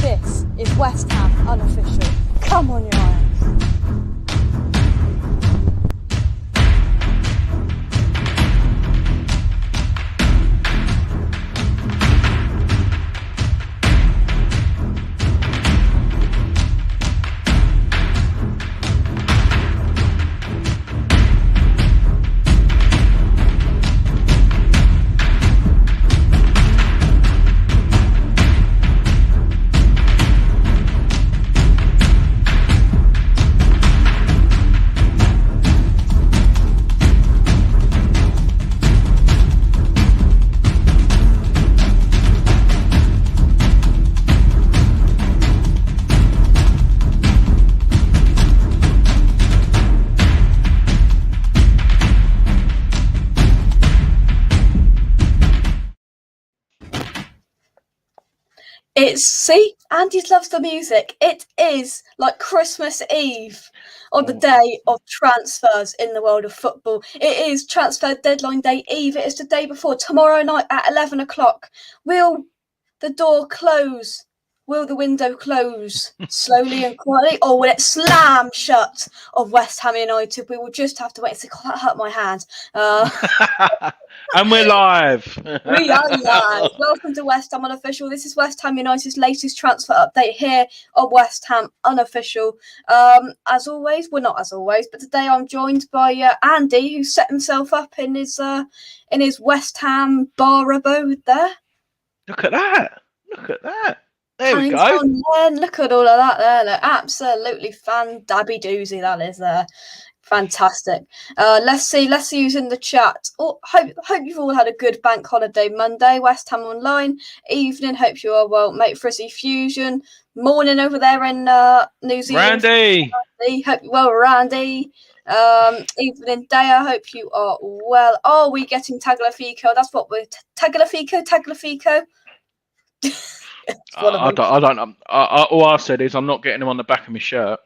This is West Ham Unofficial. Come on, your Irons. See, Andy loves the music. It is like Christmas Eve on the day of transfers in the world of football. It is transfer deadline day eve. It is the day before. Tomorrow night at 11 o'clock. Will the door close? Will the window close slowly and quietly, or will it slam shut of West Ham United? We will just have to wait. It's that hurt my hand. And we're live. We are live. Welcome to West Ham Unofficial. This is West Ham United's latest transfer update here on West Ham Unofficial. As always, well, not as always, but today I'm joined by Andy, who set himself up in his West Ham bar abode there. Look at that. There we go. Look at all of that there. Look, absolutely fan-dabby doozy that is there. Fantastic. Let's see who's in the chat. Hope you've all had a good bank holiday Monday. West Ham Online. Evening. Hope you are well. Mate Frizzy Fusion. Morning over there in New Zealand. Randy. Hope you're well, Randy. Evening day. I hope you are well. Are we getting Tagliafico? That's what we're Tagliafico. I don't know. All I said is I'm not getting him on the back of my shirt.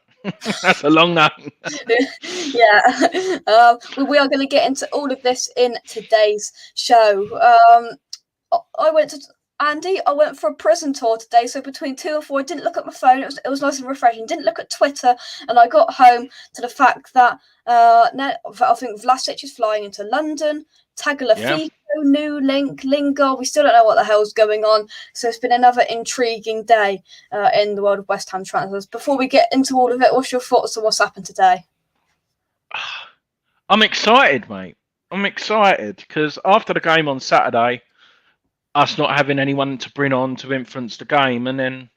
That's a long name. Yeah. We are going to get into all of this in today's show. I went for a prison tour today, so between 2 and 4, I didn't look at my phone. It was nice and refreshing. Didn't look at Twitter, and I got home to the fact that I think Vlasic is flying into London. Tagliafico, new link, Lingard. We still don't know what the hell's going on. So it's been another intriguing day in the world of West Ham transfers. Before we get into all of it, what's your thoughts on what's happened today? I'm excited, mate. I'm excited because after the game on Saturday, us not having anyone to bring on to influence the game, and then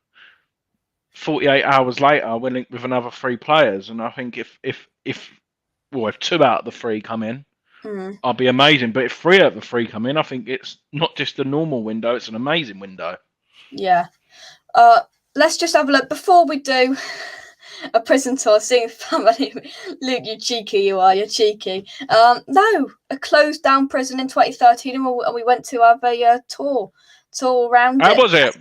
48 hours later, we're linked with another 3 players. And I think if 2 out of the 3 come in, I'll be amazing. But if 3 out of the 3 come in, I think it's not just a normal window; it's an amazing window. Yeah. Let's just have a look before we do a prison tour. Seeing family, Luke, you cheeky, you are. You're cheeky. No, a closed down prison in 2013, and we went to have a tour around. How was it?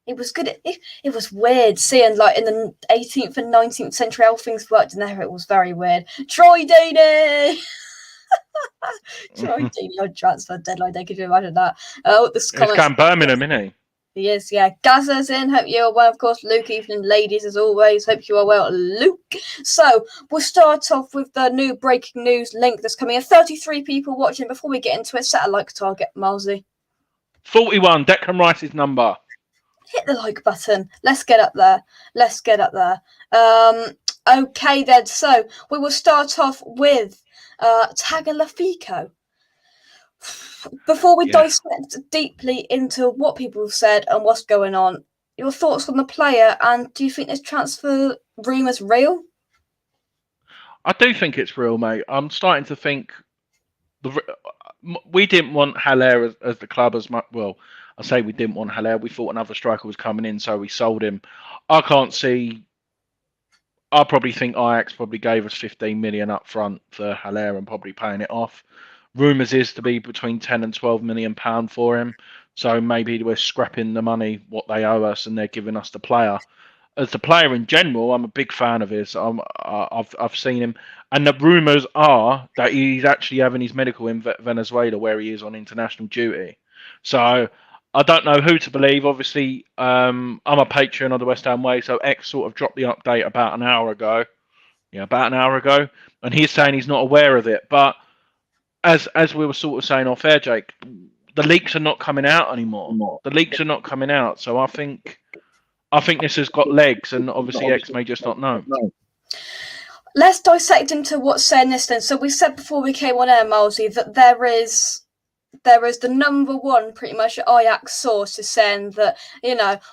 It was good. It was weird seeing like in the 18th and 19th century how things worked in there. It was very weird. Troy Deeney. Troy Deeney on transfer deadline day. Could you imagine that? It's going Birmingham, isn't he? He is, yeah. Gaza's in. Hope you are well. Of course, Luke, evening, ladies, as always. Hope you are well, Luke. So we'll start off with the new breaking news link that's coming in. 33 people watching. Before we get into it, set a like target, Milesy. 41, Declan Rice's number. Hit the like button. Let's get up there. Okay, then. So we will start off with Tagliafico. Before we dissect deeply into what people have said and what's going on, your thoughts on the player, and do you think this transfer rumour's real? I do think it's real, mate. I'm starting to think we didn't want Haller as the club as much. Well, I say we didn't want Haller. We thought another striker was coming in, so we sold him. I can't see. I probably think Ajax probably gave us 15 million up front for Haller and probably paying it off. Rumours is to be between 10 and 12 million pound for him. So maybe we're scrapping the money, what they owe us, and they're giving us the player. As the player in general, I'm a big fan of his. I've seen him. And the rumours are that he's actually having his medical in Venezuela where he is on international duty. So I don't know who to believe. Obviously, I'm a Patreon of the West Ham Way, so X sort of dropped the update about an hour ago. Yeah, about an hour ago, and he's saying he's not aware of it. But as we were sort of saying off air, Jake, the leaks are not coming out anymore. The leaks are not coming out, so I think this has got legs, and obviously X may just not know. Let's dissect into what's saying this then. So we said before we came on air, Milesy, that there is the number one pretty much Ajax source is saying that,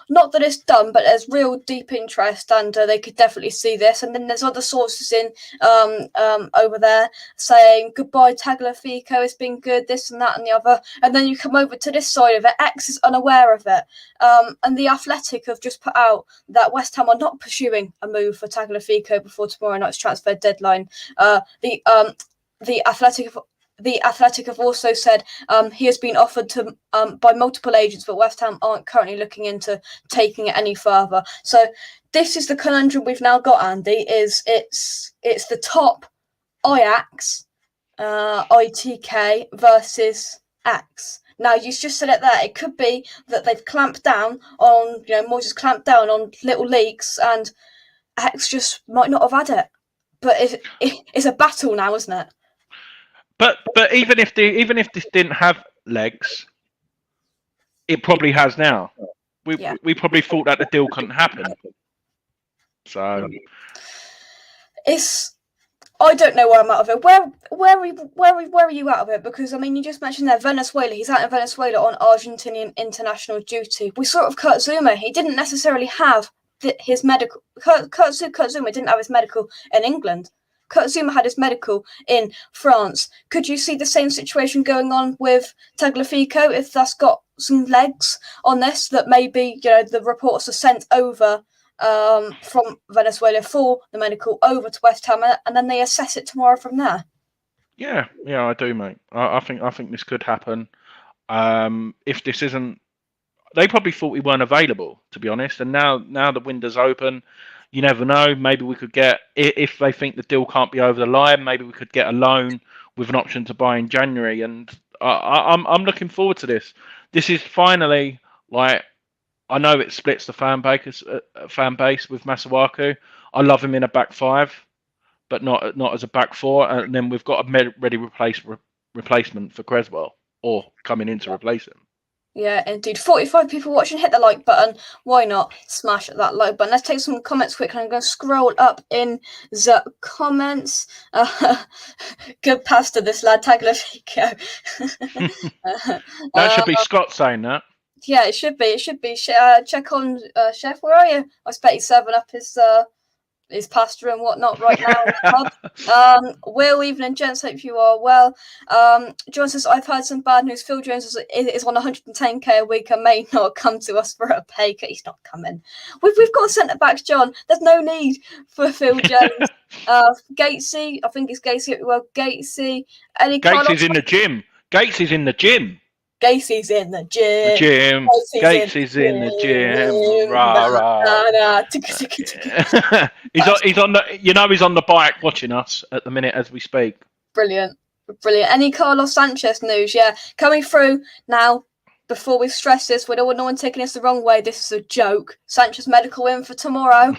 not that it's done, but there's real deep interest, and they could definitely see this. And then there's other sources in over there saying goodbye Tagliafico, it's been good, this and that and the other. And then you come over to this side of it, X is unaware of it. And the Athletic have just put out that West Ham are not pursuing a move for Tagliafico before tomorrow night's transfer deadline. The Athletic have also said he has been offered to by multiple agents, but West Ham aren't currently looking into taking it any further. So this is the conundrum we've now got, Andy. It's the top Ajax, ITK versus X. Now you just said it there. It could be that they've clamped down on, Moyes clamped down on little leaks, and X just might not have had it. But it's a battle now, isn't it? But even if this didn't have legs, it probably has now. We probably thought that the deal couldn't happen. So I don't know where I'm out of it. Where are you out of it? Because you just mentioned there Venezuela. He's out in Venezuela on Argentinian international duty. We saw it with Kurt Zouma. He didn't necessarily have his medical. Kurt Zouma didn't have his medical in England. Kurt Zouma had his medical in France. Could you see the same situation going on with Tagliafico if that's got some legs on this? That maybe the reports are sent over from Venezuela for the medical over to West Ham, and then they assess it tomorrow from there. Yeah, I do, mate. I think this could happen. If this isn't, they probably thought we weren't available, to be honest. And now the window's open. You never know. Maybe we could get, if they think the deal can't be over the line, maybe we could get a loan with an option to buy in January. And I'm looking forward to this. This is finally, like, I know it splits the fan base with Masuaku. I love him in a back five, but not as a back four. And then we've got a ready replacement for Creswell, or coming in to replace him. Yeah, indeed. 45 people watching. Hit the like button. Why not smash that like button? Let's take some comments quickly. I'm going to scroll up in the comments. Good pasta, this lad, Tagliafico. That should be Scott saying that. Yeah, it should be. It should be. Check on Chef. Where are you? I expect he's serving up his pasta and whatnot right now. Will, evening, gents, hope you are well. John says, I've heard some bad news. Phil Jones is on 110k a week and may not come to us for a pay cut. He's not coming. We've got centre backs, John. There's no need for Phil Jones. Gatesy, I think it's Gatesy. Well, Gatesy. Gatesy in the gym. Gatesy in the gym. Gacy's in the gym. Gatesy in the gym. Rah, rah. He's on the. He's on the bike watching us at the minute as we speak. Brilliant. Any Carlos Sanchez news? Yeah, coming through now. Before we stress this, we don't want no one taking this the wrong way. This is a joke. Sanchez medical in for tomorrow.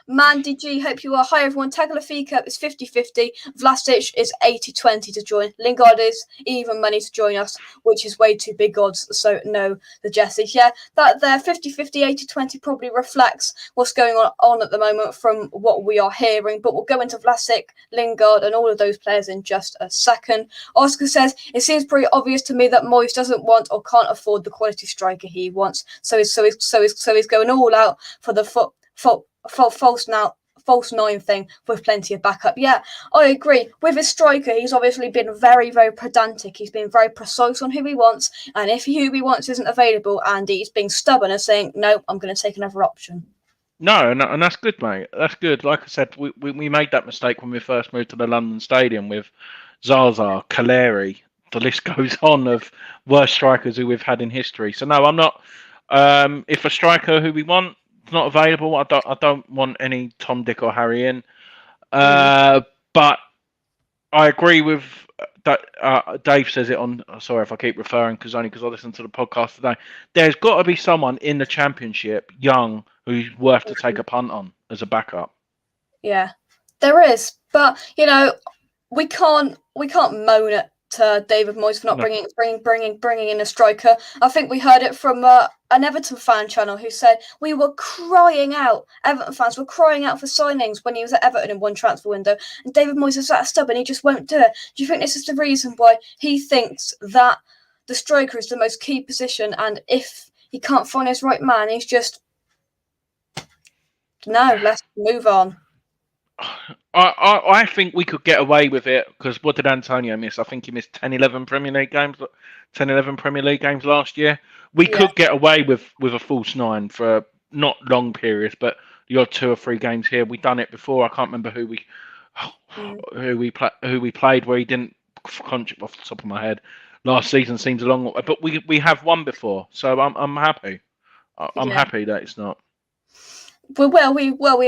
Mandy G, hope you are. Hi everyone. Tagliafico is 50-50. Vlasic is 80-20 to join. Lingard is even money to join us, which is way too big odds. So no, the Jesse. Yeah, that there 50-50, 80-20 probably reflects what's going on at the moment from what we are hearing. But we'll go into Vlasic, Lingard, and all of those players in just a second. Oscar says it seems pretty obvious to me that Moyes doesn't want or can't afford the quality striker he wants. So he's going all out for the false nine thing with plenty of backup. Yeah, I agree. With his striker, he's obviously been very, very pedantic. He's been very precise on who he wants, and if who he wants isn't available, and he's being stubborn and saying, no, I'm going to take another option. No, and that's good, mate. That's good. Like I said, we made that mistake when we first moved to the London Stadium with Zaza, Caleri. The list goes on of worst strikers who we've had in history. So no, I'm not. If a striker who we want is not available, I don't want any Tom, Dick, or Harry in. But I agree with Dave says it on. Sorry if I keep referring because I listened to the podcast today. There's got to be someone in the Championship, young, who's worth to take a punt on as a backup. Yeah, there is, but we can't moan at David Moyes for not bringing in a striker. I think we heard it from an Everton fan channel who said we were crying out. Everton fans were crying out for signings when he was at Everton in one transfer window, and David Moyes is that stubborn. He just won't do it. Do you think this is the reason why he thinks that the striker is the most key position, and if he can't find his right man, he's just no. Let's move on. I think we could get away with it because what did Antonio miss? I think he missed 10, 11 Premier League games last year. We could get away with a false nine for not long periods, but the odd 2 or 3 games here. We've done it before. I can't remember who we played where he didn't contribute off the top of my head. Last season seems a long, but we have won before, so I'm happy. I'm happy that it's not. We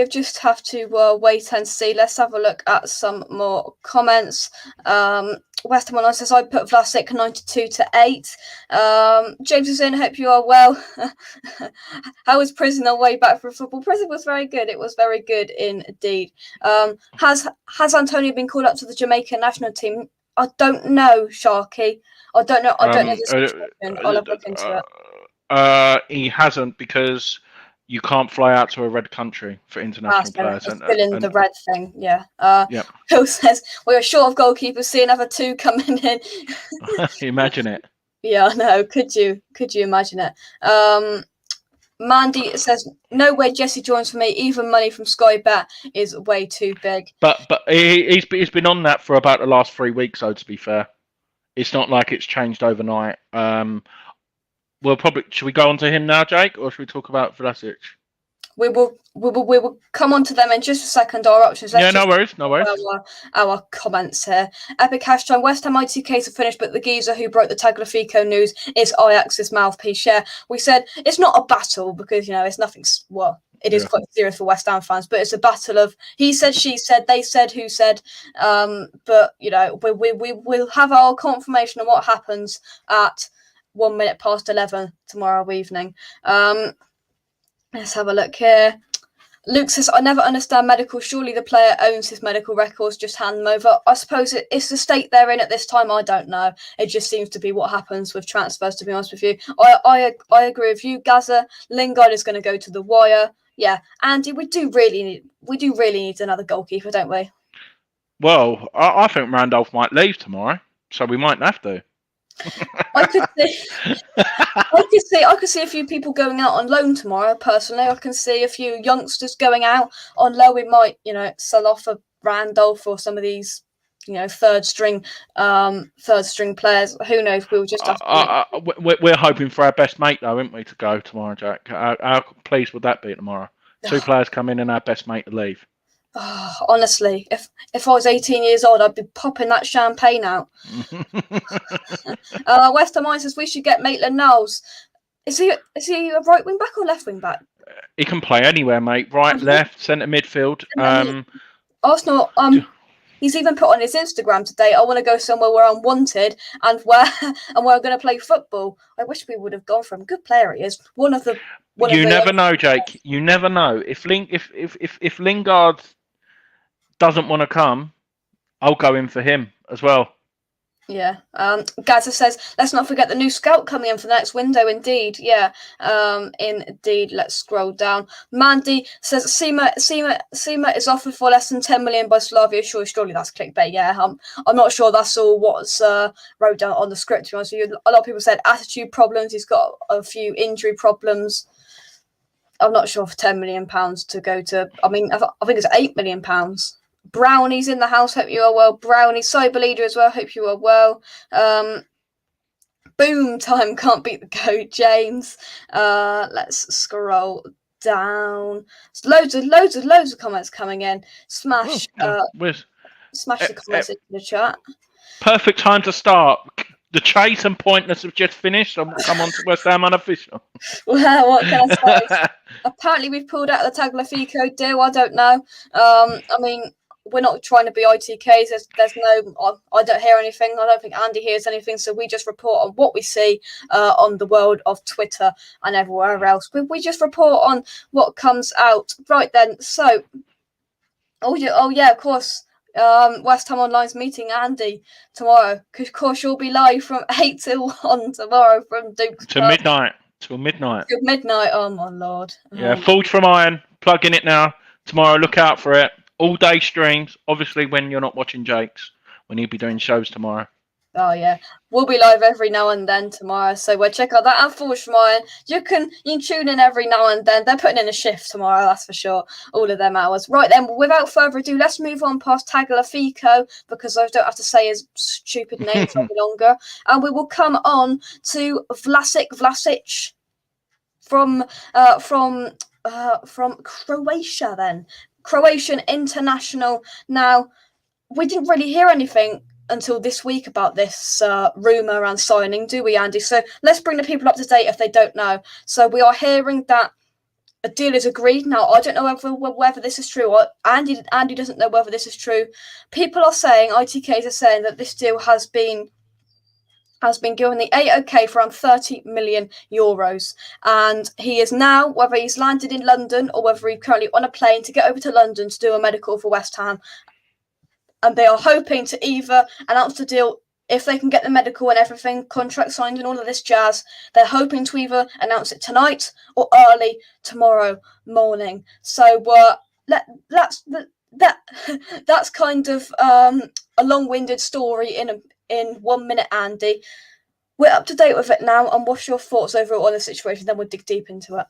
just have to wait and see. Let's have a look at some more comments. West Ham Online says I put Vlasic 92-8. James is in. Hope you are well. How was Prison on way back from football? Prison was very good. It was very good indeed. Has Antonio been called up to the Jamaican national team? I don't know, Sharky. I don't know the situation. I'll have a look into it. He hasn't because you can't fly out to a red country for international players. It's still in the red thing, yeah. Phil says, we are short of goalkeepers, see another 2 coming in. Imagine it. Yeah, no, could you imagine it? Mandy says, no way Jesse joins for me, even money from Sky Bet is way too big. But he's been on that for about the last 3 weeks, though, to be fair. It's not like it's changed overnight. Should we go on to him now, Jake, or should we talk about Vlasic? We will come on to them in just a second. Our options. No worries. Our comments here. Epic hashtag West Ham ITKs are finished, but the geezer who broke the Tagliafico news is Ajax's mouthpiece. Yeah, we said it's not a battle because it's nothing. Well, it is quite serious for West Ham fans, but it's a battle of he said, she said, they said, who said. But we'll have our confirmation on what happens at 1 minute past 11 tomorrow evening. Let's have a look here. Luke says, I never understand medical. Surely the player owns his medical records, just hand them over. I suppose it's the state they're in at this time. I don't know. It just seems to be what happens with transfers, to be honest with you. I agree with you, Gaza. Lingard is going to go to the wire. Yeah, Andy, we do really need another goalkeeper, don't we? Well, I think Randolph might leave tomorrow, so we might have to. I could see a few people going out on loan tomorrow. Personally, I can see a few youngsters going out on loan. We might, sell off a Randolph or some of these, third string players. Who knows? We'll just have to. We're hoping for our best mate, though, aren't we, to go tomorrow, Jack? How pleased would that be tomorrow? 2 players come in and our best mate to leave. Oh, honestly, if I was 18 years old, I'd be popping that champagne out. West Ham says we should get Maitland-Niles. Is he a right wing back or left wing back? He can play anywhere, mate. Right, left, centre midfield. Arsenal. He's even put on his Instagram today, I want to go somewhere where I'm wanted and where I'm going to play football. I wish we would have gone for him. Good player he is. You never know, Jake. You never know. If Lingard doesn't want to come, I'll go in for him as well. Yeah. Gaza says, let's not forget the new scout coming in for the next window. Indeed. Yeah. Indeed. Let's scroll down. Mandy says Sima is offered for less than 10 million by Slavia. Surely that's clickbait. Yeah. I'm not sure that's all what's wrote down on the script. To be honest with you. A lot of people said attitude problems. He's got a few injury problems. I'm not sure for £10 million to go to. I mean, I think it's £8 million. Brownie's in the house. Hope you are well. Brownie, cyber leader as well. Hope you are well. Boom time can't beat the code, James. Let's scroll down. Loads of comments coming in. Smash the comments into the chat. Perfect time to start. The chase and pointless have just finished. I'll come on to West Ham unofficial. Well, what can I say? Apparently, we've pulled out the Tagliafico deal. I don't know. I mean, we're not trying to be ITKs. There's no, I don't hear anything. I don't think Andy hears anything. So we just report on what we see on the world of Twitter and everywhere else. We just report on what comes out. Right then. So, oh yeah, of course. West Ham Online's meeting Andy tomorrow. Of course, you'll be live from 8 till 1 tomorrow from Duke's to midnight. Till midnight. Till midnight. Oh my lord. Yeah, Forged from Iron. Plug in it now. Tomorrow, look out for it. All day streams. Obviously, when you're not watching Jake's, when he'll be doing shows tomorrow. Oh yeah, we'll be live every now and then tomorrow. So we'll check out that and Forged from Iron. You can tune in every now and then. They're putting in a shift tomorrow, that's for sure. All of them hours. Right then, without further ado, let's move on past Tagliafico because I don't have to say his stupid name for any longer. And we will come on to Vlasic from Croatia. Then Croatian international. Now we didn't really hear anything until this week about this rumour and signing, do we, Andy? So let's bring the people up to date if they don't know. So we are hearing that a deal is agreed. Now, I don't know whether this is true. Andy doesn't know whether this is true. People are saying, ITKs are saying that this deal has been given the OK for around 30 million euros. And he is now, whether he's landed in London or whether he's currently on a plane to get over to London to do a medical for West Ham. And they are hoping to either announce the deal if they can get the medical and everything, contract signed and all of this jazz. They're hoping to either announce it tonight or early tomorrow morning. So that's kind of a long-winded story in 1 minute, Andy. We're up to date with it now, and what's your thoughts overall on the situation? Then we'll dig deep into it.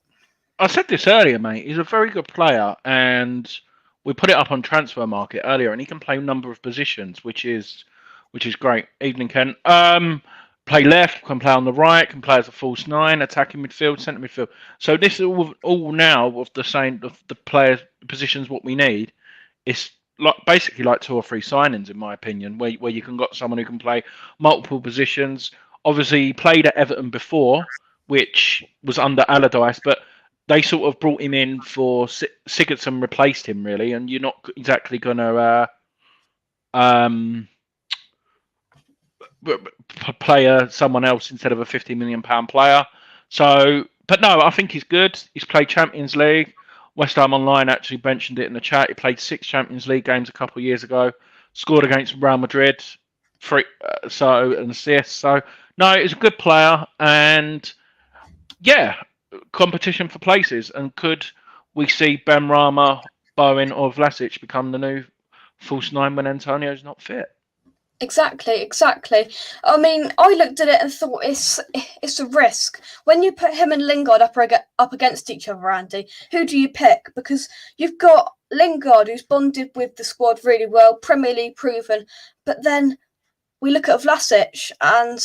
I said this earlier, mate. He's a very good player, and we put it up on Transfer Market earlier, and he can play a number of positions, which is great. Evening, Ken. Play left, can play on the right, can play as a false nine, attacking midfield, centre midfield. So this is all now of the players positions what we need. It's basically like 2 or 3 signings, in my opinion, where you can got someone who can play multiple positions. Obviously, he played at Everton before, which was under Allardyce, but they sort of brought him in for Sigurdsson replaced him, really, and you're not exactly going to play someone else instead of a £50 million player. So, but no, I think he's good. He's played Champions League. West Ham Online actually mentioned it in the chat. He played 6 Champions League games a couple of years ago. Scored against Real Madrid, an assist. So, no, he's a good player, and yeah, competition for places. And could we see Benrahma, Bowen, or Vlasic become the new false nine when Antonio's not fit? Exactly. I mean, I looked at it and thought it's a risk. When you put him and Lingard up against each other, Andy, who do you pick? Because you've got Lingard, who's bonded with the squad really well, Premier League proven, but then we look at Vlasic, and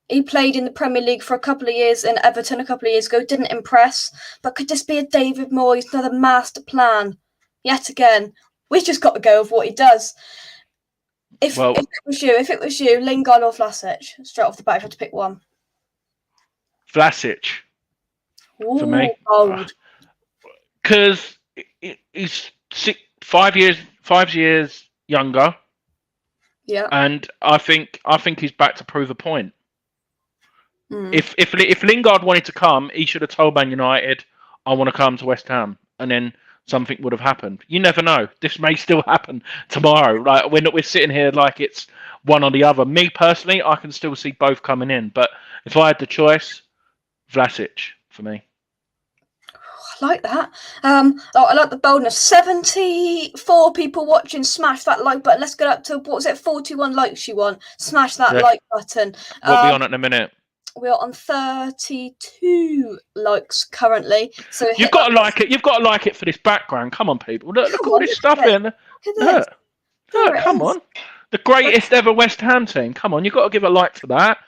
he played in the Premier League for a couple of years in Everton a couple of years ago, didn't impress. But could this be a David Moyes, another master plan? Yet again, we've just got to go with what he does. If it was you, Lingard or Vlasic, straight off the bat, if you had to pick one. Vlasic. For me. Bold. Because he's 5 years younger. Yeah. And I think he's back to prove a point. If Lingard wanted to come, he should have told Man United, I want to come to West Ham, and then something would have happened. You never know. This may still happen tomorrow. Like we're sitting here like it's one or the other. Me personally, I can still see both coming in. But if I had the choice, Vlasic for me. I like that. I like the boldness. 74 people watching. Smash that like button. Let's get up to, what was it, 41 likes you want. Smash that like button. What are we on at the minute? We're on 32 likes currently. So you've got to like it. You've got to like it for this background. Come on, people. Look at all this stuff in. Look, come on. The greatest ever West Ham team. Come on, you've got to give a like for that.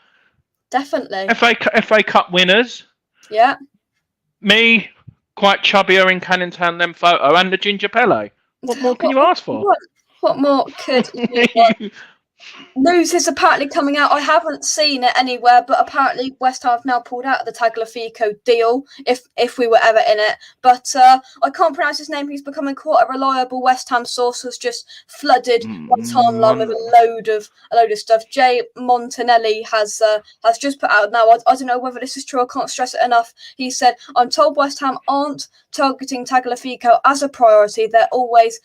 Definitely. FA Cup winners. Yeah. Me, quite chubbier in Canning Town them photo, and the Ginger Pele. What more can you ask for? What more could you want? News is apparently coming out. I haven't seen it anywhere, but apparently West Ham have now pulled out of the Tagliafico deal, if we were ever in it. But I can't pronounce his name. He's becoming quite a reliable West Ham source. Has just flooded my timeline with a load of stuff. Jay Montanelli has just put out now. I don't know whether this is true. I can't stress it enough. He said, "I'm told West Ham aren't targeting Tagliafico as a priority. They're always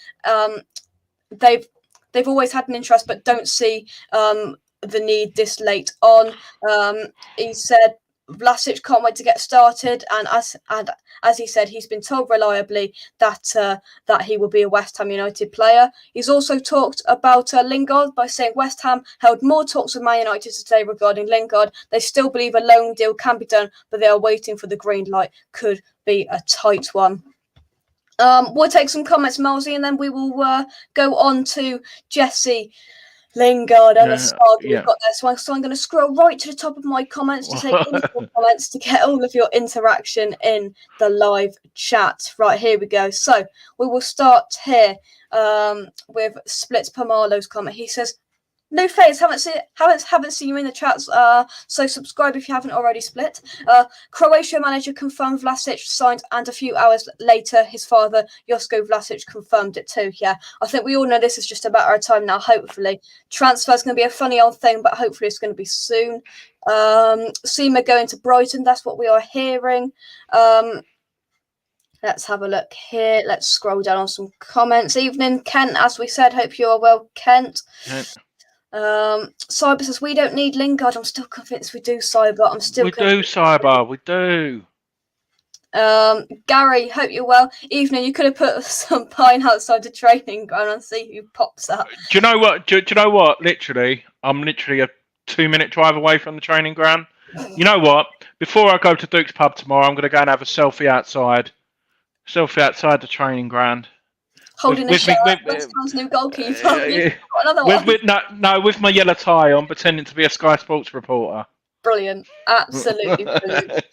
they've always had an interest, but don't see the need this late on." He said Vlasic can't wait to get started, and as he said, he's been told reliably that he will be a West Ham United player. He's also talked about Lingard by saying West Ham held more talks with Man United today regarding Lingard. They still believe a loan deal can be done, but they are waiting for the green light. Could be a tight one. We'll take some comments, Malsey, and then we will go on to Jesse Lingard and the saga we've got there. So I'm going to scroll right to the top of my comments to take all of your comments to get all of your interaction in the live chat. Right, here we go. So we will start here with Splits Pomalo's comment. He says, "No face, haven't seen you in the chats. So subscribe if you haven't already, Split." Croatia manager confirmed Vlasic signed, and a few hours later, his father Josko Vlasic confirmed it too. Yeah, I think we all know this is just a matter of time now. Hopefully, transfer's going to be a funny old thing, but hopefully it's going to be soon. Seema going to Brighton. That's what we are hearing. Let's have a look here. Let's scroll down on some comments. Evening, Kent. As we said, hope you are well, Kent. Cyber says we don't need Lingard. I'm still convinced we do, Cyber. We do. Gary, hope you're well. Evening, you could have put some pine outside the training ground and see who pops up. Do you know what? Do you know what? Literally, I'm literally a 2-minute drive away from the training ground. You know what? Before I go to Duke's pub tomorrow, I'm going to go and have a selfie outside the training ground. Holding a shirt, West Ham's new goalkeeper. Another one. With my yellow tie on, pretending to be a Sky Sports reporter. Brilliant, absolutely brilliant.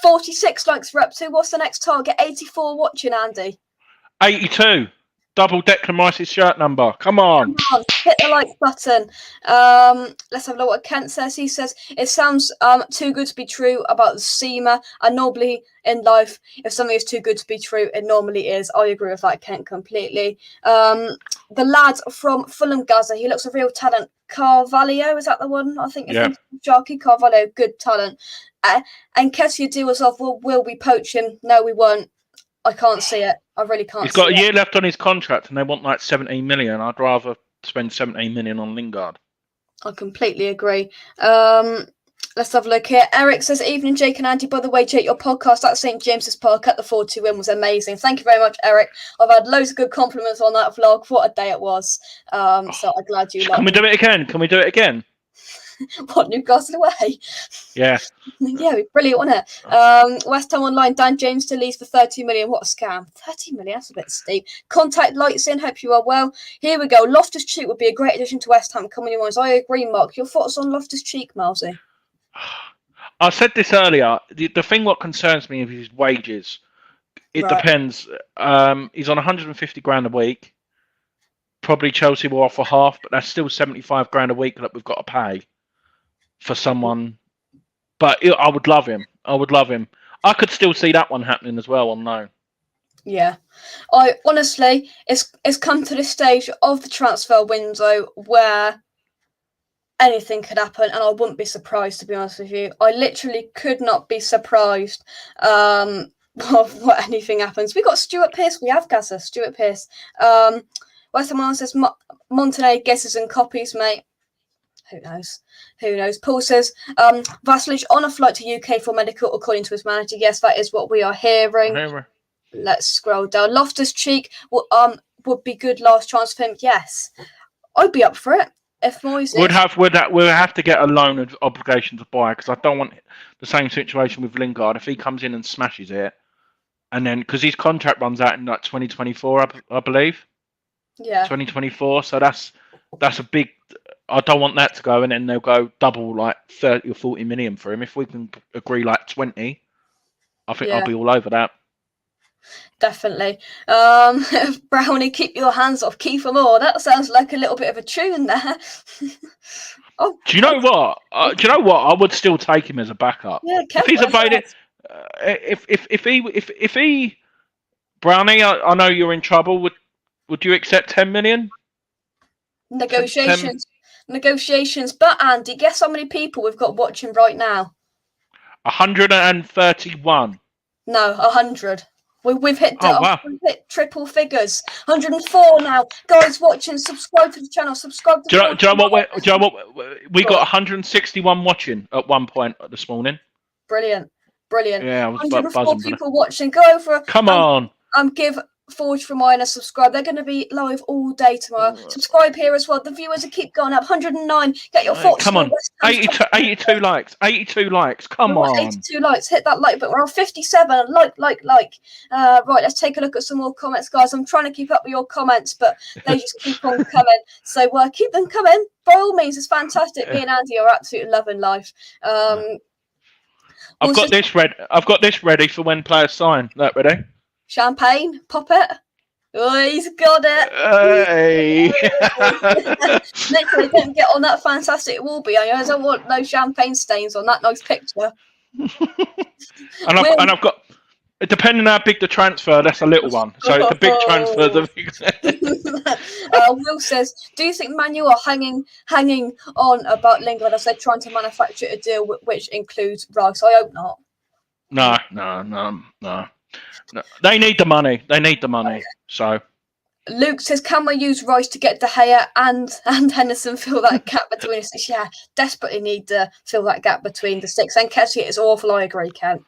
46 likes we're up to. What's the next target? 84 watching, Andy. 82. Double Declan Rice's shirt number. Come on. Hit the like button. Let's have a look what Kent says. He says, it sounds too good to be true about Seema, and normally in life, if something is too good to be true, it normally is. I agree with that, Kent, completely. The lad from Fulham Gaza, he looks a real talent. Carvalho, is that the one? I think it's Jarky Carvalho, good talent. And Kessie deals off, will we poach him? No, we won't. I can't see it. I really can't see it. He's got a year left on his contract and they want like 17 million. I'd rather spend 17 million on Lingard. I completely agree. Let's have a look here. Eric says, evening, Jake and Andy. By the way, Jake, your podcast at St. James's Park at the 4-2 win was amazing. Thank you very much, Eric. I've had loads of good compliments on that vlog. What a day it was. So I'm glad you liked it. Can we do it again? What, Newcastle away? Yeah. Yeah, brilliant, wasn't it? West Ham Online, Dan James to Leeds for 30 million. What a scam. 30 million, that's a bit steep. Contact Lights in, hope you are well. Here we go. Loftus-Cheek would be a great addition to West Ham. Coming in ones. I agree, Mark. Your thoughts on Loftus-Cheek, Malsey? I said this earlier. The thing what concerns me is his wages. It depends. He's on 150 grand a week. Probably Chelsea will offer half, but that's still 75 grand a week that we've got to pay for someone. But I would love him. I could still see that one happening as well on loan. Yeah. I honestly, it's come to this stage of the transfer window where anything could happen, and I wouldn't be surprised, to be honest with you. I literally could not be surprised of what anything happens. We got Stuart Pearce. We have Gaza, Stuart Pearce. West Ham says Montenegro guesses and copies, mate. Who knows? Paul says Vlasic on a flight to UK for medical, according to his manager. Yes, that is what we are hearing. Let's scroll down. Loftus-Cheek would be good last chance for him. Yes, I'd be up for it. If Moyes we'll have to get a loan obligation to buy, because I don't want the same situation with Lingard. If he comes in and smashes it, and then because his contract runs out in like 2024, I believe. Yeah. 2024. So that's a big. I don't want that to go, and then they'll go double like 30 or 40 million for him. If we can agree like 20, I think I'll be all over that. Definitely. Brownie, keep your hands off Kiefer Moore. That sounds like a little bit of a tune there. Oh, Do you know what? I would still take him as a backup yeah, if Kev he's was available. If he Brownie, I know you're in trouble. Would you accept 10 million? negotiations. But Andy, guess how many people we've got watching right now? 131. No, 100. We've hit Oh wow! we've hit triple figures. 104 now. Guys watching, subscribe to the channel. Subscribe to the Do you know what? We got 161 watching at one point this morning. Brilliant. Yeah, I was 104 buzzing. people watching. Go over. Come on. Give Forge for Mine a subscribe. They're going to be live all day tomorrow. Subscribe here as well. The viewers will keep going up. 109. Get your thoughts. Come on. 82 likes. 82 likes. Come on. 82 likes. Hit that like button. We're on 57. Like. Right, let's take a look at some more comments, guys. I'm trying to keep up with your comments, but they just keep on coming. So keep them coming. By all means, it's fantastic. Me and Andy are absolutely loving life. I've got this ready for when players sign. That ready? Champagne, pop it. Oh, he's got it. Hey. Make sure they don't get on that fantastic wall behind you. I don't want no champagne stains on that nice picture. and I've got, depending on how big the transfer, that's a little one. So the big transfer, the big. Will says, do you think Man U are hanging on about Lingard as they're trying to manufacture a deal which includes Rice? I hope not. No. They need the money. Okay. So Luke says, can we use Rice to get De Gea and Henderson fill that gap between us? Yeah, desperately need to fill that gap between the six. And Kessie is awful. I agree, Ken.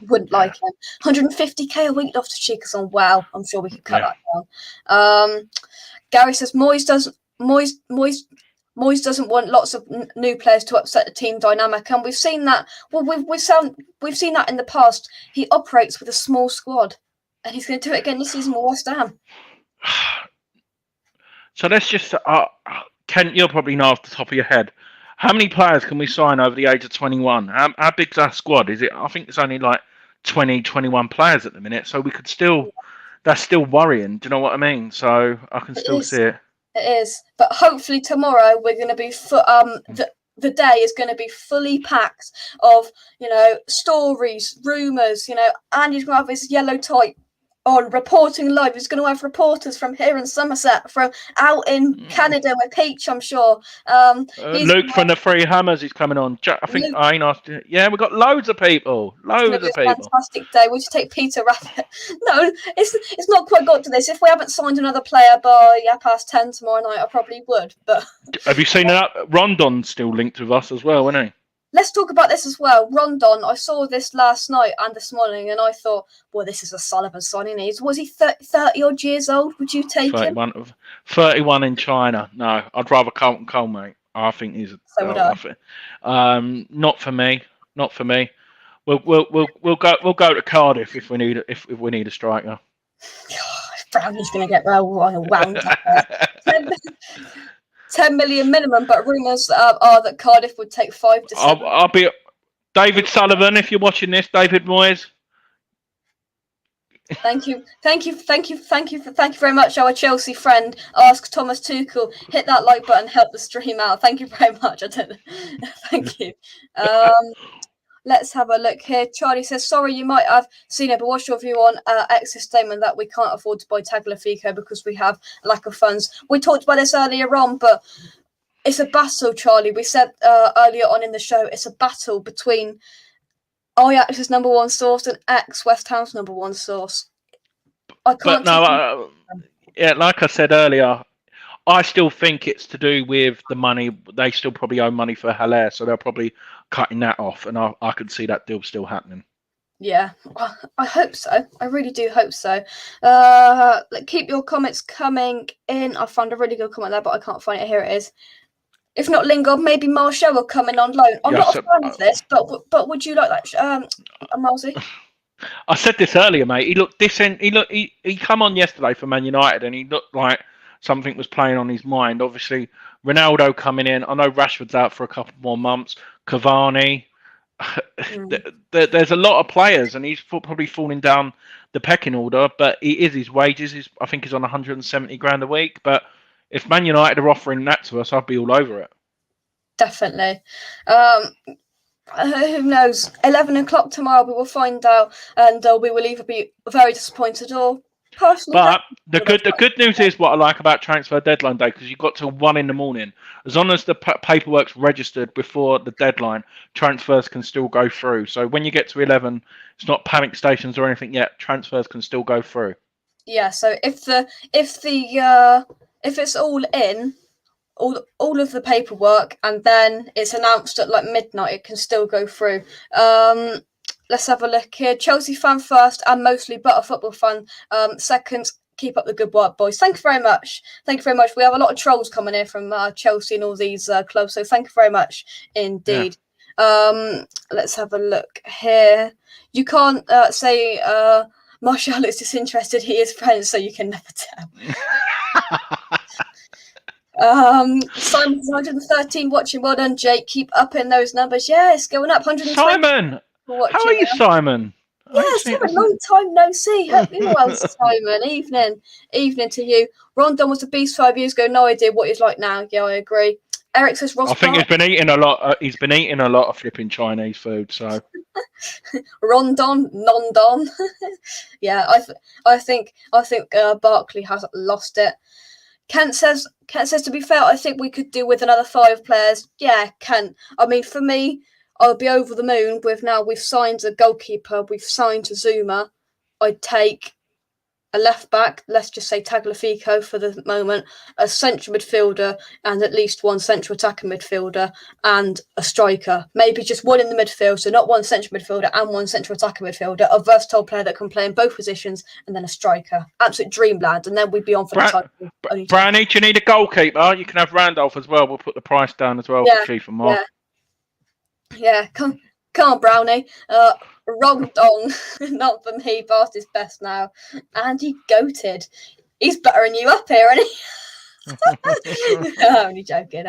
Wouldn't like him. 150k a week off to Cheekers on. Wow, I'm sure we could cut that down. Gary says Moyes doesn't want lots of new players to upset the team dynamic, and we've seen that. Well, we've seen that in the past. He operates with a small squad, and he's going to do it again this season with West Ham. So let's just, Kent, you'll probably know off the top of your head, how many players can we sign over the age of 21? How big's our squad? Is it? I think it's only like 20, 21 players at the minute. So we could still, that's still worrying. Do you know what I mean? So I can still see it. It is, but hopefully tomorrow we're going to be the day is going to be fully packed of stories, rumours. Andy's going to have his yellow tie on reporting live. He's going to have reporters from here in Somerset, from out in Canada with Peach, I'm sure. Luke from the Three Hammers is coming on. I think I ain't asked. Yeah, we've got loads of people. Fantastic day. We should take Peter Rabbit. No, it's not quite got to this. If we haven't signed another player by 10 tomorrow night, I probably would. But have you seen that? Rondon's still linked with us as well, isn't he? Let's talk about this as well. Rondon, I saw this last night and this morning, and I thought, well, this is a Sullivan signing. Was he 30 odd years old? Would you take 31, him? 31 in China. No, I'd rather Carlton Cole, mate. I think he's. So would I. Not for me. Not for me. We'll go to Cardiff if we need a striker. Brownie's going to get wound up. 10 million minimum, but rumours are that Cardiff would take 5 to 7. I'll be David Sullivan if you're watching this. David Moyes. Thank you very much, our Chelsea friend. Ask Thomas Tuchel. Hit that like button. Help the stream out. Thank you very much. Thank you. Let's have a look here. Charlie says, sorry, you might have seen it, but what's your view on X's statement that we can't afford to buy Tagliafico because we have a lack of funds? We talked about this earlier on, but it's a battle, Charlie. We said earlier on in the show, it's a battle between Ajax's number one source and X, West Ham's number one source. Like I said earlier, I still think it's to do with the money. They still probably owe money for Haller, so they're probably cutting that off, and I can see that deal still happening. Yeah, I hope so. I really do hope so. Keep your comments coming in. I found a really good comment there, but I can't find it. Here it is. If not Lingard, maybe Martial will come in on loan. I'm not a fan of this, but would you like that, Malsey? I said this earlier, mate. He looked decent. He come on yesterday for Man United, and he looked like something was playing on his mind. Obviously, Ronaldo coming in. I know Rashford's out for a couple more months. Cavani, there's a lot of players, and he's probably falling down the pecking order. But his wages I think he's on 170 grand a week. But if Man United are offering that to us, I'd be all over it. Definitely. Who knows? 11 o'clock tomorrow, we will find out, and we will either be very disappointed or personally. But the good news is what I like about transfer deadline day, because you've got till 1 a.m. As long as the paperwork's registered before the deadline, transfers can still go through. So when you get to 11, it's not panic stations or anything yet. Transfers can still go through. Yeah. So if it's all in, all of the paperwork, and then it's announced at like midnight, it can still go through. Let's have a look here. Chelsea fan first, and mostly but a football fan second. Keep up the good work, boys. Thank you very much. Thank you very much. We have a lot of trolls coming in from Chelsea and all these clubs, so thank you very much indeed. Yeah. Let's have a look here. You can't say Martial is disinterested. He is friends, so you can never tell. Simon's 113 watching. Well done, Jake. Keep up in those numbers. Yeah, it's going up. 120. Simon, how are you, Simon? Yeah, Simon, long time no see. Hope you're well, Simon. Evening to you. Rondon was a beast 5 years ago. No idea what he's like now. Yeah, I agree. Eric says Ross. I think he's been eating a lot. He's been eating a lot of flipping Chinese food. So Rondon, non-don. Yeah, I think Barkley has lost it. Kent says, to be fair, I think we could do with another 5 players. Yeah, Kent. I mean, for me, I'll be over the moon with now we've signed a goalkeeper, we've signed a Zuma. I'd take a left back, let's just say Tagliafico for the moment, a central midfielder, and at least one central attacking midfielder, and a striker. Maybe just one in the midfield, so not one central midfielder and one central attacking midfielder, a versatile player that can play in both positions, and then a striker. Absolute dreamland, and then we'd be on for the title. Brownie, do you need a goalkeeper? You can have Randolph as well. We'll put the price down as well for cheaper more. Yeah, come on, Brownie. Rondon, not for me, past his best now. And he goated. He's buttering you up here, isn't he? Only joking.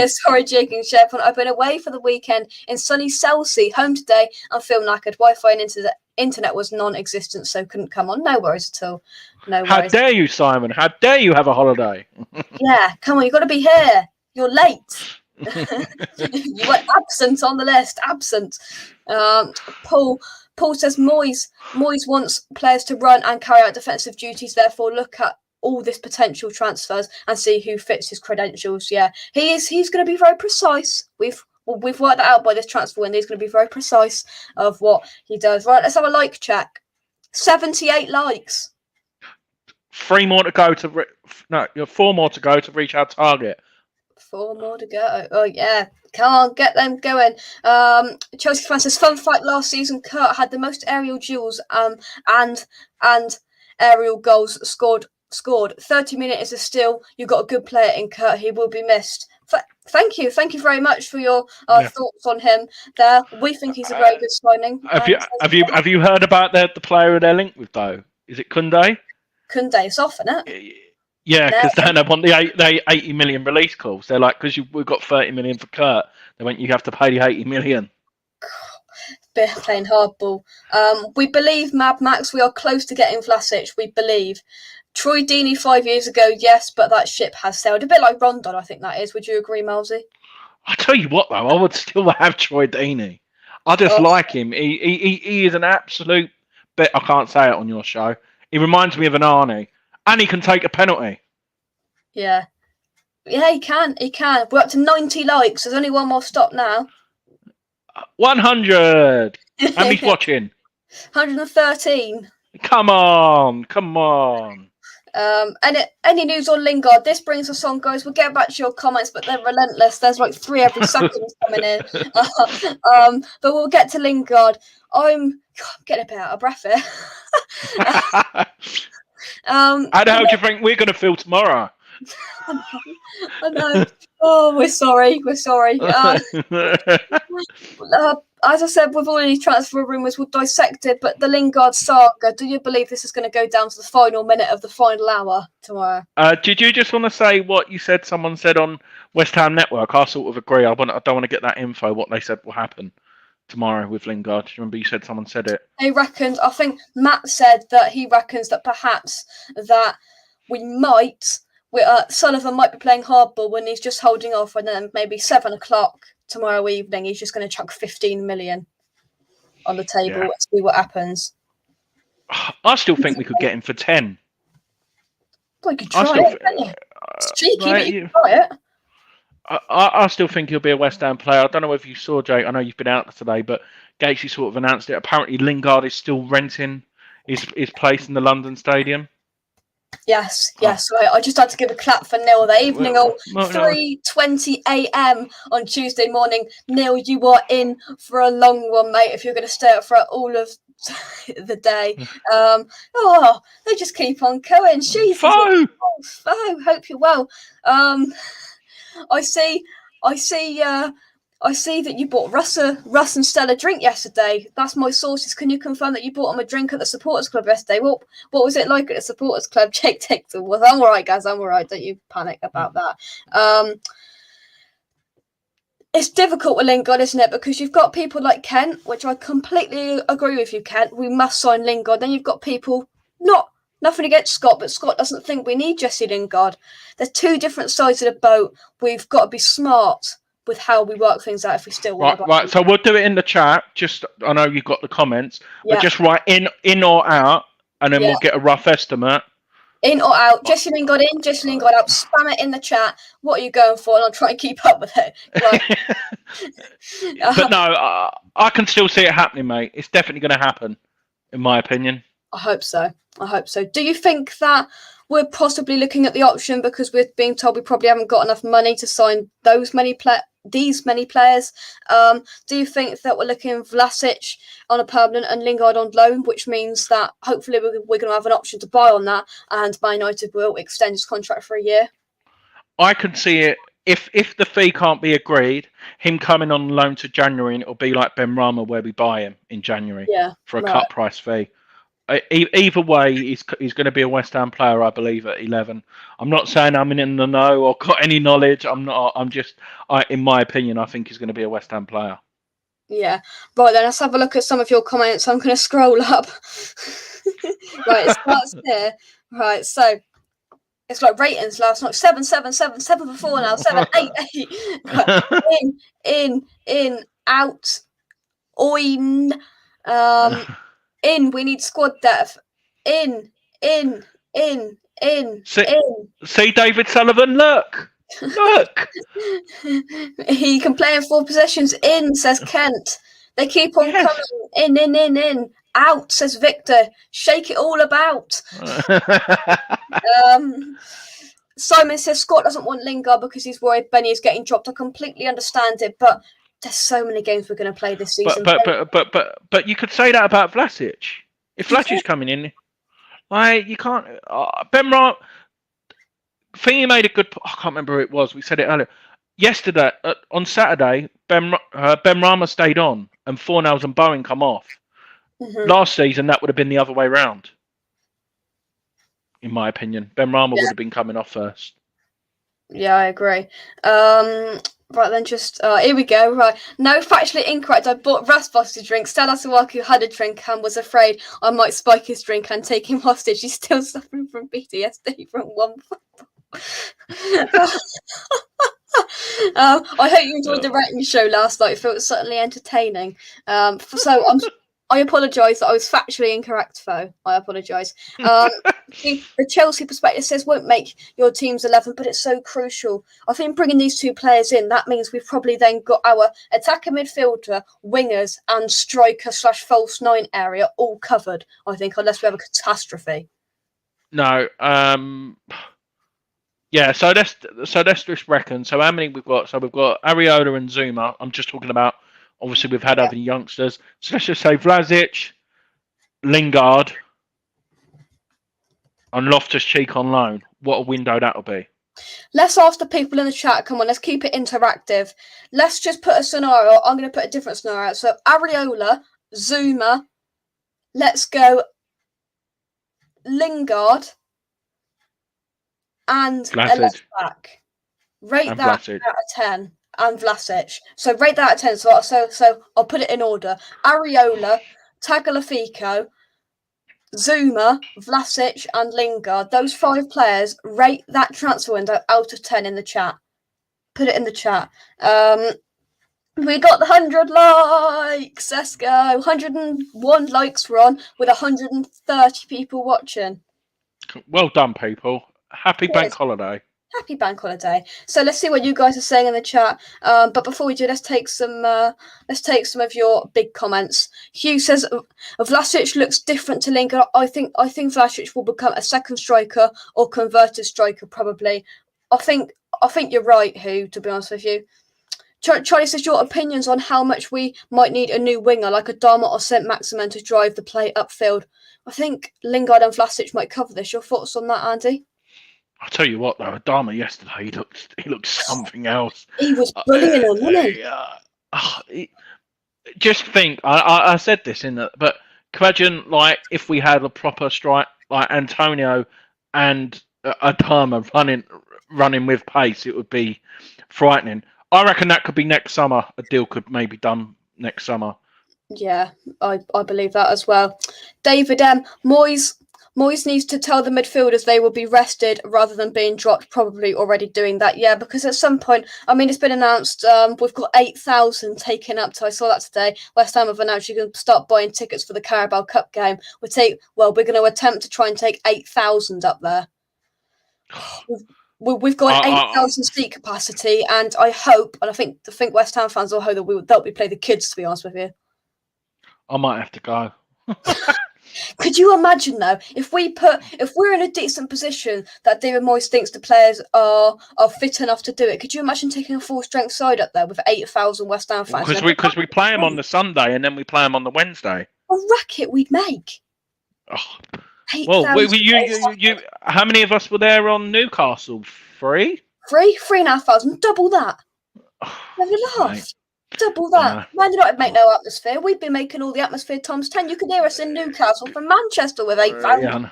Sorry, Jake and Shepard. I've been away for the weekend in sunny Chelsea, home today. I'm feel knackered. Wi-Fi and internet was non-existent, so couldn't come on. No worries at all. No worries. How dare you, Simon? How dare you have a holiday? Yeah, come on, you've got to be here. You're late. You were absent on the list. Absent. Paul says Moyes wants players to run and carry out defensive duties. Therefore, look at all this potential transfers and see who fits his credentials. Yeah, he's going to be very precise. We've worked that out by this transfer window. He's going to be very precise of what he does. Right, let's have a like check. 78 likes. 4 more to go to reach our target. 4 more to go. Oh yeah, can't get them going. Chelsea fan says fun fight last season. Kurt had the most aerial duels and aerial goals scored. 30 minutes is a steal. You've got a good player in Kurt. He will be missed. Thank you very much for your thoughts on him. There, we think he's a very good signing. Have you heard about the player they're linked with though? Is it Kunde? Kunde's off, isn't it? Yeah, because they want the 80 million release clause. They're like, because we've got 30 million for Kurt, they went, you have to pay the 80 million. Bit playing hardball. We believe, Mad Max, we are close to getting Vlasic. We believe. Troy Deeney 5 years ago, yes, but that ship has sailed. A bit like Rondon, I think that is. Would you agree, Malsey? I tell you what, though, I would still have Troy Deeney. I just like him. He is an absolute bit. I can't say it on your show. He reminds me of an Arnie. And he can take a penalty. Yeah, he can. We're up to 90 likes. There's only one more stop now. 100. And he's watching. 113. Come on. Any news on Lingard? This brings us on, guys. We'll get back to your comments, but they're relentless. There's like 3 every second coming in. But we'll get to Lingard. I'm getting a bit out of breath here. How do you think we're going to feel tomorrow? I know. Oh, we're sorry. as I said, with all these transfer rumours, we'll dissect it. But the Lingard saga, do you believe this is going to go down to the final minute of the final hour tomorrow? Did you just want to say what you said? Someone said on West Ham Network. I sort of agree. I don't want to get that info. What they said will happen tomorrow with Lingard. Do you remember you said someone said it? They reckoned. I think Matt said that he reckons that perhaps that we might. Sullivan might be playing hardball when he's just holding off, and then maybe 7 o'clock tomorrow evening he's just going to chuck 15 million on the table and see what happens. I still think we could get him for 10. Well, you could try it, can't you? It's cheeky, but you can try it. I still think he'll be a West Ham player. I don't know if you saw, Jake. I know you've been out today, but Gatesy sort of announced it. Apparently, Lingard is still renting his place in the London Stadium. Yes. Right. I just had to give a clap for Neil that evening. 3:20 a.m. on Tuesday morning. Neil, you are in for a long one, mate. If you're going to stay up for all of the day. They just keep on going. Jesus. Foe. Hope you're well. I see that you bought Russ and Stella a drink yesterday. That's my sources. Can you confirm that you bought him a drink at the supporters club yesterday? What was it like at the supporters club? Jake Tickton was. I'm all right, guys. I'm all right. Don't you panic about that. It's difficult with Lingard, isn't it? Because you've got people like Kent, which I completely agree with you, Kent. We must sign Lingard. Then you've got people nothing against Scott, but Scott doesn't think we need Jesse Lingard. There's two different sides of the boat. We've got to be smart with how we work things out if we still want to. Right. So we'll do it in the chat. I know you've got the comments, but just write in or out, and then we'll get a rough estimate. In or out, Jesse Lingard in, Jesse Lingard out. Spam it in the chat. What are you going for? And I'll try and keep up with it. Right. But no, I can still see it happening, mate. It's definitely going to happen, in my opinion. I hope so. Do you think that we're possibly looking at the option because we're being told we probably haven't got enough money to sign these many players? Do you think that we're looking at Vlasic on a permanent and Lingard on loan, which means that hopefully we're going to have an option to buy on that, and Man United will extend his contract for a year? I can see it. If the fee can't be agreed, him coming on loan to January, and it'll be like Ben Rama where we buy him in January for a cut price fee. Either way, he's going to be a West Ham player, I believe, at 11. I'm not saying I'm in the know or got any knowledge. I'm not. I'm just, in my opinion, I think he's going to be a West Ham player. Yeah. Right, then let's have a look at some of your comments. I'm going to scroll up. Right, it starts there. Right, so it's like ratings last night. 7 before now. 7, 8, 8. Right. In, out, oin. In, we need squad depth. In. See David Sullivan, look. He can play in 4 possessions. In, says Kent. They keep on coming. In. Out, says Victor. Shake it all about. Simon says Scott doesn't want Lingard because he's worried Benny is getting dropped. I completely understand it, but there's so many games we're going to play this season. But you could say that about Vlasic. If Vlasic's coming in, you can't. Ben Rama, I think he made a good. I can't remember who it was. We said it earlier. Yesterday, on Saturday, Ben Rama stayed on, and Fornals and Bowen come off. Mm-hmm. Last season, that would have been the other way round. In my opinion, Ben Rama would have been coming off first. Yeah, I agree. Right then, just here we go. Right, no, factually incorrect. I bought Russ a drink. Stella Sawaku had a drink and was afraid I might spike his drink and take him hostage. He's still suffering from PTSD from one football. I hope you enjoyed the rating show last night. It was certainly entertaining. I apologise that I was factually incorrect, though. I apologise. The Chelsea perspective says won't make your team's 11, but it's so crucial. I think bringing these 2 players in, that means we've probably then got our attacker midfielder, wingers, and striker / false 9 area all covered, I think, unless we have a catastrophe. No. Yeah, so let's just reckon. So how many we've got? So we've got Ariola and Zuma. I'm just talking about. Obviously, we've had other youngsters. So let's just say Vlasic, Lingard, and Loftus-Cheek on loan. What a window that'll be. Let's ask the people in the chat. Come on, let's keep it interactive. Let's just put a scenario. I'm going to put a different scenario. So Areola, Zuma, let's go Lingard, and Vlasic. left back. Rate And that Vlasic. out of 10. And Vlasic. So rate that out of 10. So I'll put it in order. Areola, Tagliafico, Zuma, Vlasic, and Lingard. Those 5 players. Rate that transfer window out of 10 in the chat. Put it in the chat. We got the 100 likes. Let's go. 101 likes we're on with 130 people watching. Well done, people. Happy bank holiday. Happy bank holiday. So let's see what you guys are saying in the chat. But before we do, let's take some of your big comments. Hugh says Vlasic looks different to Lingard. I think Vlasic will become a second striker or converted striker probably. I think you're right, Hugh, to be honest with you. Charlie says your opinions on how much we might need a new winger like a Dharma or Saint-Maximin to drive the play upfield. I think Lingard and Vlasic might cover this. Your thoughts on that, Andy? I'll tell you what, though, Adama yesterday, he looked something else. He was bullying him, wasn't he? Just think, I said this but imagine like if we had a proper strike like Antonio and Adama running with pace, it would be frightening. I reckon that could be next summer. A deal could maybe done next summer. Yeah, I believe that as well. David Moyes needs to tell the midfielders they will be rested rather than being dropped, probably already doing that. Yeah, because at some point, I mean, it's been announced we've got 8,000 taken up to, I saw that today. West Ham have announced you can start buying tickets for the Carabao Cup game. We're going to attempt to try and take 8,000 up there. We've got 8,000 seat capacity, and I hope, and I think West Ham fans will hope that they'll be playing the kids, to be honest with you. I might have to go. Could you imagine though, if we're in a decent position that David Moyes thinks the players are fit enough to do it? Could you imagine taking a full strength side up there with 8,000 West Ham fans? Because we play them on the Sunday and then we play them on the Wednesday. A racket we'd make. Oh. Well, you how many of us were there on Newcastle? 3? 3,500, double that. Have a laugh. Double that. Man United make no atmosphere. We've been making all the atmosphere times 10. You can hear us in Newcastle from Manchester with 8,000.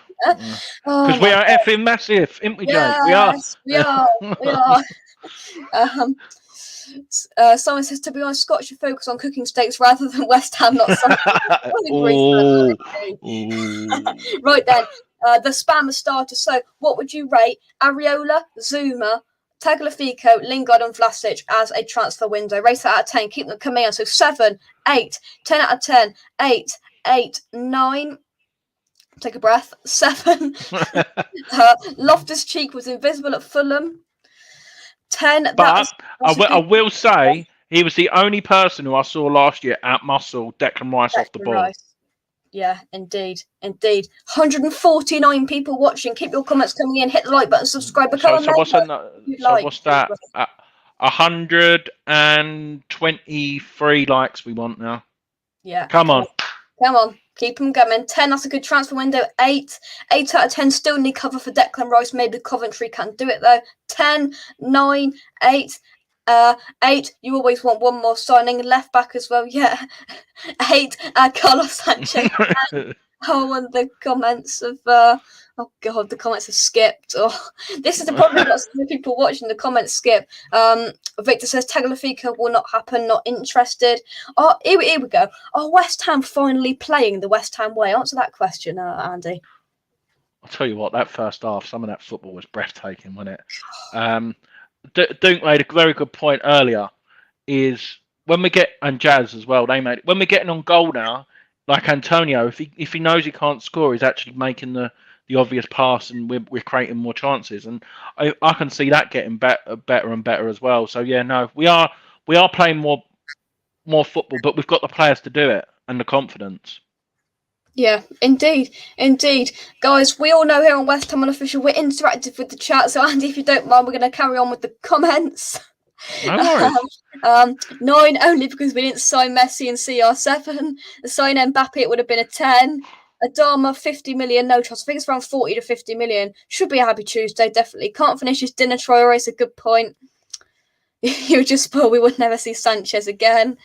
Because we are effing massive, ain't we, Jake? Yes, we are. Someone says, to be honest, Scott should focus on cooking steaks rather than West Ham, not something. Right then, the spammer starter. So, what would you rate Areola, Zuma, Tagliafico, Lingard, and Vlasic as a transfer window? Rate that out of 10. Keep them coming on. So 7, 8, 10 out of 10, 8, 8, 9. Take a breath. 7. Loftus-Cheek was invisible at Fulham. 10. But I will say he was the only person who I saw last year outmuscle Declan Rice off the ball. Yeah, indeed. 149 people watching. Keep your comments coming in. Hit the like button, subscribe. What's that? 123 likes we want now. Yeah. Come on. Keep them coming. 10, that's a good transfer window. 8 out of 10, still need cover for Declan Rice. Maybe Coventry can't do it though. 10, 9, 8. 8, you always want one more signing. Left back as well, yeah. 8, Carlos Sanchez. And the comments of oh god, the comments have skipped. Oh, this is the problem. Got some people watching the comments skip. Victor says Tagliafico will not happen. Not interested. Oh, here we go. Are West Ham finally playing the West Ham way? Answer that question, Andy. I'll tell you what. That first half, some of that football was breathtaking, wasn't it? Dunk made a very good point earlier. Is when we get, and Jazz as well. They made it when we're getting on goal now. Like Antonio, if he knows he can't score, he's actually making the obvious pass, and we're creating more chances. And I can see that getting better and better as well. So yeah, no, we are playing more football, but we've got the players to do it and the confidence. Yeah, indeed. Guys, we all know here on West Ham Unofficial, we're interactive with the chat. So Andy, if you don't mind, we're going to carry on with the comments. No worries. 9 only because we didn't sign Messi and CR7. The sign Mbappe, it would have been a 10. Adama, 50 million, no trust. I think it's around 40 to 50 million. Should be a happy Tuesday, definitely. Can't finish his dinner, Troyer. It's a good point. You were just poor. We would never see Sanchez again.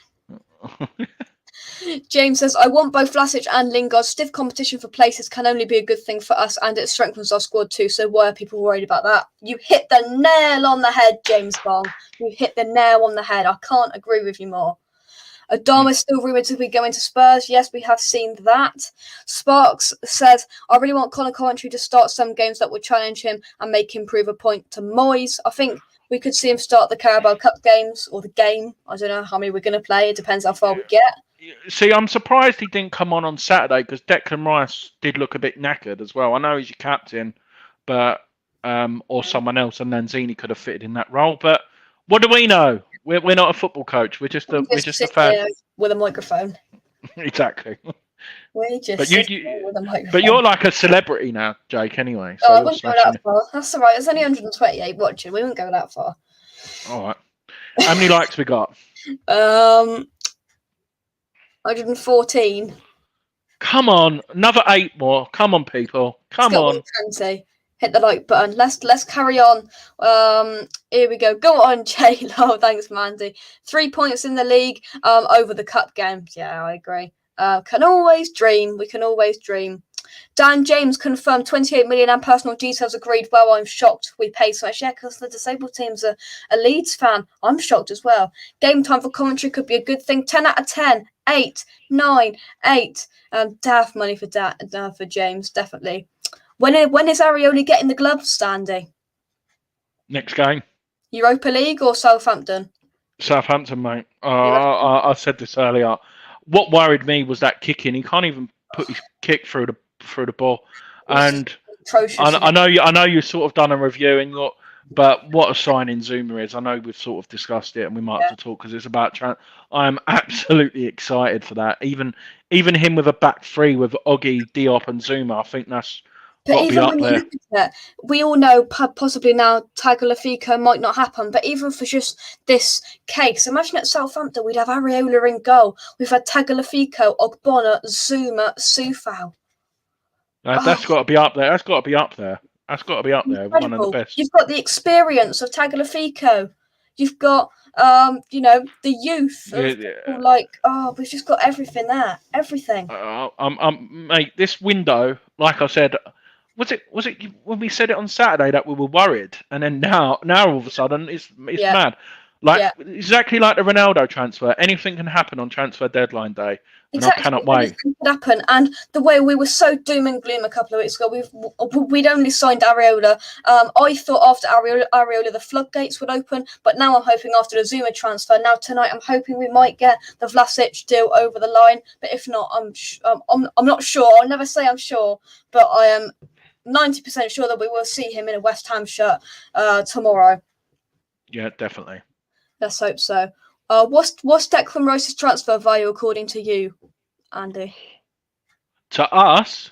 James says, I want both Vlasic and Lingard. Stiff competition for places can only be a good thing for us, and it strengthens our squad too. So why are people worried about that? You hit the nail on the head, James Bong. You hit the nail on the head. I can't agree with you more. Adama is still rumoured to be going to Spurs. Yes, we have seen that. Sparks says, I really want Conor Coventry to start some games that will challenge him and make him prove a point to Moyes. I think we could see him start the Carabao Cup games or the game. I don't know how many we're going to play. It depends how far we get. See, I'm surprised he didn't come on Saturday because Declan Rice did look a bit knackered as well. I know he's your captain, but or someone else, and Lanzini could have fitted in that role. But what do we know? We're not a football coach. We're just a fan with a microphone. Exactly. We just but with a microphone. But you're like a celebrity now, Jake. Anyway, so I wouldn't go that far. That's all right. There's only 128 watching. We wouldn't go that far. All right. How many likes we got? 114. Come on, another 8 more. Come on, people. Come on. 20. Hit the like button. Let's carry on. Here we go. Go on, Jay. Oh, thanks, Mandy. 3 points in the league. Over the cup games. Yeah, I agree. Can always dream. We can always dream. Dan James confirmed 28 million and personal details agreed. Well, I'm shocked we pay so much. Yeah, because the disabled team's a Leeds fan. I'm shocked as well. Game time for Coventry could be a good thing. 10 out of 10. 8, 9, 8. Daft money for James, definitely. When is Arioli getting the gloves, Standy? Next game. Europa League or Southampton? Southampton, mate. I said this earlier. What worried me was that kicking. He can't even put his kick through the ball. And I know you sort of done a review and but what a signing Zuma is. I know we've sort of discussed it and we might have to talk because it's about I'm absolutely excited for that. Even him with a back three with Oggy, Diop and Zuma, I think that's got to be up there. We all know possibly now Tagliafico might not happen, but even for just this case, imagine at Southampton we'd have Areola in goal. We've had Tagliafico, Ogbonna, Zuma, Soufal. That's got to be up there. That's got to be up there. Incredible. One of the best. You've got the experience of Tagliafico. You've got the youth. We've just got everything there. Everything. Mate, this window, like I said, was it when we said it on Saturday that we were worried, and then now all of a sudden it's mad. Exactly like the Ronaldo transfer. Anything can happen on transfer deadline day. Exactly. And I cannot wait. Anything could happen. And the way we were so doom and gloom a couple of weeks ago, we'd only signed Areola. I thought after Areola the floodgates would open, but now I'm hoping after the Zuma transfer. Now tonight I'm hoping we might get the Vlasic deal over the line. But if not, I'm not sure. I'll never say I'm sure, but I am 90% sure that we will see him in a West Ham shirt tomorrow. Yeah, definitely. Let's hope so. What's Declan Rice's transfer value according to you, Andy? To us?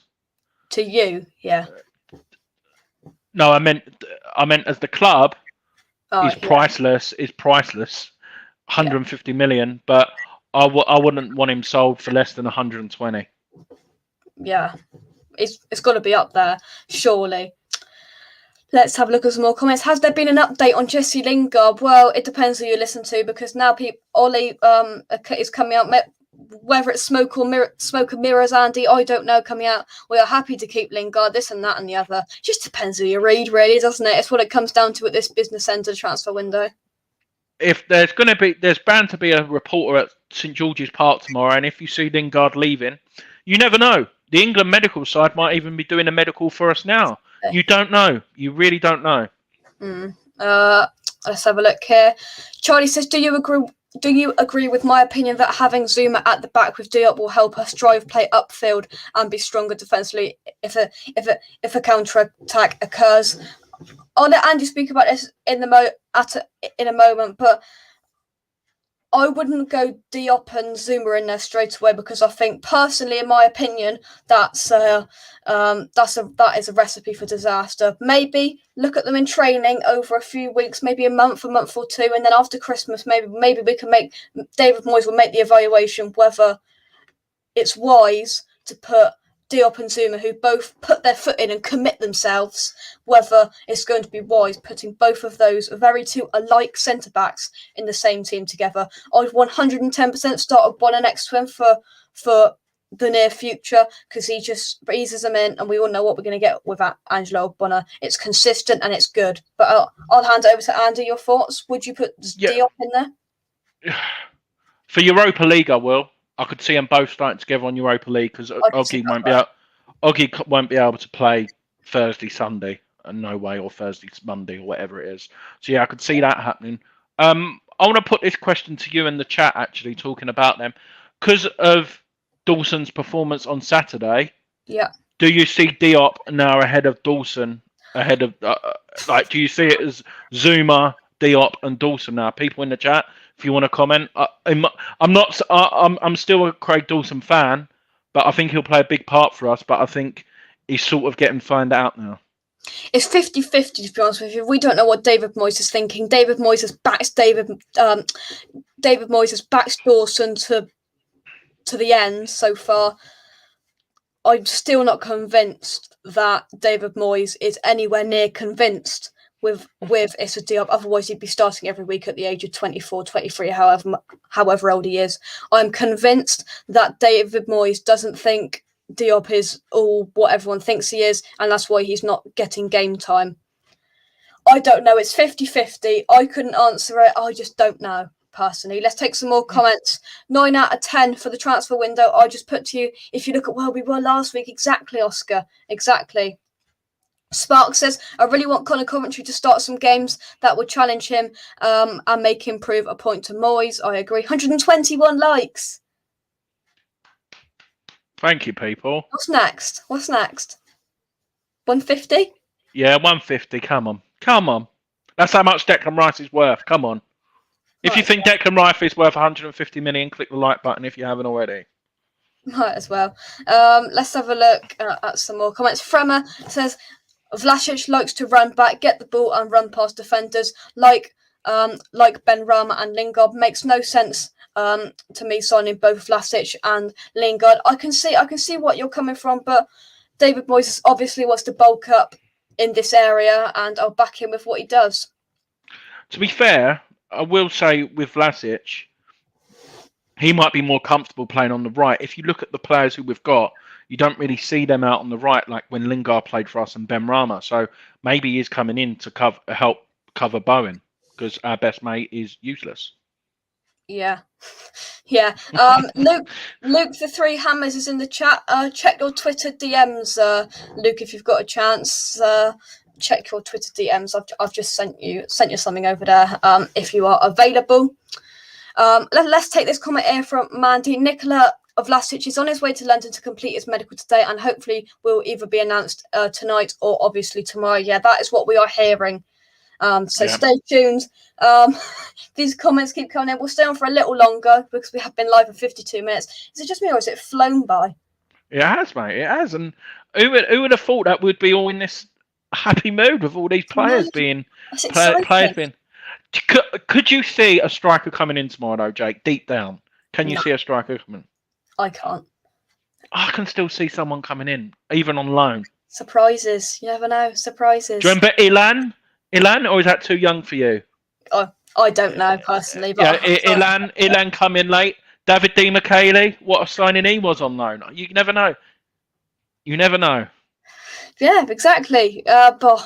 To you, yeah. No, I meant as the club. Is priceless. 150 million, but I wouldn't want him sold for less than 120. Yeah, it's got to be up there, surely. Let's have a look at some more comments. Has there been an update on Jesse Lingard? Well, it depends who you listen to because now Ollie is coming out. Whether it's smoke and mirrors, Andy, I don't know. Coming out, we are happy to keep Lingard. This and that and the other. Just depends who you read, really, doesn't it? It's what it comes down to at this business centre transfer window. If there's bound to be a reporter at St George's Park tomorrow, and if you see Lingard leaving, you never know. The England medical side might even be doing a medical for us now. You don't know. You really don't know. Let's have a look here. Charlie says, "Do you agree with my opinion that having Zuma at the back with Diop will help us drive play upfield and be stronger defensively if a counter attack occurs?" I'll let Andy speak about this in a moment, but I wouldn't go Diop and Zuma in there straight away because I think, personally, in my opinion, that is a recipe for disaster. Maybe look at them in training over a few weeks, maybe a month or two, and then after Christmas, maybe we can David Moyes will make the evaluation whether it's wise to put Diop and Zuma, who both put their foot in and commit themselves, whether it's going to be wise putting both of those very two alike centre-backs in the same team together. I'd 110% start Ogbonna next to him for the near future, because he just breezes them in, and we all know what we're going to get with Angelo Ogbonna. It's consistent and it's good. But I'll hand it over to Andy. Your thoughts? Would you put Diop in there? For Europa League, I will. I could see them both starting together on Europa League, because Oggy won't be able to play Thursday, Sunday, no way, or Thursday, Monday, or whatever it is. So yeah, I could see that happening. I want to put this question to you in the chat, actually, talking about them, because of Dawson's performance on Saturday. Yeah. Do you see Diop now ahead of Dawson? Ahead of do you see it as Zuma, Diop, and Dawson now? People in the chat, if you want to comment. I'm still a Craig Dawson fan, but I think he'll play a big part for us. But I think he's sort of getting found out now. It's 50-50, to be honest with you. We don't know what David Moyes is thinking. David Moyes has backed Dawson to the end so far. I'm still not convinced that David Moyes is anywhere near convinced with Issa Diop. Otherwise, he'd be starting every week at the age of 24, 23, however old he is. I'm convinced that David Moyes doesn't think Diop is all what everyone thinks he is, and that's why he's not getting game time. I don't know. It's 50-50. I couldn't answer it. I just don't know, personally. Let's take some more comments. 9 out of 10 for the transfer window. I just put to you, if you look at where we were last week, exactly, Oscar. Exactly. Spark says, I really want Conor Coventry to start some games that would challenge him and make him prove a point to Moyes. I agree. 121 likes. Thank you, people. What's next? 150? Yeah, 150. Come on. That's how much Declan Rice is worth. Come on. If you think Declan Rice is worth 150 million, click the like button if you haven't already. Might as well. Let's have a look at some more comments. Fremer says, Vlasic likes to run back, get the ball and run past defenders like Ben Rama and Lingard. Makes no sense to me signing both Vlasic and Lingard. I can see what you're coming from, but David Moyes obviously wants to bulk up in this area, and I'll back him with what he does. To be fair, I will say with Vlasic, he might be more comfortable playing on the right. If you look at the players who we've got, you don't really see them out on the right, like when Lingard played for us and Ben Rama. So maybe he's coming in to help cover Bowen, because our best mate is useless. Yeah. Luke the 3 Hammers is in the chat. Check your Twitter DMs, Luke, if you've got a chance. Check your Twitter DMs. I've just sent you something over there. If you are available. Let's take this comment here from Mandy. Nicola Vlasic is on his way to London to complete his medical today, and hopefully will either be announced tonight or obviously tomorrow. Yeah, that is what we are hearing. Stay tuned. These comments keep coming in. We'll stay on for a little longer because we have been live for 52 minutes. Is it just me or has it flown by? It has, mate. It has. And who would have thought that we'd be all in this happy mood with all these players being players being. Could you see a striker coming in tomorrow, though, Jake? Deep down, can you see a striker coming? I can't. I can still see someone coming in, even on loan. Surprises. You never know. Surprises. Do you remember Ilan? Ilan, or is that too young for you? I don't know personally. But yeah, Ilan come in late. David Di Michele, what a signing he was on loan. You never know. You never know. Yeah, exactly. But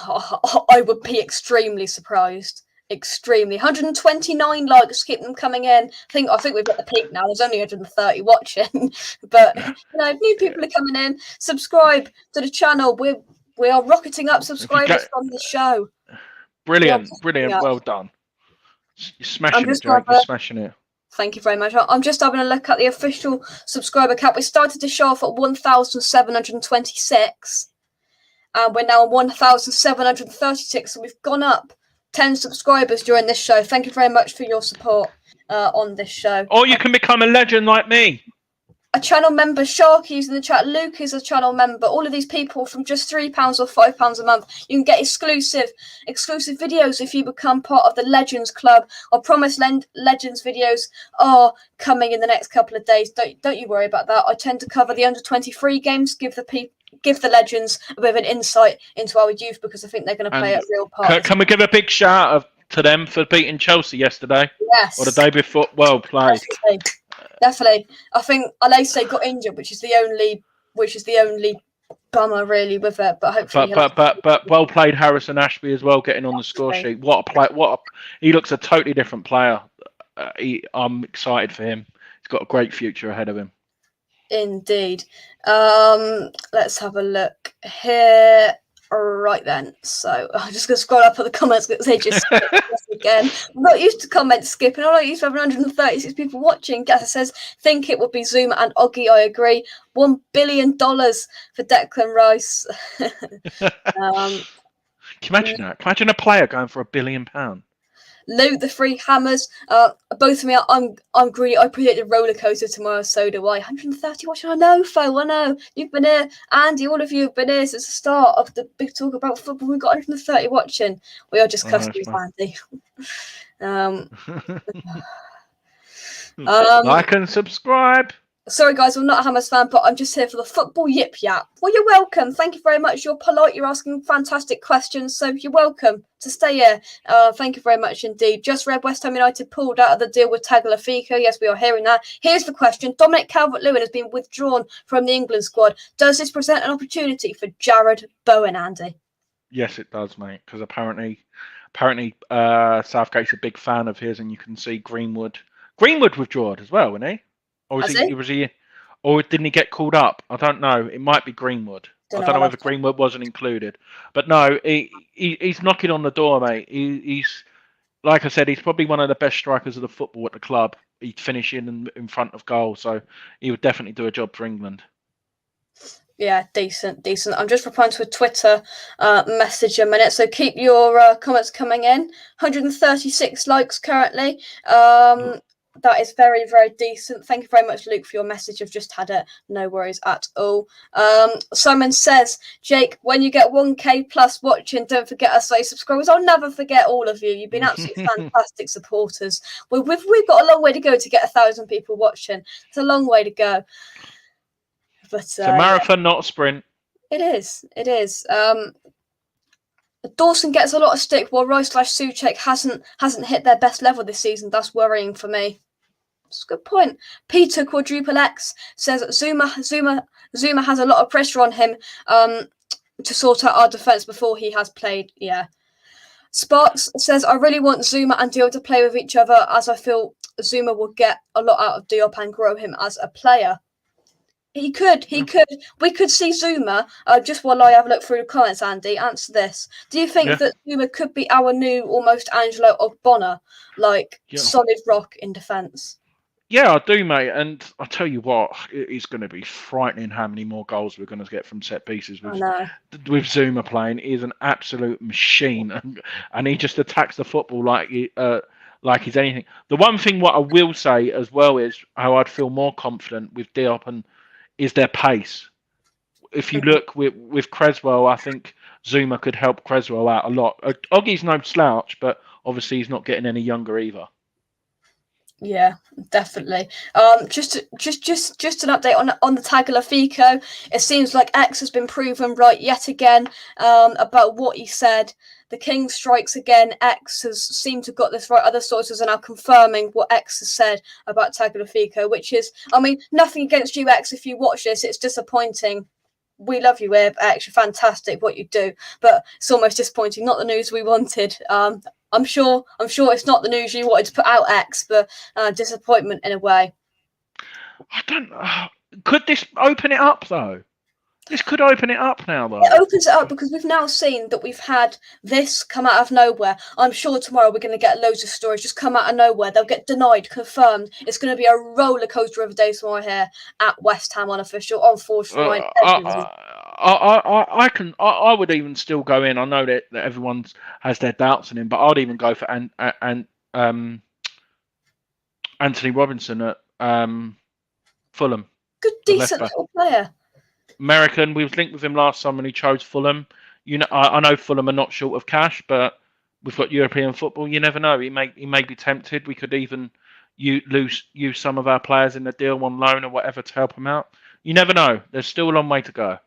I would be extremely surprised. Extremely. 129 likes, keep them coming in. I think we've got the peak now. There's only 130 watching. But new people are coming in. Subscribe to the channel. We are rocketing up subscribers from the show. Brilliant. Well done. You're smashing it, Jake. You're smashing it. Thank you very much. I'm just having a look at the official subscriber count. We started the show off at 1,726. And we're now on 1,736. So we've gone up 10 subscribers during this show. Thank you very much for your support on this show. Or you can become a legend like me. a channel member, Sharky's in the chat, Luke is a channel member. All of these people from just £3 or £5 a month. You can get exclusive videos if you become part of the Legends Club. I promise Legends videos are coming in the next couple of days. Don't you worry about that. I tend to cover the under-23 games, give the Legends a bit of an insight into our youth, because I think they're going to play a real part. Can we give a big shout out to them for beating Chelsea yesterday? Yes. Or the day before? Well played. Definitely. I think Alese got injured, which is the only bummer really with it. But hopefully, but well played, Harrison Ashby as well, getting on the score sheet. What a play! He looks a totally different player. I'm excited for him. He's got a great future ahead of him. Indeed. Let's have a look here. Right then, so I'm just going to scroll up at the comments because they just skipped us again. I'm not used to comment skipping. I'm not used to having 136 people watching. Gasser says, think it would be Zuma and Oggy. I agree. $1 billion for Declan Rice. Can you imagine that? Can you imagine a player going for £1 billion? Luke, the three hammers. Both of me. I'm greedy. I predicted roller coaster tomorrow. So do I. 130 watching. I know, Fo. I know. You've been here, Andy. All of you have been here since the start of the big talk about football. We've got 130 watching. We are just customers, Andy. Like and subscribe. Sorry, guys, I'm not a Hammers fan, but I'm just here for the football yip yap. Well, you're welcome. Thank you very much. You're polite. You're asking fantastic questions, so you're welcome to stay here. Thank you very much indeed. Just read West Ham United pulled out of the deal with Tagliafico. Yes, we are hearing that. Here's the question. Dominic Calvert-Lewin has been withdrawn from the England squad. Does this present an opportunity for Jared Bowen, Andy? Yes, it does, mate, because apparently Southgate's a big fan of his, and you can see Greenwood withdrew as well, wasn't he? Or didn't he get called up? I don't know. It might be Greenwood. I don't know whether Greenwood wasn't included. But no, he's knocking on the door, mate. He's, like I said, he's probably one of the best strikers of the football at the club. He'd finish in front of goal, so he would definitely do a job for England. Yeah, decent. I'm just replying to a Twitter message a minute, so keep your comments coming in. 136 likes currently. That is very, very decent. Thank you very much, Luke, for your message. I've just had it. No worries at all. Simon says, Jake, when you get 1K plus watching, don't forget us, subscribers. I'll never forget all of you. You've been absolutely fantastic supporters. We've got a long way to go to get 1,000 people watching. It's a long way to go. But it's a marathon, not a sprint. It is. Dawson gets a lot of stick while Rice/Souček hasn't hit their best level this season. That's worrying for me. That's a good point. Peter Quadruple X says Zuma has a lot of pressure on him to sort out our defence before he has played. Yeah. Sparks says, I really want Zuma and Diop to play with each other, as I feel Zuma will get a lot out of Diop and grow him as a player. He could. We could see Zuma, just while I have a look through the comments, Andy, answer this. Do you think that Zuma could be our new almost Angelo Ogbonna, solid rock in defence? Yeah, I do, mate. And I tell you what, it's going to be frightening how many more goals we're going to get from set pieces with Zuma playing. He's an absolute machine, and he just attacks the football like he's anything. The one thing what I will say as well is how I'd feel more confident with Diop and is their pace. If you look with Creswell, I think Zuma could help Creswell out a lot. Oggy's no slouch, but obviously he's not getting any younger either. Yeah, definitely. Just an update on the Tagliafico. It seems like X has been proven right yet again about what he said. The King strikes again. X has seemed to have got this right. Other sources are now confirming what X has said about Tagliafico, which is, I mean, nothing against you, X. If you watch this, it's disappointing. We love you, Ib. X, you're fantastic what you do, but it's almost disappointing. Not the news we wanted. I'm sure it's not the news you wanted to put out, X, but disappointment in a way. I don't know. Could this open it up, though? This could open it up now, though. It opens it up because we've now seen that we've had this come out of nowhere. I'm sure tomorrow we're going to get loads of stories just come out of nowhere. They'll get denied, confirmed. It's going to be a roller coaster of a day tomorrow here at West Ham Unofficial on Force Line. I would even still go in. I know that everyone has their doubts in him, but I'd even go for Anthony Robinson at Fulham. Good, the left decent back. little player. American. We was linked with him last summer and he chose Fulham. You know, I know Fulham are not short of cash, but we've got European football. You never know. He may be tempted. We could even use some of our players in the deal on loan or whatever to help him out. You never know. There's still a long way to go.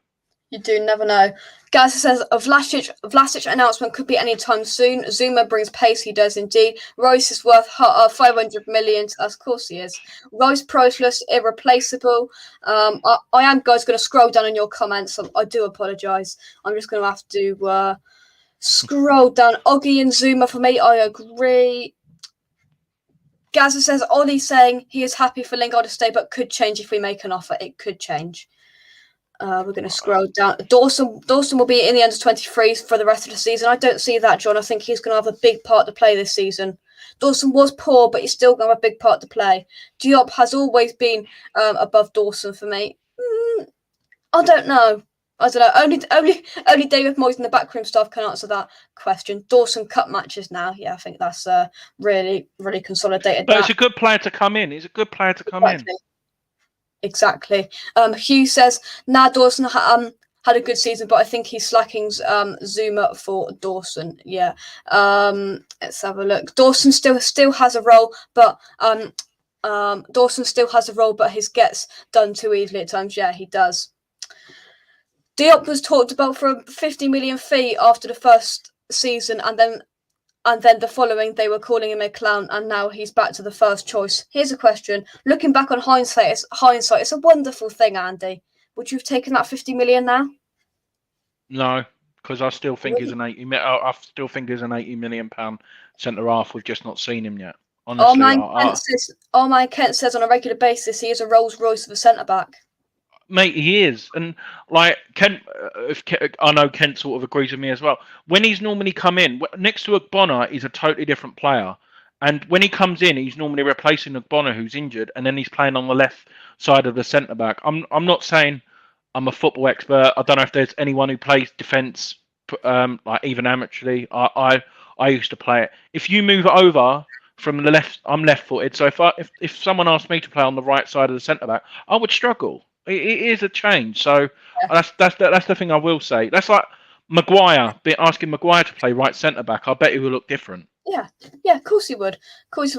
You do never know. Gaza says a Vlasic announcement could be any time soon. Zuma brings pace, he does indeed. Rice is worth 500 million. Of course he is. Rice priceless, irreplaceable. I am, guys, going to scroll down on your comments. I do apologise. I'm just going to have to scroll down. Oggy and Zuma for me, I agree. Gaza says Ollie's saying he is happy for Lingard to stay, but could change if we make an offer. It could change. We're going to scroll down. Dawson will be in the under-23s for the rest of the season. I don't see that, John. I think he's going to have a big part to play this season. Dawson was poor, but he's still going to have a big part to play. Diop has always been above Dawson for me. I don't know. Only David Moyes and the backroom staff can answer that question. Dawson cut matches now. Yeah, I think that's really, really consolidated. But it's a good player to come in. He's a good player to come in. Exactly. Hugh says, Dawson had a good season, but I think he's slacking Zuma for Dawson. Yeah. Let's have a look. Dawson still has a role, but his gets done too easily at times. Yeah, he does. Diop was talked about for a 50 million fee after the first season, and then the following they were calling him a clown, and now he's back to the first choice. Here's a question. Looking back on hindsight, it's a wonderful thing, Andy. Would you have taken that 50 million now? No, because I still think he's an 80 million pound centre half. We've just not seen him yet. Honestly, our man Kent says on a regular basis he is a Rolls Royce of a centre back. Mate, he is, and like Kent, I know Kent sort of agrees with me as well. When he's normally come in next to Ogbonna, he's a totally different player, and when he comes in, he's normally replacing Ogbonna, who's injured, and then he's playing on the left side of the centre back. I'm not saying I'm a football expert. I don't know if there's anyone who plays defence, like even amateurly. I used to play it. If you move over from the left, I'm left-footed, so if someone asked me to play on the right side of the centre back, I would struggle. It is a change, so that's the thing I will say. That's like Maguire, asking Maguire to play right centre back. I bet he will look different. Yeah, of course he would.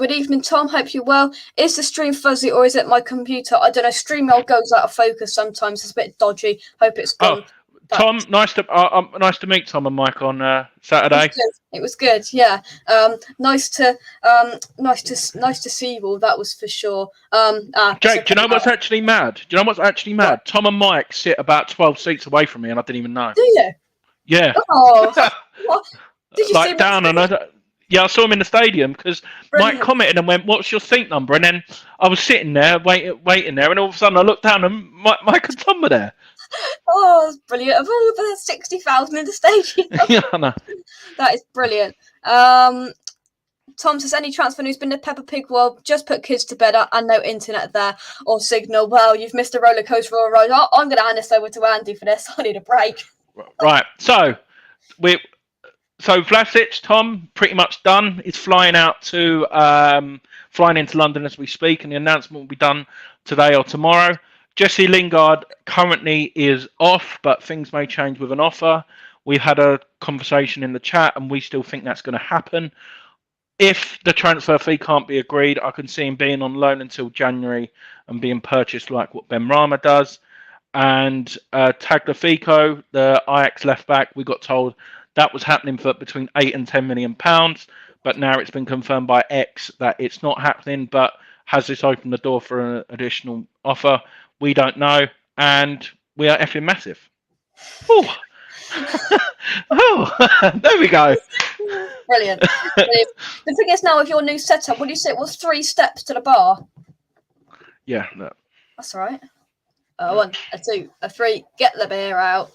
Evening, Tom. Hope you're well. Is the stream fuzzy or is it my computer? I don't know. StreamYard goes out of focus sometimes. It's a bit dodgy. Hope it's gone. Tom, nice to meet Tom and Mike on Saturday. It was good. Yeah. Nice to see you all. That was for sure. Jake, do you know what's actually mad? What? Tom and Mike sit about 12 seats away from me, and I didn't even know. Do you? Yeah. Oh. Did you see down and yeah, I saw him in the stadium because Mike commented and went, "What's your seat number?" And then I was sitting there waiting there, and all of a sudden I looked down and Mike and Tom were there. Oh, that's brilliant. Of all the 60,000 in the stadium. Yeah, I know. That is brilliant. Tom says, any transfer who's been to Peppa Pig World, just put kids to bed and no internet there or signal. Well, you've missed a roller coaster or a ride. I'm going to hand this over to Andy for this. I need a break. Right. So Vlasic, Tom, pretty much done. He's flying into London as we speak, and the announcement will be done today or tomorrow. Jesse Lingard currently is off, but things may change with an offer. We've had a conversation in the chat, and we still think that's going to happen. If the transfer fee can't be agreed, I can see him being on loan until January and being purchased like what Ben Rama does. And Tagliafico, the Ajax left back, we got told that was happening for between £8 and £10 million, but now it's been confirmed by X that it's not happening. But has this opened the door for an additional offer? We don't know, and we are effing massive. Oh, there we go. Brilliant. The thing is now with your new setup, would you say it was 3 steps to the bar? Yeah, no. That's all right. 1, 2, 3. Get the beer out.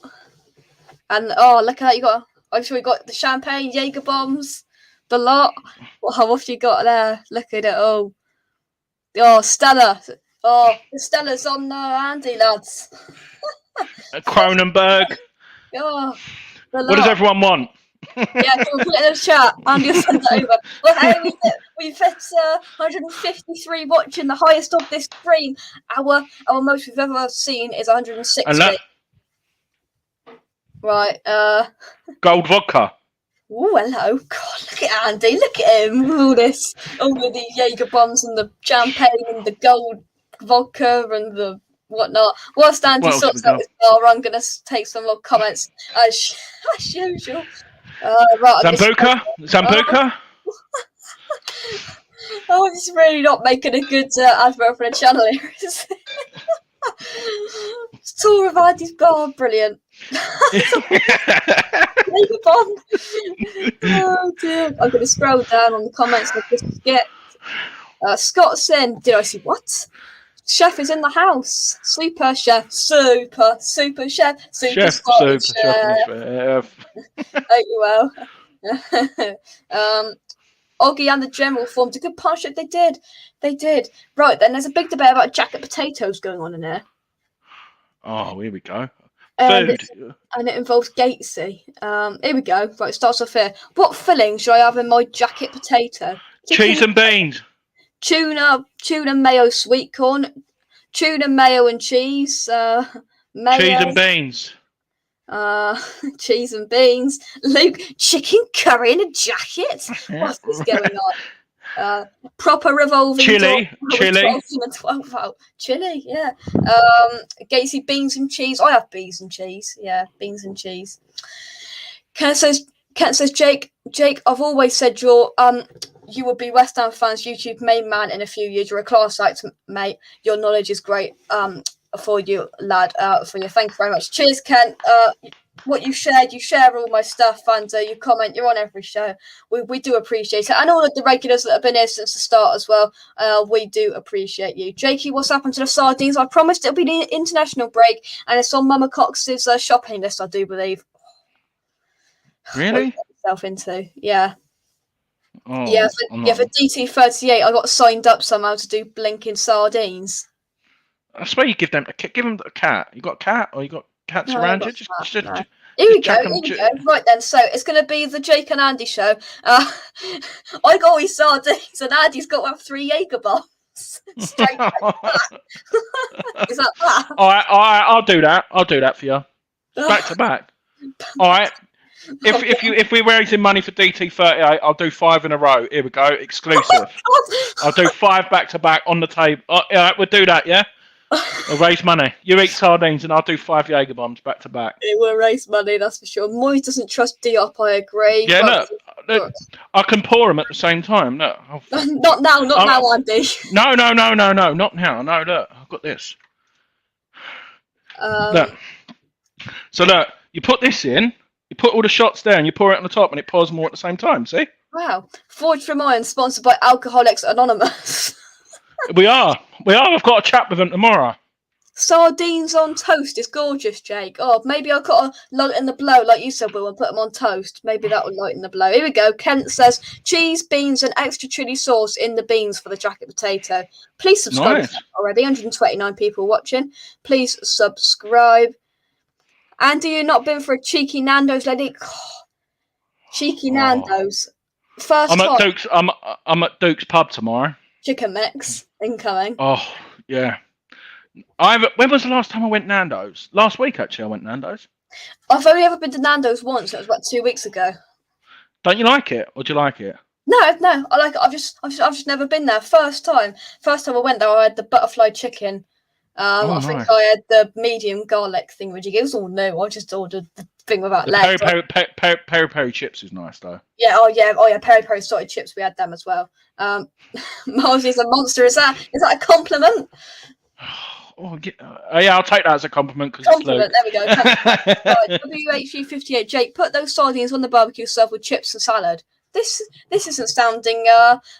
And look at that! I'm sure you got the champagne, Jaeger bombs, the lot. What have you got there? Look at it all. Oh, Stella. Oh, the Stella's on Andy, lads. Cronenberg. Oh, what does everyone want? Yeah, come on, put it in the chat. Andy will send it over. Well, hey, we've hit 153 watching, the highest of this stream. Our most we've ever seen is 160. And look, right. gold vodka. Oh, hello. God, look at Andy. Look at him. All the Jaeger bombs and the champagne and the gold vodka and the whatnot. Whilst Andy sorts out his bar, I'm going to take some more comments as usual. Right, Zambuca? Oh, it's really not making a good advert for a channel here. Tour of Andy's bar, brilliant. Oh dear. I'm going to scroll down on the comments and just get Scott saying, did I see what? Chef is in the house. Super chef. Super chef. Super chef. Hope you well. Oggy and the General formed a good partnership. They did. Right, then there's a big debate about jacket potatoes going on in here. Oh, here we go. Food. And it involves Gatesy. Here we go. Right, it starts off here. What filling should I have in my jacket potato? Cheese and beans. Tuna mayo sweet corn. Tuna mayo and cheese. Mayo. Cheese and beans. Cheese and beans. Luke, chicken curry in a jacket? What's this going on? Proper revolving chili. 12 volt. Chili, yeah. Gatesy, beans and cheese. I have beans and cheese. Yeah, beans and cheese. Kent says, Jake, I've always said you will be West Ham fans' YouTube main man in a few years. You're a class act, mate. Your knowledge is great. For you, lad. For you. Thank you very much. Cheers, Kent. What you shared, you share all my stuff, and you comment. You're on every show. We do appreciate it, and all of the regulars that have been here since the start as well. We do appreciate you, Jakey. What's happened to the sardines? I promised it'll be the international break, and it's on Mama Cox's shopping list, I do believe. Really? Myself into, yeah. Oh, yeah, for DT38, I got signed up somehow to do blinking sardines. I swear you give them a cat. You got a cat, or you got cats around you? Here we go. Right then, so it's going to be the Jake and Andy show. I got all these sardines, and Andy's got 3 Jaeger bombs. Straight like that. Is that that? All right, I'll do that. I'll do that for you. Back to back. All right. If we're raising money for DT38, I'll do 5 in a row. Here we go, exclusive. I'll do 5 back to back on the table. All right, we'll do that, yeah. We'll raise money. You eat sardines, and I'll do 5 Jaeger bombs back to back. It will raise money, that's for sure. Moy doesn't trust Diop, I agree. Yeah, look, I can pour them at the same time. Look, not now, Andy. No, not now. No, look, I've got this. Look. So look, you put this in. You put all the shots there and you pour it on the top and it pours more at the same time, see? Wow. Forged from Iron, sponsored by Alcoholics Anonymous. We are. I've got a chat with them tomorrow. Sardines on toast is gorgeous, Jake. Oh, maybe I've got to lighten the blow, like you said, Will, and put them on toast. Maybe that will lighten the blow. Here we go. Kent says, cheese, beans, and extra chili sauce in the beans for the jacket potato. Please subscribe already. 129 people watching. Please subscribe. Andy, you not been for a cheeky Nando's, lady? Cheeky Nando's. First time. I'm at Duke's pub tomorrow. Chicken mix incoming. Oh yeah. When was the last time I went Nando's? Last week, actually, I went Nando's. I've only ever been to Nando's once. It was about 2 weeks ago. Don't you like it, or do you like it? No, I like it. I've just never been there. First time I went there, I had the butterfly chicken. I think I had the medium garlic thing, which it was all new. I just ordered the thing without legs. Peri chips is nice though. Yeah, peri salted chips. We had them as well. Miles is a monster. Is that a compliment? Yeah, I'll take that as a compliment because it's Luke. There we go. WHU58, Jake, put those sardines on the barbecue served with chips and salad. This isn't sounding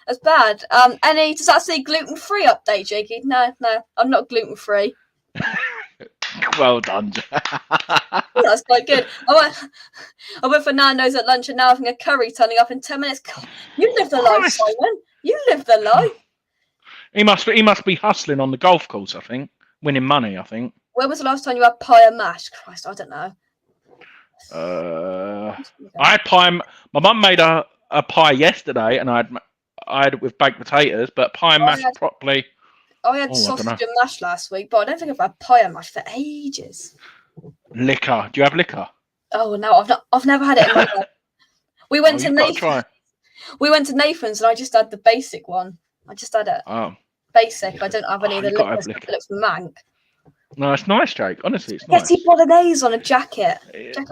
as bad. Does that say gluten-free update, Jakey? No, I'm not gluten-free. Well done. That's quite good. I went for Nando's at lunch and now having a curry turning up in 10 minutes. God, you live the life, Simon. You live the life. He must be hustling on the golf course, I think. Winning money, I think. When was the last time you had pie and mash? Christ, I don't know. I had pie. My mum made a pie yesterday, and I had it with baked potatoes, but pie and mash properly. I had I don't sausage know. and mash last week, but I don't think I've had pie and mash for ages. Liquor. Do you have liquor? Oh no, I've never had it in my life. We went to You've got to try. We went to Nathan's, and I just had the basic one. I just had it basic. I don't have any of the liquors. It looks mank. No, it's nice, Jake. Honestly, it's Gets nice. bolognese on a jacket.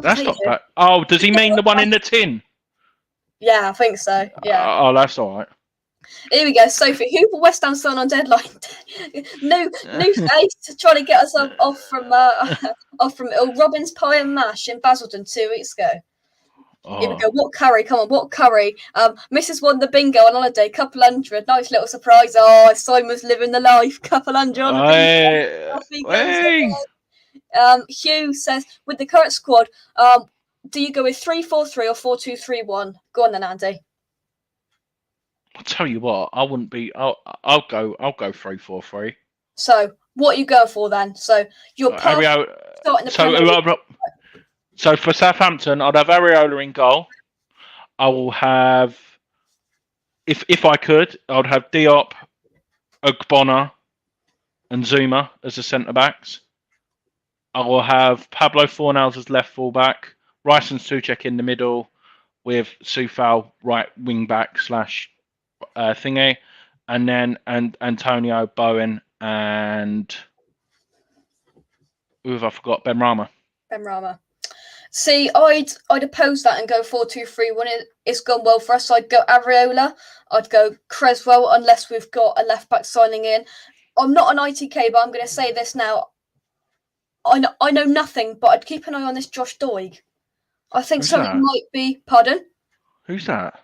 That's not bad. Oh, does he mean the one in the tin? Yeah, I think so. Yeah. Oh, that's all right. Here we go, Sophie. Who put West Ham son on deadline? New face trying to get us off from Robin's pie and mash in Basildon 2 weeks ago. Here we go. What curry? Come on, what curry? Mrs. won the bingo on holiday. Couple hundred. Nice little surprise. Oh, Simon's living the life. Couple hundred on the bingo. Off he goes. Hugh says, with the current squad, do you go with 3-4-3 or 4-2-3-1? Go on then, Andy. I'll tell you what. I wouldn't be. I'll go 3-4-3. So, what are you going for then? So, you're starting the So for Southampton, I'd have Areola in goal. I will have, if I could, I'd have Diop, Ogbonna, and Zuma as the centre backs. I will have Pablo Fornals as left full back, Rice and Souček in the middle, with Soufal right wing back / thingy, and then Antonio, Bowen, and who have I forgot? Benrahma. See, I'd oppose that and go 4-2-3-1. It's gone well for us. I'd go Areola. I'd go Creswell, unless we've got a left back signing in. I'm not an ITK, but I'm going to say this now. I know nothing, but I'd keep an eye on this Josh Doig. I think something might be. Pardon? Who's that?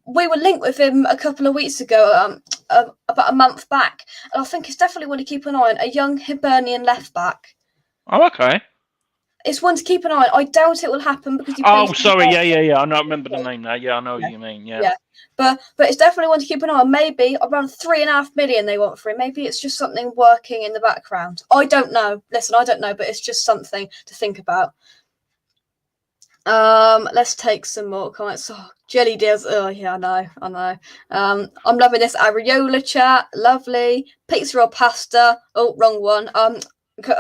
We were linked with him a couple of weeks ago, about a month back, and I think it's definitely one to keep an eye on. A young Hibernian left back. Oh, okay. It's one to keep an eye on. I doubt it will happen because he. Oh, sorry. Yeah. I don't remember the name now. Yeah, I know what you mean. Yeah. But it's definitely one to keep an eye on. Maybe around 3.5 million they want for him. Maybe it's just something working in the background. I don't know. Listen, I don't know, but it's just something to think about. Let's take some more comments. Oh, Jelly Deals. Oh yeah, I know. I'm loving this Areola chat. Lovely. Pizza or pasta? Oh, wrong one.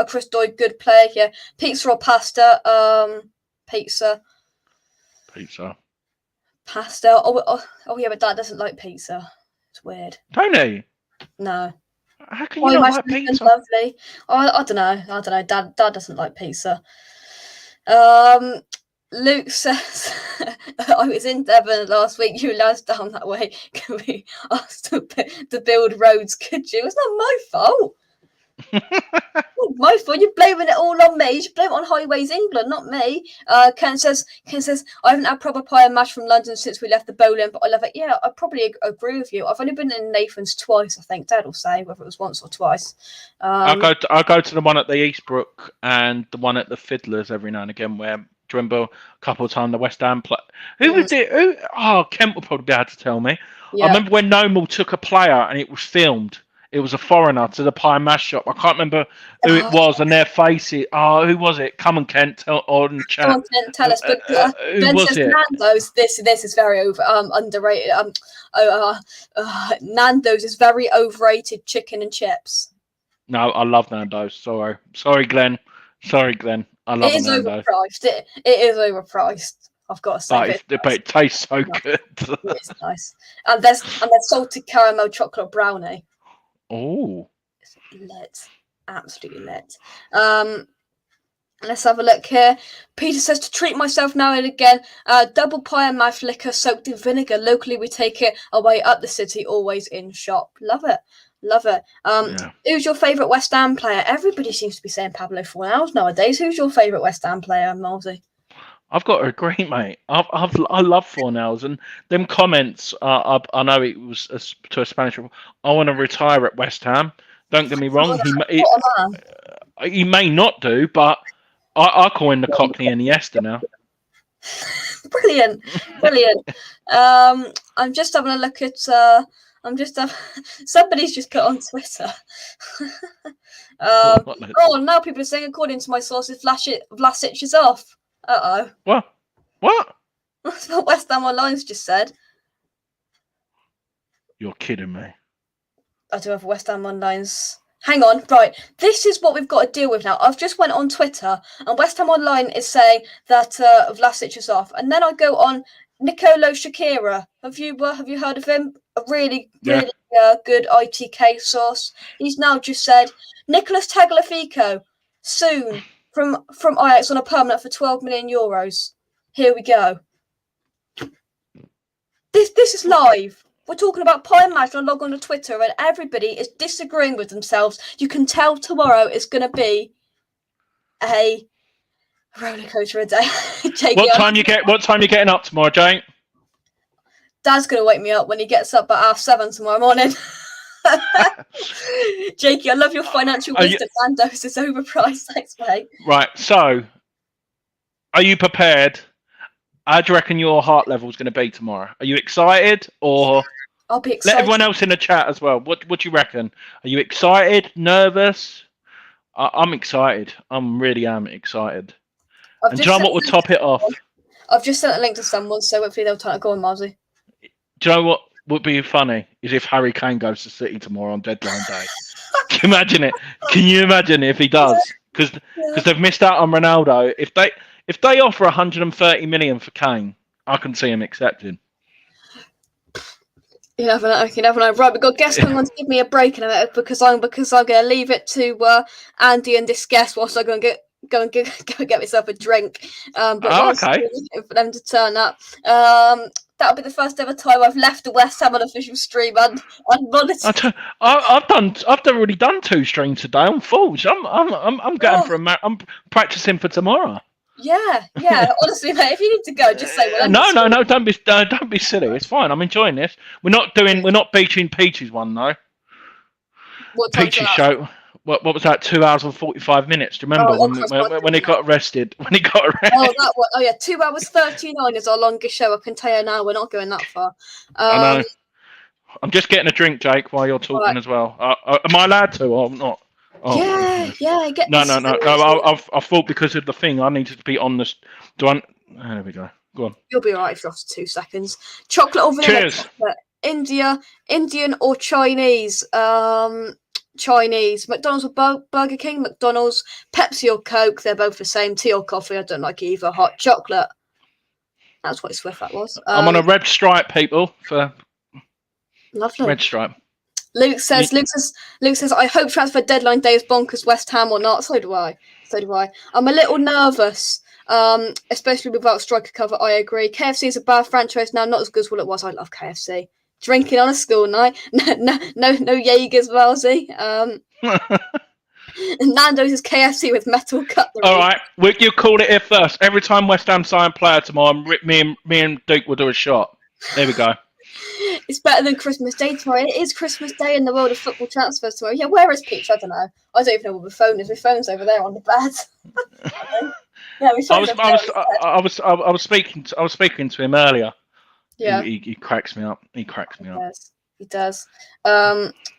Chris Doig, good player. Yeah. Pizza or pasta? Pizza. Pasta. Oh yeah, but Dad doesn't like pizza. It's weird. Don't he? No. How can you not like pizza? Lovely. I don't know. Dad doesn't like pizza. Luke says, I was in Devon last week. You lads down that way. Can we ask to build roads? Could you? It's not my fault. My fault. You're blaming it all on me. You should blame it on Highways England, not me. Ken says, I haven't had proper pie and mash from London since we left the bowling, but I love it. Yeah, I probably agree with you. I've only been in Nathan's twice, I think. Dad will say whether it was once or twice. I go to the one at the Eastbrook and the one at the Fiddlers every now and again. Where do you remember a couple of times the West Ham play? Who was it? Kent will probably be able to tell me. Yeah. I remember when Nomel took a player and it was filmed. It was a foreigner to the pie and mash shop. I can't remember who it was, and their faces. Oh, who was it? Come on, Kent, tell on the chat. Come on, Kent, tell us. But who was it? Nando's. This is very underrated. Nando's is very overrated chicken and chips. No, I love Nando's. Sorry, Glenn. I love Nando's. Overpriced. It is overpriced. I've got to say, but it tastes so good. It is nice, and there's salted caramel chocolate brownie. Oh, it's lit, absolutely lit. Let's have a look here. Peter says to treat myself now and again. Double pie and mash liquor soaked in vinegar. Locally, we take it away up the city, always in shop. Love it. Who's your favourite West Ham player? Everybody seems to be saying Pablo Fornals nowadays. Who's your favourite West Ham player, Malsey? I've got to agree, mate. I love Fornals, and them comments. I know it was to a Spanish. I want to retire at West Ham. Don't get me wrong. He may not do, but I call him the Cockney Iniesta now. Brilliant. I'm just having a look at. Somebody's just put on Twitter. Now people are saying, according to my sources, Vlasic is off. Uh-oh. What? What? That's what West Ham Online's just said. You're kidding me. I do have West Ham Online's... Hang on, right. This is what we've got to deal with now. I've just went on Twitter, and West Ham Online is saying that Vlasic is off. And then I go on Nicolo Shakira. Have you heard of him? A really good ITK source. He's now just said Nicolas Tagliafico soon from Ajax on a permanent for €12 million. Here we go. This is live. We're talking about Pie Match. I log on to Twitter and everybody is disagreeing with themselves. You can tell tomorrow is going to be a roller coaster a day. What time you getting up tomorrow, Jane? Dad's going to wake me up when he gets up at 7:30 tomorrow morning. Jakey, I love your financial wisdom. Nando's is overpriced. Thanks, mate. Right. So, are you prepared? How do you reckon your heart level is going to be tomorrow? Are you excited or? I'll be excited. Let everyone else in the chat as well. What do you reckon? Are you excited? Nervous? I'm excited. Really am excited. And do you know what will top it off? I've just sent a link to someone, so hopefully they'll try to go on, Marzi. Do you know what would be funny? Is if Harry Kane goes to City tomorrow on deadline day. Can you imagine it? Can you imagine if he does? Because they've missed out on Ronaldo. If they offer 130 million for Kane, I can see him accepting. You never know. Right, we've got guests coming on to give me a break in a minute because I'm going to leave it to Andy and this guest whilst I go and get myself a drink. Okay. For them to turn up. That'll be the first ever time I've left a West Ham official stream unmonitored. I've already done 2 streams today. I'm full. I'm going for I'm practicing for tomorrow. Yeah. Honestly, mate, if you need to go, just say. Well, no. Don't be silly. It's fine. I'm enjoying this. We're not beaching Peaches one though. What Peaches show. What was that? 2 hours and 45 minutes. Do you remember when he got arrested? Oh, that one. Oh yeah, 2 hours 39 is our longest show. I can tell you now, we're not going that far. I know. I'm just getting a drink, Jake, while you're talking as well. Am I allowed to or not? Oh, yeah. No. I thought because of the thing, I needed to be on this. There we go. Go on. You'll be alright for just 2 seconds. Chocolate or vanilla? Cheers. Chocolate. Indian or Chinese? Chinese. McDonald's or Burger King? McDonald's. Pepsi or Coke? They're both the same. Tea or coffee? I don't like either. Hot chocolate. That's what Swift that was. I'm on a red stripe, people. For lovely. Red stripe. Luke says, I hope transfer deadline day is bonkers West Ham or not. So do I. I'm a little nervous, especially without striker cover. I agree. KFC is a bad franchise now, not as good as what it was. I love KFC. Drinking on a school night. No Jaegers, Valsey. Nando's is KFC with metal cutlery. All right, you call it here first. Every time West Ham sign player tomorrow, me and Duke will do a shot. There we go. It's better than Christmas Day tomorrow. It is Christmas Day in the world of football transfers tomorrow. Yeah, where is Peach? I don't know. I don't even know where my phone is. My phone's over there on the bed. Yeah, I was speaking to him earlier. Yeah, he cracks me up. He does.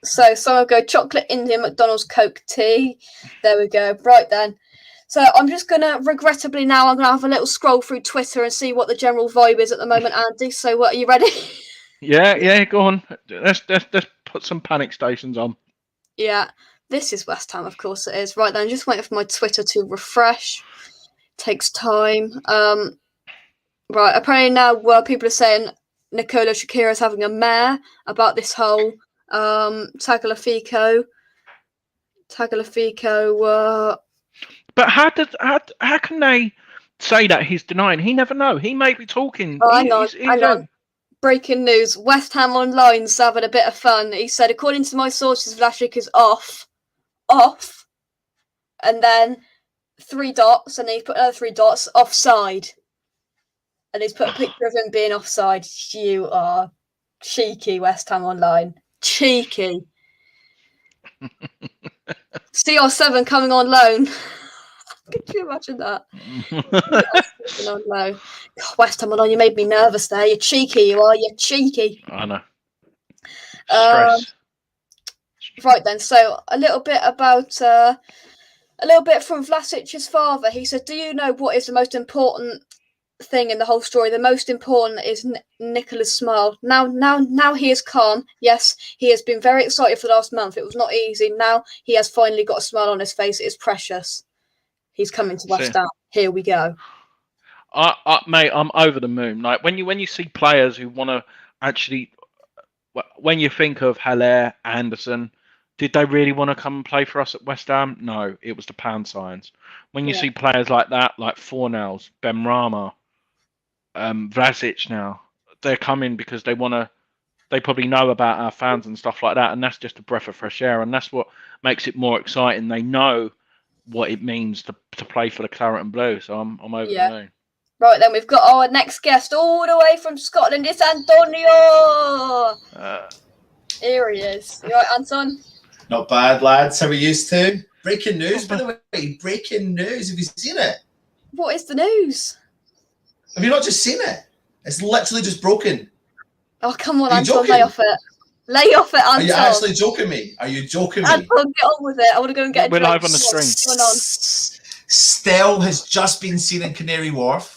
So someone go chocolate Indian McDonald's Coke tea. There we go. Right then. So I'm just gonna regrettably now I'm gonna have a little scroll through Twitter and see what the general vibe is at the moment, Andy. So what are you ready? Yeah, go on. Let's put some panic stations on. Yeah, this is West Ham, of course it is. Right then, just waiting for my Twitter to refresh. Takes time. Right, apparently now people are saying Nicolo Shakira is having a mare about this whole Tagliafico. But how can they say that he's denying? He never know. He may be talking. Oh, hang on. Breaking news. West Ham Online's having a bit of fun. He said, according to my sources, Vlasic is off. And then 3 dots, and he put another 3 dots, offside. And he's put a picture of him being offside. You are cheeky, West Ham Online. Cheeky. CR7 coming on loan. Could you imagine that? On loan. God, West Ham Online, you made me nervous there. You're cheeky, you are. You're cheeky. I know. Stress. Right then, so a little bit about a little bit from Vlasic's father. He said, "Do you know what is the most important thing in the whole story? The most important is Nicola's smile. Now he is calm. Yes, he has been very excited for the last month. It was not easy. Now he has finally got a smile on his face. It is precious. He's coming to West Ham. Here we go." Mate, I'm over the moon. Like when you see players who want to actually, when you think of Haller, Anderson, did they really want to come and play for us at West Ham? No, it was the pound signs. When you see players like that, like Fornals, Benrahma, Vlasic now, they're coming because they want to. They probably know about our fans and stuff like that, and that's just a breath of fresh air, and that's what makes it more exciting. They know what it means to play for the Claret and Blue, so I'm over the moon. Right, then we've got our next guest all the way from Scotland. It's Antonio. Here he is. You right, Anton? Not bad, lads. How are you to? Breaking news, by the way. Breaking news. Have you seen it? What is the news? Have you not just seen it? It's literally just broken. Oh, come on, Anton. Lay off it. Lay off it, Anton. Are you actually joking me? Are you joking me? Anton, get on with it. I want to go and get a drink. We're live on the stream. What's going on? Stell has just been seen in Canary Wharf.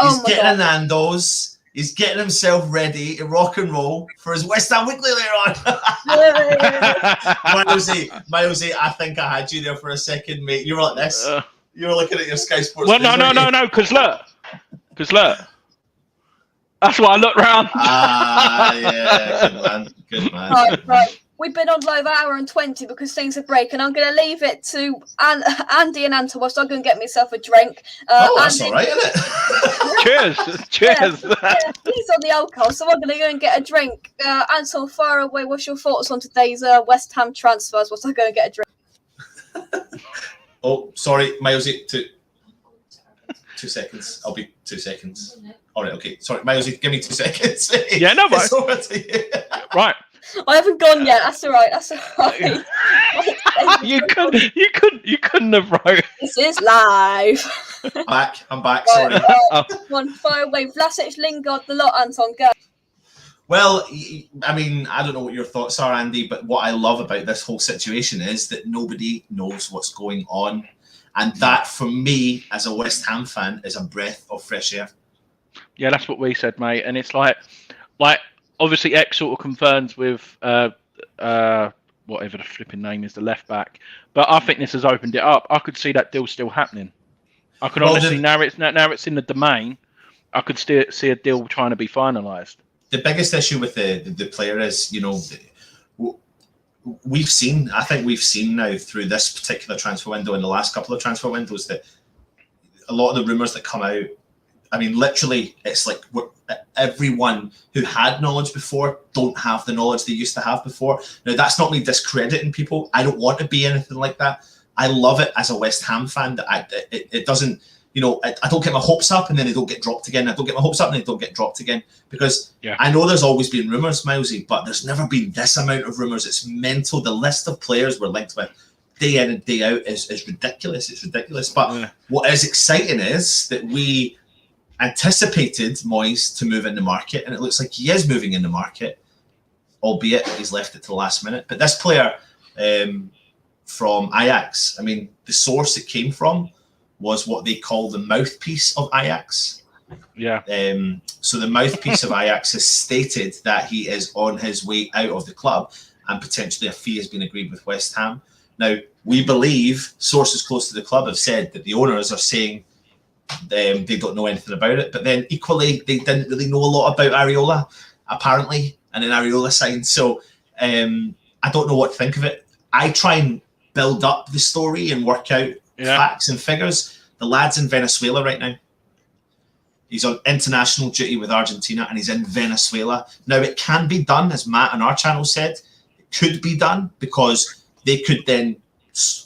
He's getting a Nando's. He's getting himself ready to rock and roll for his West Ham Weekly later on. Milesy, I think I had you there for a second, mate. You were like this. You were looking at your Sky Sports. Well, no, because look. That's why I looked round. Yeah, good man. Right. We've been on live hour and 20 because things are breaking. I'm going to leave it to Andy and Anton whilst I'm going to get myself a drink. That's all right, isn't it? Cheers. Yeah, he's on the alcohol, so I'm going to go and get a drink. Anton, fire away. What's your thoughts on today's West Ham transfers? Whilst I go and get a drink. Oh, sorry, Milesy. 2 seconds. I'll be 2 seconds. All right, okay. Sorry, Milesy, give me 2 seconds. Yeah, no, it's over to you. Right. I haven't gone yet. That's all right. You couldn't have wrote. This is live. I'm back. Sorry. One fire away. Vlasic, Lingard, the lot. Anton, go. Well, I mean, I don't know what your thoughts are, Andy, but what I love about this whole situation is that nobody knows what's going on, and that, for me, as a West Ham fan, is a breath of fresh air. Yeah, that's what we said, mate. And it's like. Obviously, X sort of confirms with whatever the flipping name is, the left back. But I think this has opened it up. I could see that deal still happening. I could honestly now it's in the domain. I could still see a deal trying to be finalised. The biggest issue with the player is, we've seen now through this particular transfer window and the last couple of transfer windows that a lot of the rumours that come out. I mean, literally, it's like everyone who had knowledge before don't have the knowledge they used to have before. Now, that's not me discrediting people. I don't want to be anything like that. I love it as a West Ham fan that it doesn't, I don't get my hopes up and then they don't get dropped again. I don't get my hopes up and they don't get dropped again because I know there's always been rumours, Milesy, but there's never been this amount of rumours. It's mental. The list of players we're linked with day in and day out is ridiculous. It's ridiculous. But what is exciting is that we anticipated Moyes to move in the market, and it looks like he is moving in the market, albeit he's left it to the last minute. But this player from Ajax, I mean, the source it came from was what they call the mouthpiece of Ajax. Yeah. So the mouthpiece of Ajax has stated that he is on his way out of the club and potentially a fee has been agreed with West Ham. Now, we believe sources close to the club have said that the owners are saying they don't know anything about it, but then equally they didn't really know a lot about Areola, apparently, and then Areola signed. So I don't know what to think of it. I try and build up the story and work out facts and figures. The lad's in Venezuela right now. He's on international duty with Argentina and he's in Venezuela. Now, it can be done, as Matt on our channel said. It could be done because they could then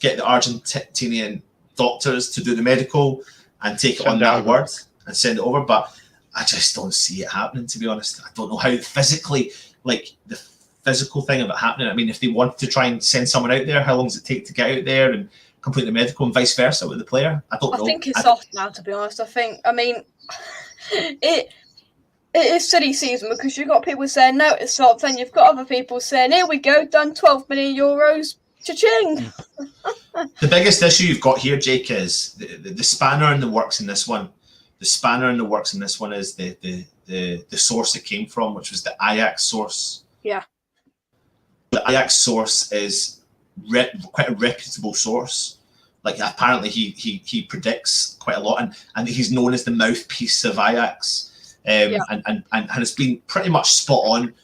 get the Argentinian doctors to do the medical and take it on that word and send it over. But I just don't see it happening, to be honest. I don't know how physically, like the physical thing of it happening. I mean, if they want to try and send someone out there, how long does it take to get out there and complete the medical and vice versa with the player? I don't know. I think it's off now, to be honest. It is silly season because you've got people saying no, it's off, then you've got other people saying, here we go, done 12 million euros, Cha-ching! The biggest issue you've got here, Jake, is the spanner in the works in this one. The spanner in the works in this one is the source it came from, which was the Ajax source. Yeah. The Ajax source is quite a reputable source. Like, apparently he predicts quite a lot, and he's known as the mouthpiece of Ajax. And has been pretty much spot on.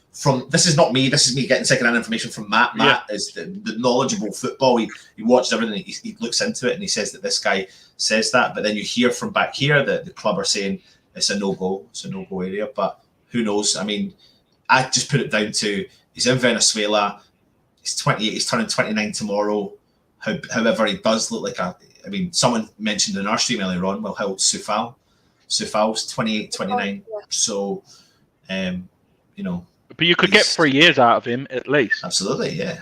This is not me. This is me getting secondhand information from Matt. Matt is the knowledgeable football. He watches everything. He looks into it, and he says that this guy says that. But then you hear from back here that the club are saying it's a no-go. It's a no-go area. But who knows? I mean, I just put it down to he's in Venezuela. He's 28. He's turning 29 tomorrow. However, he does look like I mean, someone mentioned in our stream earlier on, well, how old's Soufal? Soufal's 28, 29. So, you know. But you could get 3 years out of him at least. Absolutely, yeah.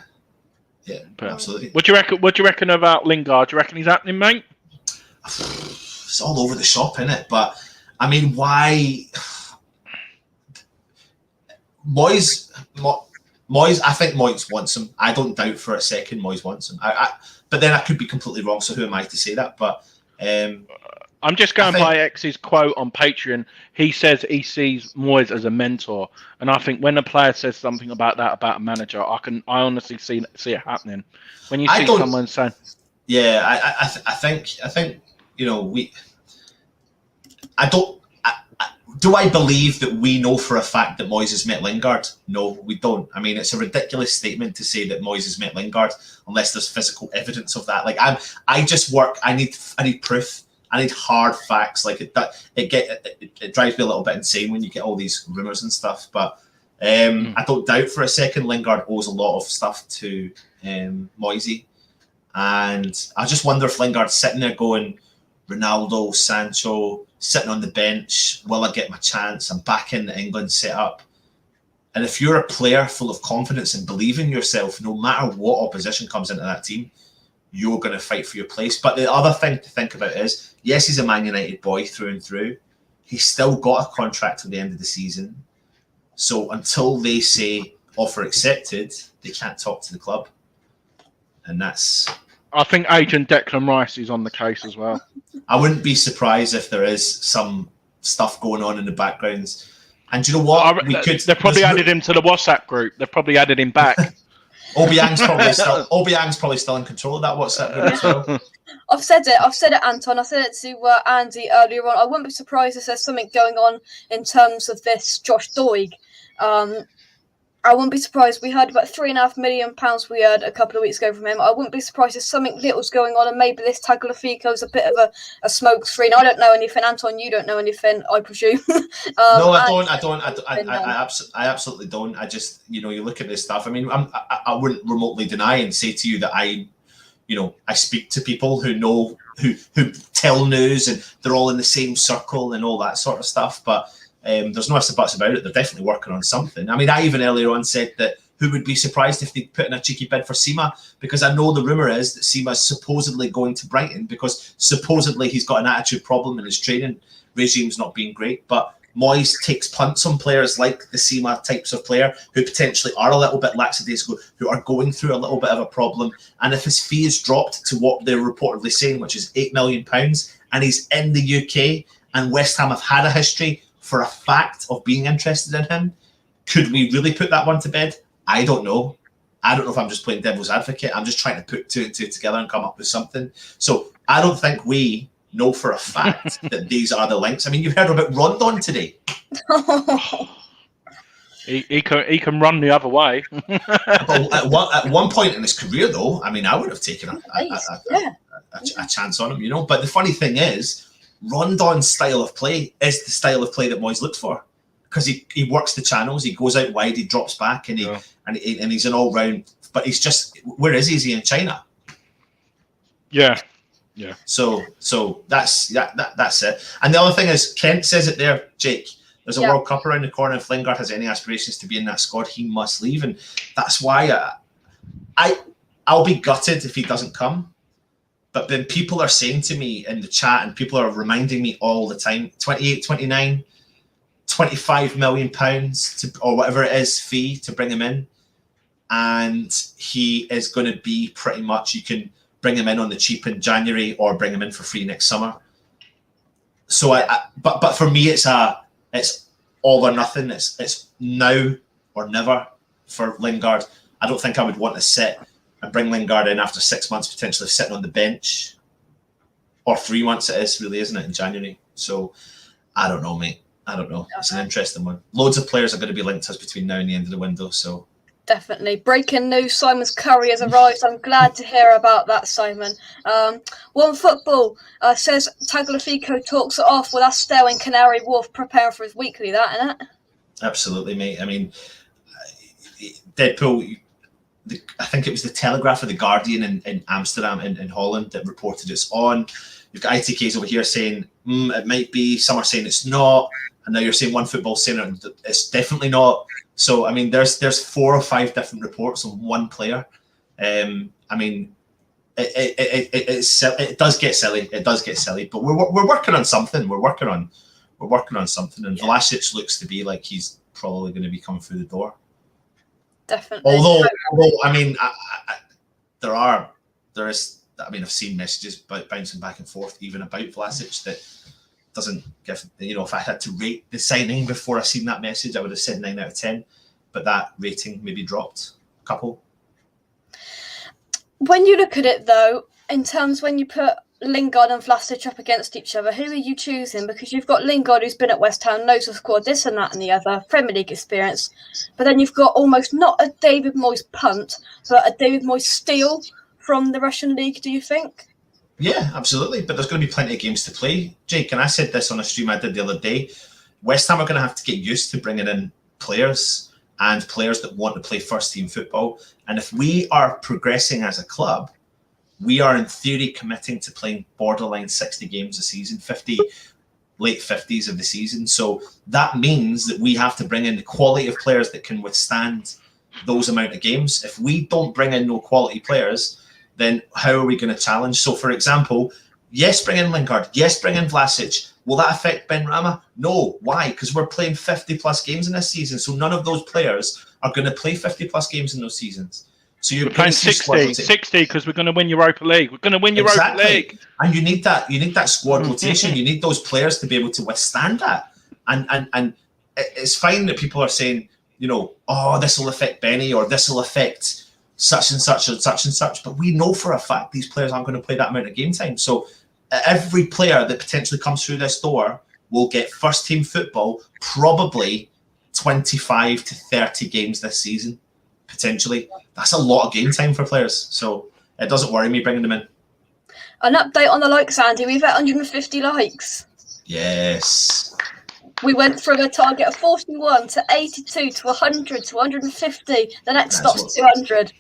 Yeah, absolutely. What do you reckon about Lingard? Do you reckon he's happening, mate? It's all over the shop, isn't it? But I mean, why? Moyes, I think Moyes wants him. I don't doubt for a second Moyes wants him. But then I could be completely wrong. So who am I to say that? But I'm just going by X's quote on Patreon. He says he sees Moyes as a mentor, and I think when a player says something about that about a manager, I honestly see it happening. When you see someone saying, "Yeah, I think you know do I believe that we know for a fact that Moyes has met Lingard? No, we don't. I mean, it's a ridiculous statement to say that Moyes has met Lingard unless there's physical evidence of that. Like I just work. I need proof. I need hard facts. Like it drives me a little bit insane when you get all these rumours and stuff. But I don't doubt for a second Lingard owes a lot of stuff to Moisey, and I just wonder if Lingard's sitting there going, Ronaldo, Sancho, sitting on the bench. Will I get my chance? I'm back in the England setup. And if you're a player full of confidence and believe in yourself, no matter what opposition comes into that team, you're going to fight for your place. But the other thing to think about is, yes, he's a Man United boy through and through. He's still got a contract at the end of the season. So until they say offer accepted, they can't talk to the club. And that's... I think agent Declan Rice is on the case as well. I wouldn't be surprised if there is some stuff going on in the backgrounds. And do you know what? They've probably added him to the WhatsApp group. They've probably added him back. Obiang's probably still in control of that WhatsApp group as well. I've said it, Anton. I said it to Andy earlier on. I wouldn't be surprised if there's something going on in terms of this Josh Doig. I wouldn't be surprised. We heard about £3.5 million we heard a couple of weeks ago from him. I wouldn't be surprised if something little's going on, and maybe this Tagliafico is a bit of a smoke screen. I don't know anything. Anton, you don't know anything, I presume. No, I don't. I absolutely don't. I just, you look at this stuff. I mean, I wouldn't remotely deny and say to you that I speak to people who know, who tell news, and they're all in the same circle and all that sort of stuff. But there's no ifs and buts about it. They're definitely working on something. I mean, I even earlier on said that who would be surprised if they put in a cheeky bid for Sima, because I know the rumour is that Sima's supposedly going to Brighton because supposedly he's got an attitude problem and his training regime's not being great. But Moyes takes punts on players like the Sima types of player who potentially are a little bit lackadaisical, who are going through a little bit of a problem. And if his fee is dropped to what they're reportedly saying, which is £8 million, and he's in the UK, and West Ham have had a history for a fact of being interested in him, could we really put that one to bed? I don't know. I don't know if I'm just playing devil's advocate. I'm just trying to put two and two together and come up with something. So I don't think we know for a fact that these are the links. I mean, you've heard about Rondon today. He can run the other way. at one point in his career, though, I mean, I would have taken a chance on him, But the funny thing is, Rondon's style of play is the style of play that Moyes looked for, because he works the channels, he goes out wide, he drops back, and he's an all round. But he's just, where is he? Is he in China? Yeah. So that's it. And the other thing is, Kent says it there, Jake. There's a World Cup around the corner. If Lingard has any aspirations to be in that squad, he must leave, and that's why I'll be gutted if he doesn't come. But then people are saying to me in the chat, and people are reminding me all the time, 28, 29, £25 million or whatever it is fee to bring him in. and he is going to be pretty much, you can bring him in on the cheap in January or bring him in for free next summer. So, but for me, it's all or nothing. It's now or never for Lingard. I don't think I would want to sit and bring Lingard in after 6 months, potentially sitting on the bench, or 3 months it is, really, isn't it, in January? So, I don't know, mate. I don't know. It's an interesting one. Loads of players are going to be linked to us between now and the end of the window, so... Definitely. Breaking news, Simon's curry has arrived. I'm glad to hear about that, Simon. One Football says Tagliafico talks it off with Astel and Canary Wharf preparing for his weekly, that, isn't it? Absolutely, mate. I mean, Deadpool, I think it was the Telegraph or the Guardian in Amsterdam, in Holland, that reported it's on. You've got ITKs over here saying, it might be. Some are saying it's not. And now you're saying One Football saying it's definitely not. So, I mean, there's 4 or 5 different reports on one player. I mean, it does get silly. It does get silly. But we're working on something. We're working on something. And Vlasic looks to be like he's probably going to be coming through the door. Definitely. Although I mean, there is. I mean, I've seen messages bouncing back and forth even about Vlasic that doesn't give, if I had to rate the signing before I seen that message, I would have said 9 out of 10, but that rating maybe dropped a couple. When you look at it, though, in terms when you put Lingard and Vlasic up against each other, who are you choosing? Because you've got Lingard, who's been at West Ham, knows the squad, this and that and the other, Premier League experience, but then you've got almost not a David Moyes punt, but a David Moyes steal from the Russian league, do you think? Yeah, absolutely. But there's going to be plenty of games to play, Jake. And I said this on a stream I did the other day. West Ham are going to have to get used to bringing in players and players that want to play first-team football. And if we are progressing as a club, we are in theory committing to playing borderline 60 games a season, 50, late 50s of the season. So that means that we have to bring in the quality of players that can withstand those amount of games. If we don't bring in no quality players, then how are we going to challenge? So, for example, yes, bring in Lingard. Yes, bring in Vlasic. Will that affect Ben Rama? No. Why? Because we're playing 50-plus games in this season. So none of those players are going to play 50-plus games in those seasons. So you're playing 60 because we're going to win Europa League. We're going to win Europa League. And you need that squad rotation. You need those players to be able to withstand that. And it's fine that people are saying, this will affect Benny or this will affect such and such and such and such, but we know for a fact these players aren't going to play that amount of game time. So every player that potentially comes through this door will get first team football, probably 25 to 30 games this season, potentially. That's a lot of game time for players. So it doesn't worry me bringing them in. An update on the likes, Andy. We've had 150 likes. Yes. We went from a target of 41 to 82 to 100 to 150. The next stop's 200.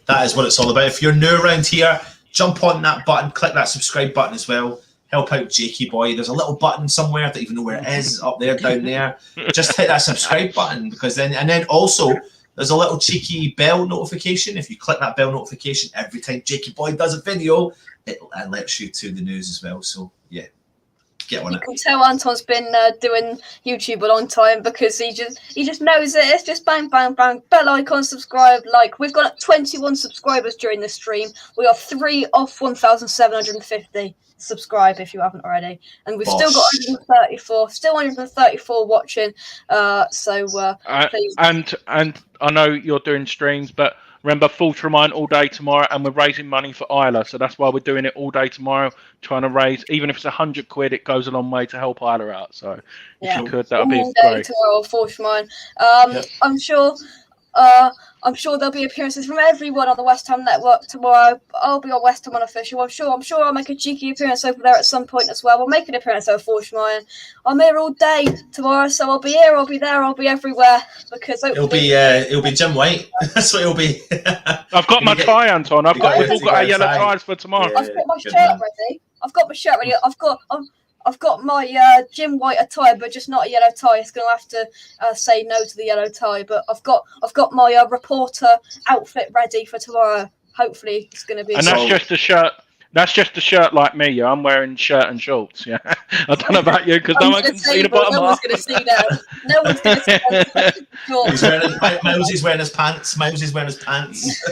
That is what it's all about. If you're new around here, jump on that button, click that subscribe button as well. Help out Jakey boy. There's a little button somewhere, I don't even know where it is, up there, down there. Just hit that subscribe button, because then also there's a little cheeky bell notification. If you click that bell notification every time Jakey boy does a video, it alerts you to the news as well. So yeah. You can tell Anton's been doing YouTube a long time because he just knows it. It's just bang, bang, bang, bell icon, subscribe, like. We've got 21 subscribers during this stream. We are 3 off 1,750. Subscribe if you haven't already. And we've still got 134 watching. Please. And I know you're doing streams, but remember, full to remind all day tomorrow, and we're raising money for Isla, so that's why we're doing it all day tomorrow, trying to raise, even if it's £100, it goes a long way to help Isla out. So if you could, that would be great. Tomorrow, full to remind. I'm sure there'll be appearances from everyone on the West Ham network tomorrow. I'll be on West Ham Unofficial. I'm sure I'll make a cheeky appearance over there at some point as well. We'll make an appearance over Forshmire. I'm here all day tomorrow, so I'll be here, I'll be there, I'll be everywhere. Because it'll be Jim White. That's what it'll be. I've got my tie, Anton. We've all got our yellow ties for tomorrow. I've got my shirt ready. I've got my Jim White attire, but just not a yellow tie. It's going to have to say no to the yellow tie. But I've got my reporter outfit ready for tomorrow. Hopefully, it's going to be. And that's just a shirt. That's just a shirt like me. Yeah, I'm wearing shirt and shorts. Yeah, I don't know about you because no one can see the bottom No one's half. going to see that. No one's going to see that. Miles is wearing his pants. Miles is wearing his pants.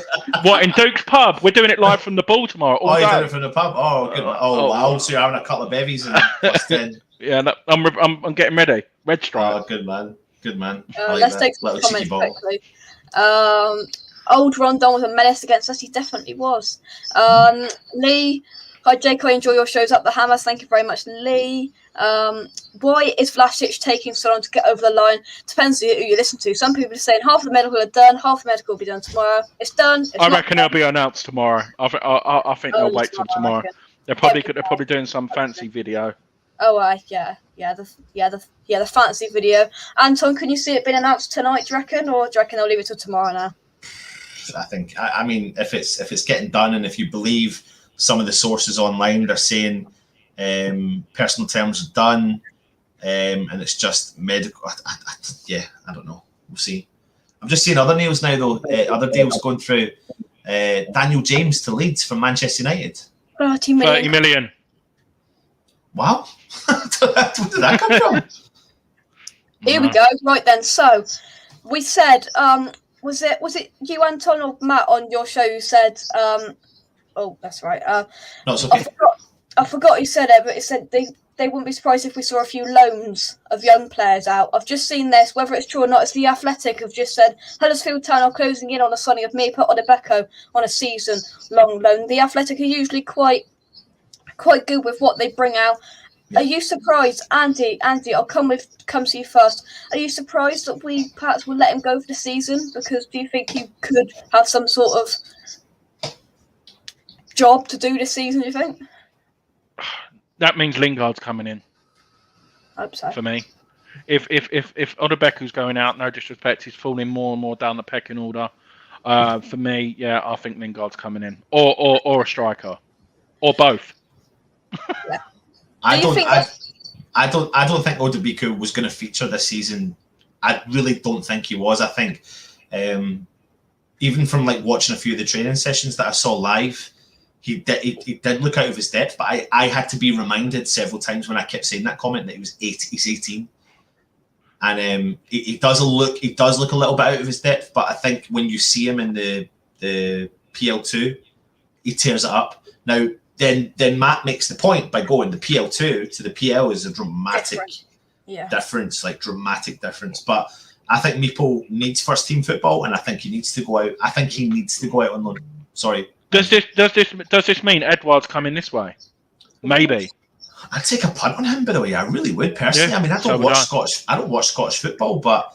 What, in Duke's pub? We're doing it live from the ball tomorrow. All Oh, you're day. doing it from the pub? Oh, good. Oh, wow. So you're having a couple of bevies and +10. Yeah, no, I'm getting ready. Red stripe. Oh, good man. Good man. Let's take some comments quickly. Old Rondon was a menace against us. He definitely was. Lee, hi Jake, I enjoy your shows up the hammers. Thank you very much, Lee. Why is Vlasic taking so long to get over the line? Depends who you listen to. Some people are saying half the medical are done, half the medical will be done tomorrow. It's done. I reckon it'll be announced tomorrow. I think they'll wait till tomorrow. They're probably doing some fancy video. Oh, the fancy video. Anton, can you see it being announced tonight? Do you reckon, or do you reckon they'll leave it till tomorrow now? I mean, if it's getting done, and if you believe some of the sources online, they're saying personal terms are done, and it's just medical. I don't know. We'll see. I'm just seeing other news now, though. Other deals going through. Daniel James to Leeds from Manchester United. 30 million. 30 million. Wow. Where did that come from? Here we go. Right then. So we said, was it you, Anton, or Matt on your show who said, oh, that's right. No, it's okay. I forgot who said it, but it said they wouldn't be surprised if we saw a few loans of young players out. I've just seen this, whether it's true or not. It's The Athletic have just said Huddersfield Town are closing in on a signing of Mia Odebeko on a season-long loan. The Athletic are usually quite good with what they bring out. Are you surprised, Andy? I'll come to you first. Are you surprised that we perhaps will let him go for the season? Because do you think he could have some sort of job to do this season? Do you think? That means Lingard's coming in. I hope so. For me, if Odebeku's going out, no disrespect, he's falling more and more down the pecking order. For me, yeah, I think Lingard's coming in, or a striker, or both. Yeah. I don't think Odebeko was going to feature this season. I really don't think he was. I think even from like watching a few of the training sessions that I saw live, he did look out of his depth. But I had to be reminded several times when I kept saying that comment that he's 18, and he does look a little bit out of his depth. But I think when you see him in the PL2, he tears it up. Now. Then Matt makes the point by going the PL2 to the PL is a dramatic difference, like dramatic difference. But I think Meeple needs first team football, and I think he needs to go out. I think he needs to go out on loan. Sorry. Does this mean Edouard's coming this way? Maybe. I'd take a punt on him, by the way. I really would personally. Yeah, I mean, I don't watch Scottish football, but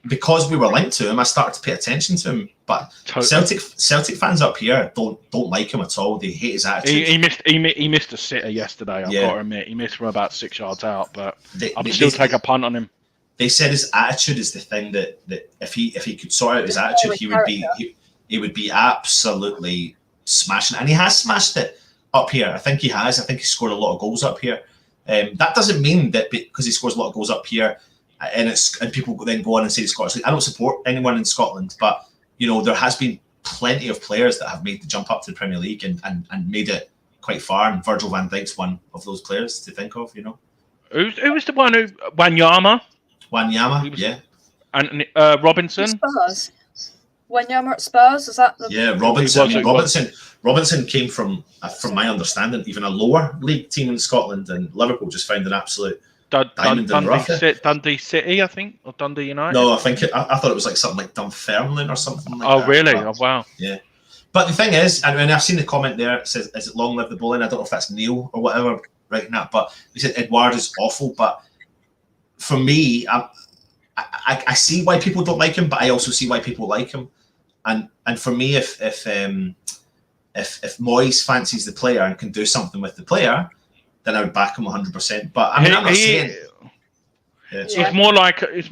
because we were linked to him, I started to pay attention to him. But totally. Celtic fans up here don't like him at all. They hate his attitude. He missed a sitter yesterday. I've got to admit, he missed from about 6 yards out. But I'd still take a punt on him. They said his attitude is the thing that if he could sort out his attitude, he would be absolutely smashing. And he has smashed it up here. I think he has. I think he scored a lot of goals up here. That doesn't mean that because he scores a lot of goals up here. And people then go on and say the Scottish League. I don't support anyone in Scotland, but there has been plenty of players that have made the jump up to the Premier League and made it quite far. And Virgil van Dijk's one of those players to think of. Who was the one who Wanyama? Wanyama, yeah. And Robinson. Spurs. Wanyama at Spurs, is that? Robinson came from my understanding, even a lower league team in Scotland, and Liverpool just found an absolute. Dundee City, I think, or Dundee United. No, I thought it was like something like Dunfermline or something like that. Oh, really? Oh, wow. Yeah. But the thing is, and I've seen the comment there, it says, "Is it long live the bowling?" I don't know if that's Neil or whatever writing that, but he said Edouard is awful. But for me, I see why people don't like him, but I also see why people like him. And for me, if Moyes fancies the player and can do something with the player, then I would back him 100%. But I mean, I'm not saying. Yeah. It's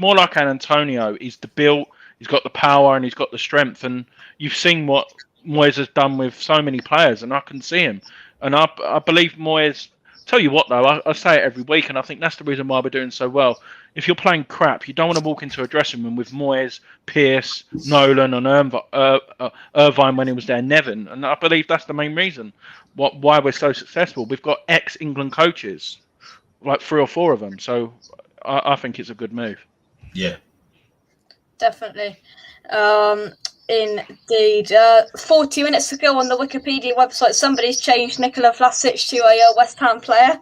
more like an Antonio. He's the build. He's got the power and he's got the strength. And you've seen what Moyes has done with so many players, and I can see him. And I believe Moyes Tell you what, though, I say it every week, and I think that's the reason why we're doing so well. If you're playing crap, you don't want to walk into a dressing room with Moyes, Pearce, Nolan, and Irvine when he was there, Nevin. And I believe that's the main reason why we're so successful. We've got ex-England coaches, like 3 or 4 of them. So I think it's a good move. Yeah. Definitely. Indeed. 40 minutes ago on the Wikipedia website, somebody's changed Nikola Vlasic to a West Ham player.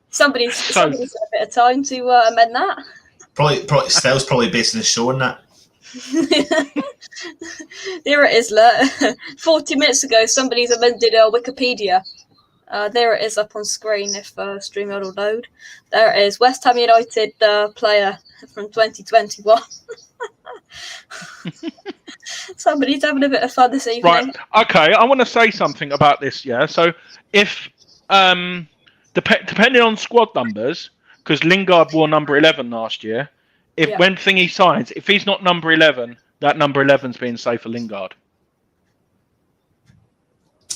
Somebody's had a bit of time to amend that. Probably Stell's probably basing his show on that. There it is, look. 40 minutes ago, somebody's amended Wikipedia. There it is up on screen if StreamYard will load. There it is. West Ham United player from 2021. Somebody's having a bit of fun this evening. Right. Okay. I want to say something about this. Yeah. So if depending on squad numbers, because Lingard wore number 11 last year, when Thingy signs, if he's not number 11, that number 11's being saved for Lingard.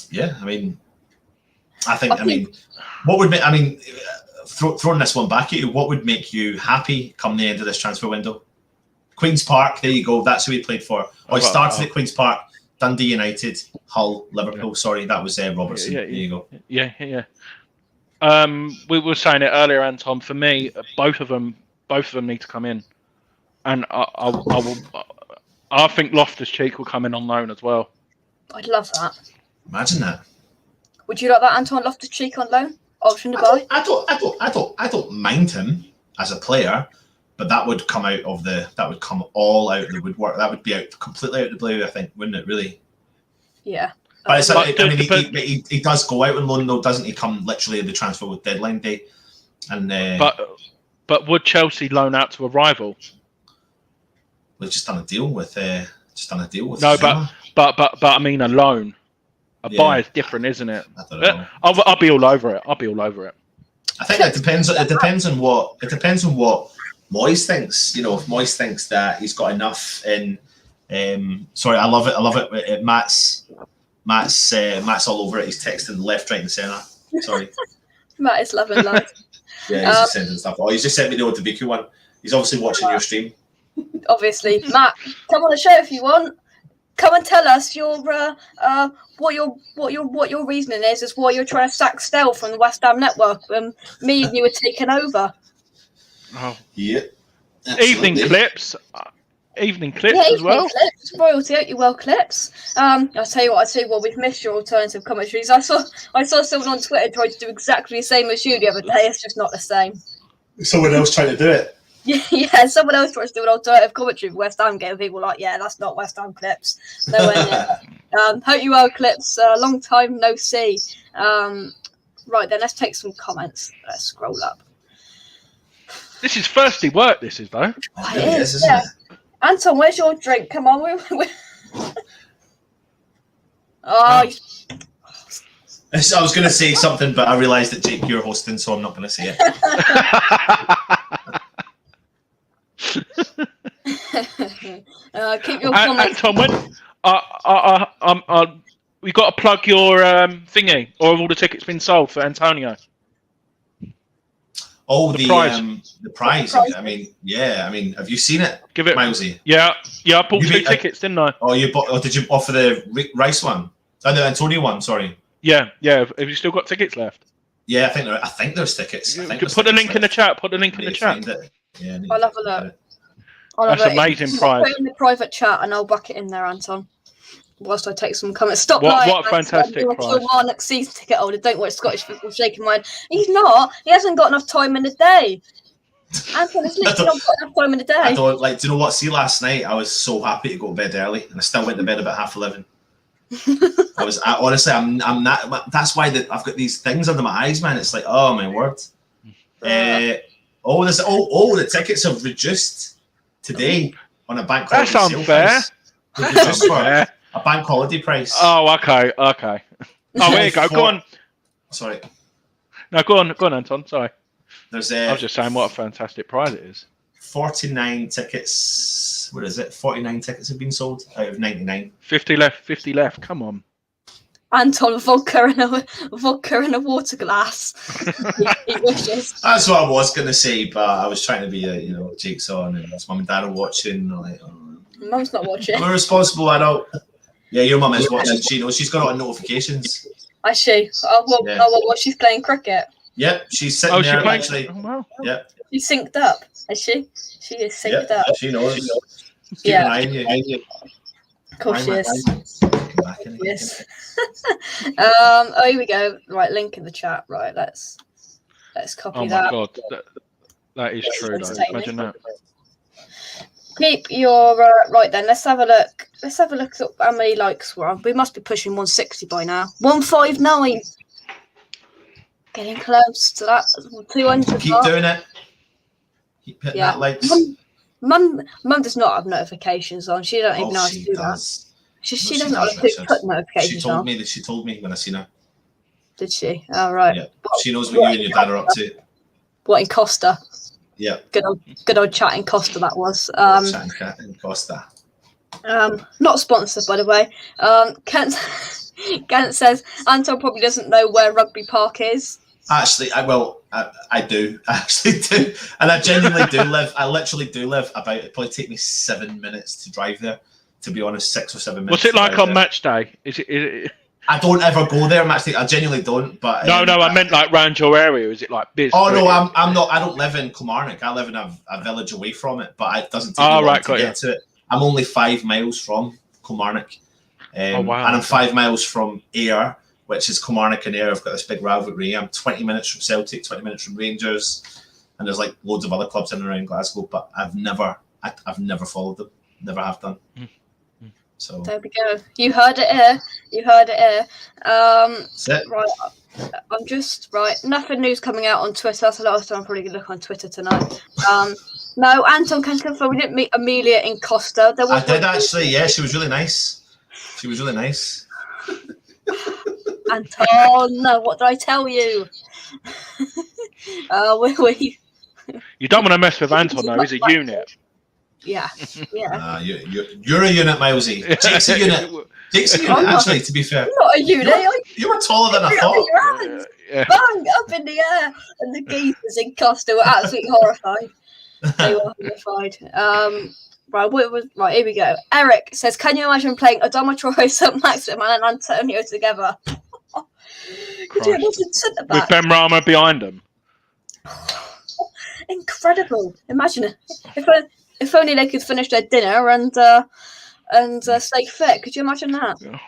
Yeah. I mean, what would make? I mean, throwing this one back at you, what would make you happy come the end of this transfer window? Queen's Park, there you go. That's who he played for. He started at Queen's Park, Dundee United, Hull, Liverpool. Yeah. Sorry, that was Robertson. There you go. Yeah. We were saying it earlier, Anton. For me, both of them need to come in, and I think Loftus-Cheek will come in on loan as well. I'd love that. Imagine that. Would you like that, Anton? Loftus-Cheek on loan? Option to buy? I don't mind him as a player. But that would come all out of the woodwork. That would be out completely out of the blue, I think, wouldn't it? Really? Yeah. But he does go out on loan, though, doesn't he? Come literally at the transfer with deadline day, and but would Chelsea loan out to a rival? We've just done a deal with. No, Zuma. but I mean a loan. Buy is different, isn't it? I don't know. I'll be all over it. I think it depends. It depends on what Moyes thinks. You know, if Moyes thinks that he's got enough in. Sorry, I love it. Matt's all over it. He's texting left, right, and centre. Sorry. Matt is loving life. Yeah, he's just sending stuff. Oh, he's just sent me the Tagliafico one. He's obviously watching your stream. Obviously, Matt, come on the show if you want. Come and tell us what your reasoning is why you're trying to sack Stell from the West Ham network when me and you were taking over. Oh. Yeah. Evening clips as well. Clips, royalty, out you well clips. I'll tell you what, we've missed your alternative commentaries. I saw someone on Twitter try to do exactly the same as you the other day. It's just not the same. Someone else trying to do it. Yeah, someone else tries to do an alternative commentary for West Ham game. People like, yeah, that's not West Ham clips. Nowhere near. Hope you well clips. Long time no see. Right then, let's take some comments. Let's scroll up. This is thirsty work. This is though. Oh, it is, isn't it? Anton, where's your drink? Come on, I was going to say something, but I realised that Jake, you're hosting, so I'm not going to say it. Keep your comments. Anton, when we got to plug your thingy, or have all the tickets been sold for Antonio? Oh, the prize. I mean, have you seen it? Give it, Milesy. Yeah. I bought 2 tickets, didn't I? Oh, you bought? Or did you offer the Rice one? Oh, the Antonio one. Sorry. Yeah. Have you still got tickets left? Yeah, I think there's tickets. Put a link in the chat. Yeah, I'll have a look. That's amazing prize. Put it in the private chat and I'll buck it in there, Anton. Whilst I take some comments. Stop what, lying. What a fantastic prize. Next season ticket holder. Don't worry, Scottish football shaking my head. He's not. He hasn't got enough time in the day. Anton has literally not got enough time in the day. I don't do you know what? See, last night I was so happy to go to bed early, and I still went to bed about 11:30. Honestly, I'm not. That's why I've got these things under my eyes, man. It's like, oh my word. The tickets have reduced today on a bank holiday. That's unfair. That's unfair. A bank holiday price. Oh, okay. Oh, here you go. Go on. Sorry. No, go on, Anton. Sorry. I was just saying what a fantastic prize it is. 49 tickets. What is it? 49 tickets have been sold out of 99. 50 left. Come on. Anton vodka in a water glass. He wishes. That's what I was going to say, but I was trying to be Jake's on and his mum and dad are watching. Like, Mum's not watching. I'm a responsible adult. Yeah, your mum is watching. She knows. She's got on notifications. I see. Well, she's playing cricket. Yep, she's sitting there actually. Oh, wow. Yep. She's synced up, is she? She is synced up. She knows. Keep an eye on you. Of course she is. Yes. Here we go. Right, link in the chat. Right, let's copy that. Oh my god, that is true. Though. Imagine that. Keep your right then. Let's have a look. Let's have a look at how many likes we're on. We must be pushing 160 by now. 159. Getting close to that 200. Keep doing it. Keep hitting that likes. Mum does not have notifications on. She don't even know how to do that. She doesn't know how to put notifications on. She told me when I seen her. Did she? Oh, right. Yeah. She knows what you and your dad are up to. What in Costa? Yeah. Good old chat in Costa that was. Chat in Costa. Not sponsored, by the way. Kent says Anton probably doesn't know where Rugby Park is. Actually, I do. I actually do. And I genuinely do live. I literally do live about. It probably take me 7 minutes to drive there. To be honest, 6 or 7 minutes. What's it like on match day? Is it? I don't ever go there. I genuinely don't. But no, I meant like round your area. Is it like busy? Oh no, I'm not. I don't live in Kilmarnock. I live in a village away from it, but it doesn't take me long to get to it. I'm only 5 miles from Kilmarnock, wow. And I'm 5 miles from Ayr, which is Kilmarnock and Ayr. I've got this big rivalry. I'm 20 minutes from Celtic, 20 minutes from Rangers, and there's like loads of other clubs in and around Glasgow. But I've never followed them. Never have done. So there we go. You heard it here. That's it. Right. I'm just right. Nothing news coming out on Twitter. That's a lot of time. I'm probably gonna look on Twitter tonight. No, Anton can confirm we didn't meet Amelia in Costa. I did actually. Yeah, she was really nice. Anton, what did I tell you? You don't want to mess with Anton though. He's a unit. Yeah. You're a unit, Milesy. Jake's a unit. Actually, to be fair. I'm not a unit. You were taller than I thought. Bang, up in the air. And the geezers in Costa were absolutely horrified. They were horrified. Right, here we go. Eric says, can you imagine playing Adama Traore, St. Maximin and Antonio together? Could you imagine centre back? With Ben Rama behind him? Incredible. Imagine it. If only they could finish their dinner and stay fit. Could you imagine that? Yeah.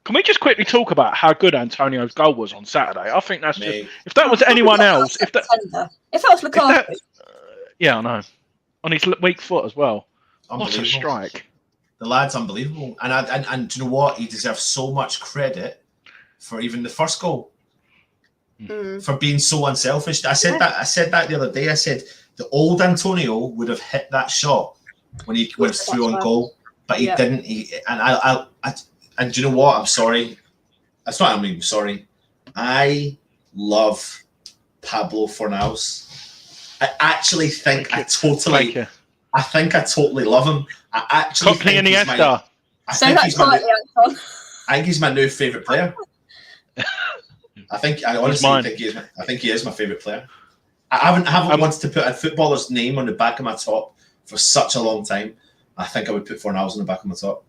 Can we just quickly talk about how good Antonio's goal was on Saturday? I think that's just... If that was anyone else... If that was Lukaku. Yeah, I know. On his weak foot as well. What a strike. The lad's unbelievable. And do you know what? He deserves so much credit for even the first goal. For being so unselfish. I said that the other day. I said the old Antonio would have hit that shot when he went through on goal, but he didn't. And do you know what? I'm sorry. That's not. I'm even sorry. I love Pablo Fornals. I actually think I totally love him. I actually Cockney think Iniesta. I think he's my new favourite player. I honestly think he is my favourite player. I haven't wanted to put a footballer's name on the back of my top for such a long time. I think I would put Fornals on the back of my top.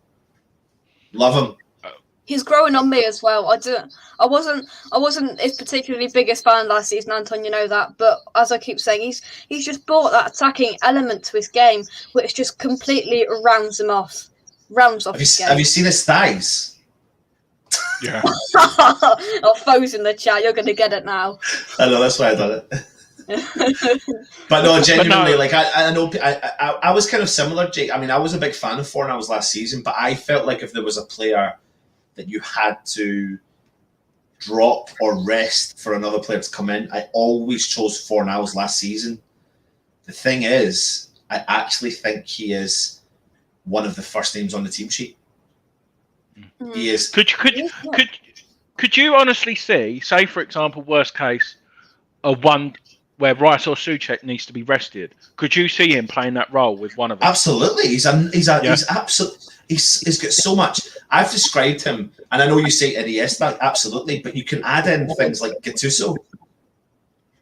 Love him. He's growing on me as well. I wasn't his particularly biggest fan last season, Anton. You know that. But as I keep saying, he's just brought that attacking element to his game, which just completely rounds him off. Have you seen his thighs? Yeah. Foes in the chat. You're going to get it now. I know, that's why I done it. But no, genuinely, like I know I was kind of similar, Jake. I mean, I was a big fan of Fornals last season, but I felt like if there was a player that you had to drop or rest for another player to come in, I always chose Fornals last season. The thing is, I actually think he is one of the first names on the team sheet. He is. Could you honestly see, say for example, worst case, a one where Rice or Souček needs to be rested? Could you see him playing that role with one of them? Absolutely, he's absolutely. He's got so much. I've described him, and I know you say Iniesta, absolutely, but you can add in things like Gattuso.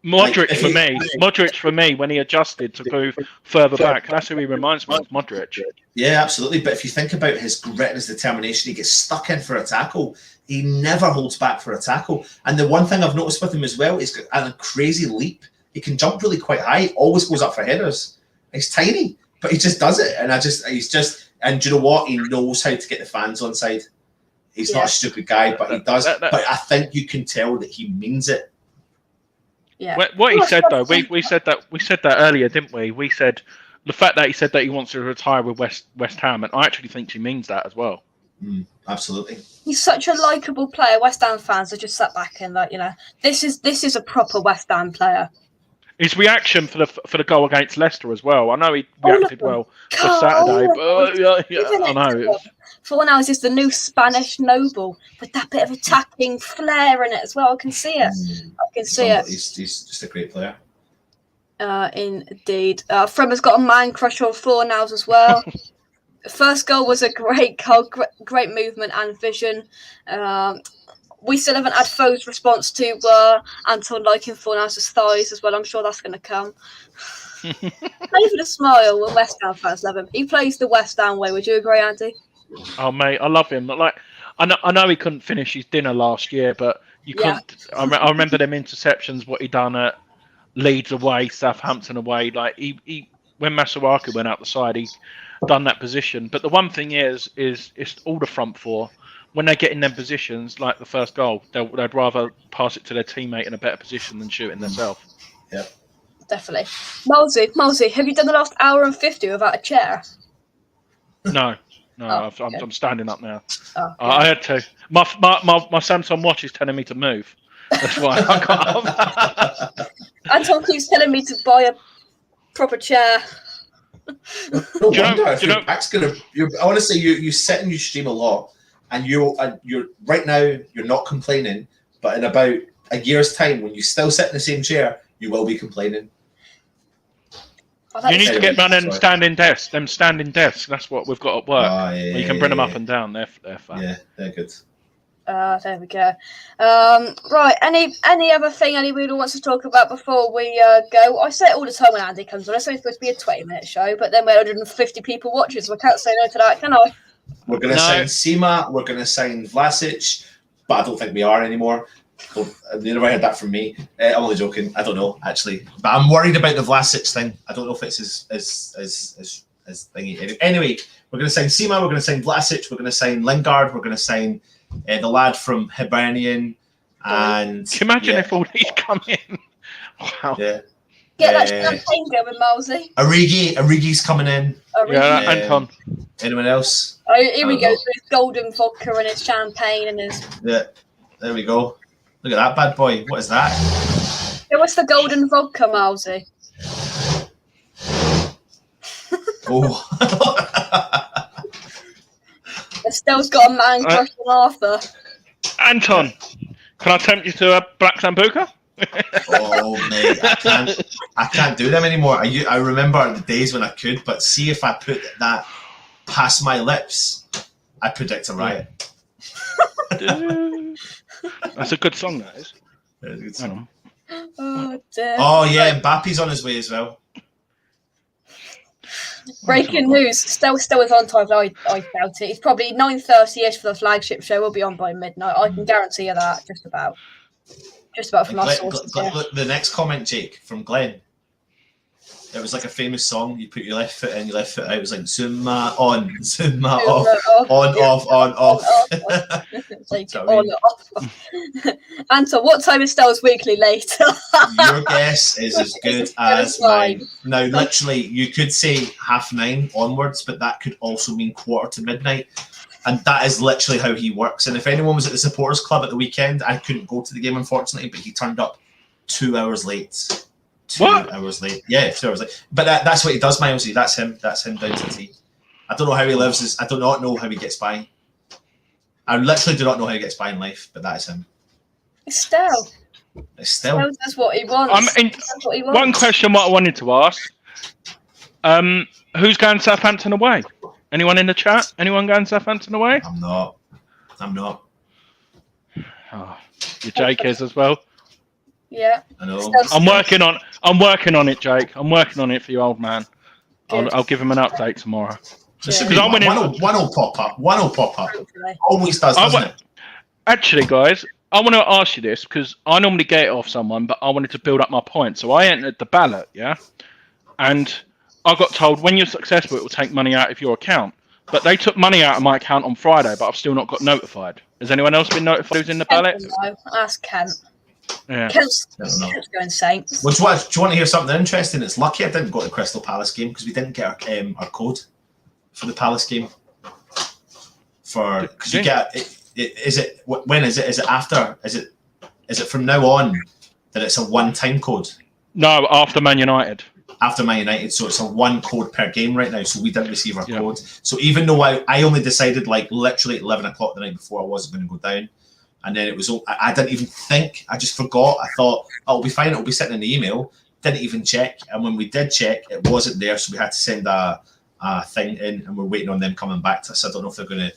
Modric for me, when he adjusted to go further back, that's who he reminds me of, Modric. Yeah, absolutely. But if you think about his grit and his determination, he gets stuck in for a tackle. He never holds back for a tackle. And the one thing I've noticed with him as well, he's got a crazy leap. He can jump really quite high, always goes up for headers. He's tiny, but he just does it. And and do you know what? He knows how to get the fans on side. He's not a stupid guy, but he does. But I think you can tell that he means it. Yeah. What he said though, we said that earlier, didn't we? We said the fact that he said that he wants to retire with West Ham, and I actually think he means that as well. Absolutely. He's such a likable player. West Ham fans are just sat back and this is a proper West Ham player. His reaction for the goal against Leicester as well. I know he reacted well for Saturday, but I know. For one hour, is the new Spanish noble with that bit of attacking flair in it as well. I can see it. He's just a great player. Indeed. Frema's got a man crush on Fornals as well. First goal was a great goal, great movement and vision. We still haven't had Foe's response to Anton liking Fornals' thighs as well. I'm sure that's going to come. Even a smile when West Ham fans love him. He plays the West Ham way. Would you agree, Andy? Oh mate, I love him. I know he couldn't finish his dinner last year, but you couldn't. I remember them interceptions. What he done at Leeds away, Southampton away. He when Masuaku went out the side, he done that position. But the one thing is it's all the front four. When they get in them positions, like the first goal, they'd rather pass it to their teammate in a better position than shooting themselves. Yeah, definitely. Malsey, have you done the last hour and 50 without a chair? No, I'm standing up now. Oh, I had to. My Samsung watch is telling me to move. That's why I can't. Anton keeps telling me to buy a proper chair. No wonder. I want to say you sit and you stream a lot, and you're right now you're not complaining, but in about a year's time, when you still sit in the same chair, you will be complaining. You need to get running standing desks. Them standing desks. That's what we've got at work. You can bring them up and down. They're fun. Yeah, they're good. There we go. Right. Any other thing anybody wants to talk about before we go? I say it all the time when Andy comes on. It's only supposed to be a 20-minute show, but then we're 150 people watching, so I can't say no to that, can I? We're going to sign Sima. We're going to sign Vlasic, but I don't think we are anymore. You never heard that from me. I'm only joking. I don't know, actually. But I'm worried about the Vlasic thing. I don't know if it's as thingy. Anyway, we're going to sign Sima. We're going to sign Vlasic. We're going to sign Lingard. We're going to sign the lad from Hibernian. And can you imagine if all these come in? Wow. Yeah. Get that champagne going, Malsey. Origi's coming in. Yeah, Anton. Anyone else? Oh, here we go. His golden vodka and his champagne and his... Yeah, there we go. Look at that bad boy. What is that? Yeah, what's the golden vodka, Malsey? Oh. Estelle's got a man crush on Arthur. Anton, can I tempt you to a Black Sambuca? Oh mate, I can't do them anymore. I remember the days when I could, but see if I put that past my lips, I predict a riot. That's a good song, that is. That is a good song. Oh dear. Oh yeah, Mbappe's on his way as well. Breaking news: Estelle is on time. I doubt it. It's probably 9:30ish for the flagship show. We'll be on by midnight. I can guarantee you that. Just about from our sources. Look, the next comment, Jake, from Glenn. It was like a famous song. You put your left foot in, your left foot out. It was like Zuma on, Zuma off, on, off, on, off. Like on, off. Anton, what time is Stell's weekly later? Your guess is as good as mine. Now, literally, you could say 9:30 onwards, but that could also mean 2:45. And that is literally how he works. And if anyone was at the supporters club at the weekend, I couldn't go to the game, unfortunately, but he turned up 2 hours late. 2 hours late. Yeah, 2 hours late. But that's what he does, Milesy. That's him. That's him down to the T. I don't know how he lives. I do not know how he gets by. I literally do not know how he gets by in life, but that is him. Estelle. Estelle. That's what he wants. One question what I wanted to ask. Who's going to Southampton away? Anyone in the chat? Anyone going Southampton away? I'm not. Oh, your Jake is as well. Yeah. I know. I'm working on it, Jake. I'm working on it for you, old man. I'll give him an update tomorrow. Because one will pop up. Hopefully. Always does, doesn't it? Actually, guys, I want to ask you this because I normally get it off someone, but I wanted to build up my points. So I entered the ballot, yeah? And I got told when you're successful, it will take money out of your account. But they took money out of my account on Friday, but I've still not got notified. Has anyone else been notified who's in the ballot? No, ask Kent. Yeah. Kent's going Saints. Do you want to hear something interesting? It's lucky I didn't go to the Crystal Palace game because we didn't get our code for the Palace game. Because you get when is it? Is it after? Is it from now on that it's a one-time code? No, after Man United. After Man United, so it's a one code per game right now. So we didn't receive our code. So even though I only decided like literally at 11 o'clock the night before I wasn't going to go down, and then it was I didn't even think. I just forgot. I thought it'll be fine. It'll be sitting in the email. Didn't even check. And when we did check, it wasn't there. So we had to send a thing in, and we're waiting on them coming back to us. I don't know if they're going to.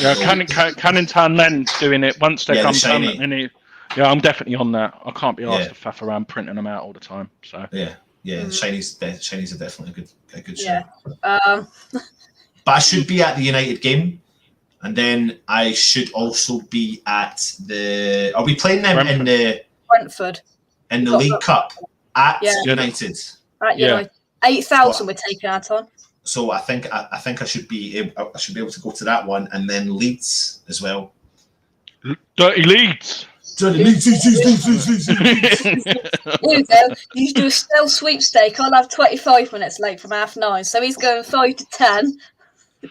Yeah, Canning Town then doing it once they come down. Yeah, I'm definitely on that. I can't be asked to faff around printing them out all the time. So yeah, Shinies are definitely a good show. Yeah. But I should be at the United game, and then I should also be at the. Are we playing them in the Brentford in the League Cup at United? At United, 8,000 we're taking out on. So I think I should be able to go to that one, and then Leeds as well. Dirty Leeds. Here we go. You do a still sweepstake. I'll have 25 minutes late from 9:30. So he's going 5 to 10.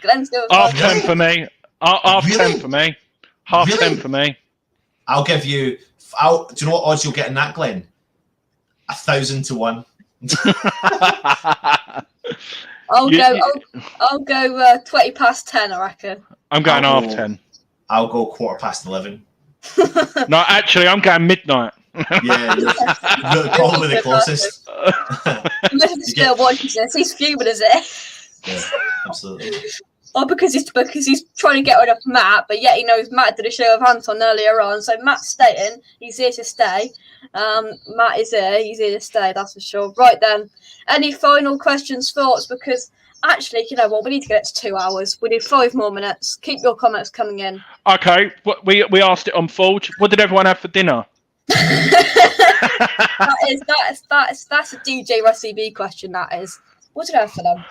Glenn's going 10 for me. Half 10 for me. Half 10 for me. I'll give you. Do you know what odds you'll get in that, Glenn? 1,000 to 1. I'll go 20 past 10. I reckon. I'm going half 10. I'll go 11:15. No, actually, I'm going midnight. Yeah, you're probably the closest. Still watching this. He's fuming, is it? Yeah, absolutely. Oh, because he's trying to get rid of Matt, but yet he knows Matt did a show of Anton earlier on. So Matt's staying. He's here to stay. Matt is here. He's here to stay. That's for sure. Right then. Any final questions, thoughts? Because actually, you know what? We need to get it to 2 hours. We need 5 more minutes. Keep your comments coming in. Okay. We asked it on Forge. What did everyone have for dinner? That's a DJ Rusty B question. That is. What did I have for them?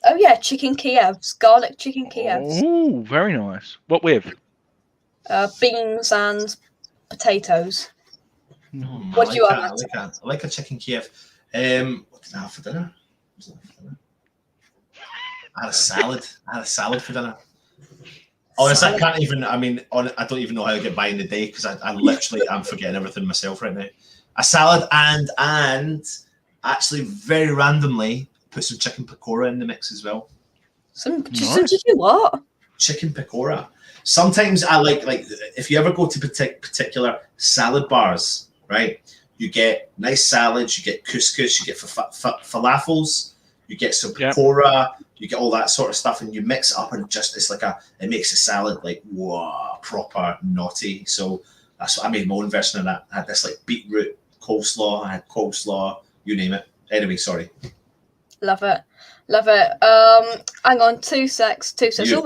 Oh yeah, chicken Kievs, garlic chicken Kievs. Oh, very nice. What with? Beans and potatoes. What do you have? I like a chicken Kiev. What did I have for dinner? I had a salad for dinner. Honestly, I can't even. I mean, I don't even know how to get by in the day because I literally am forgetting everything myself right now. A salad and actually very randomly put some chicken pakora in the mix as well. Some did you what? Chicken pakora. Sometimes I like if you ever go to particular salad bars, right? You get nice salads, you get couscous, you get falafels, you get some pakora, you get all that sort of stuff, and you mix it up, and it makes a salad like proper naughty. So that's what I made my own version of that. I had this like beetroot coleslaw, I had coleslaw, you name it. Anyway, sorry. Love it. Hang on, 2 secs. You've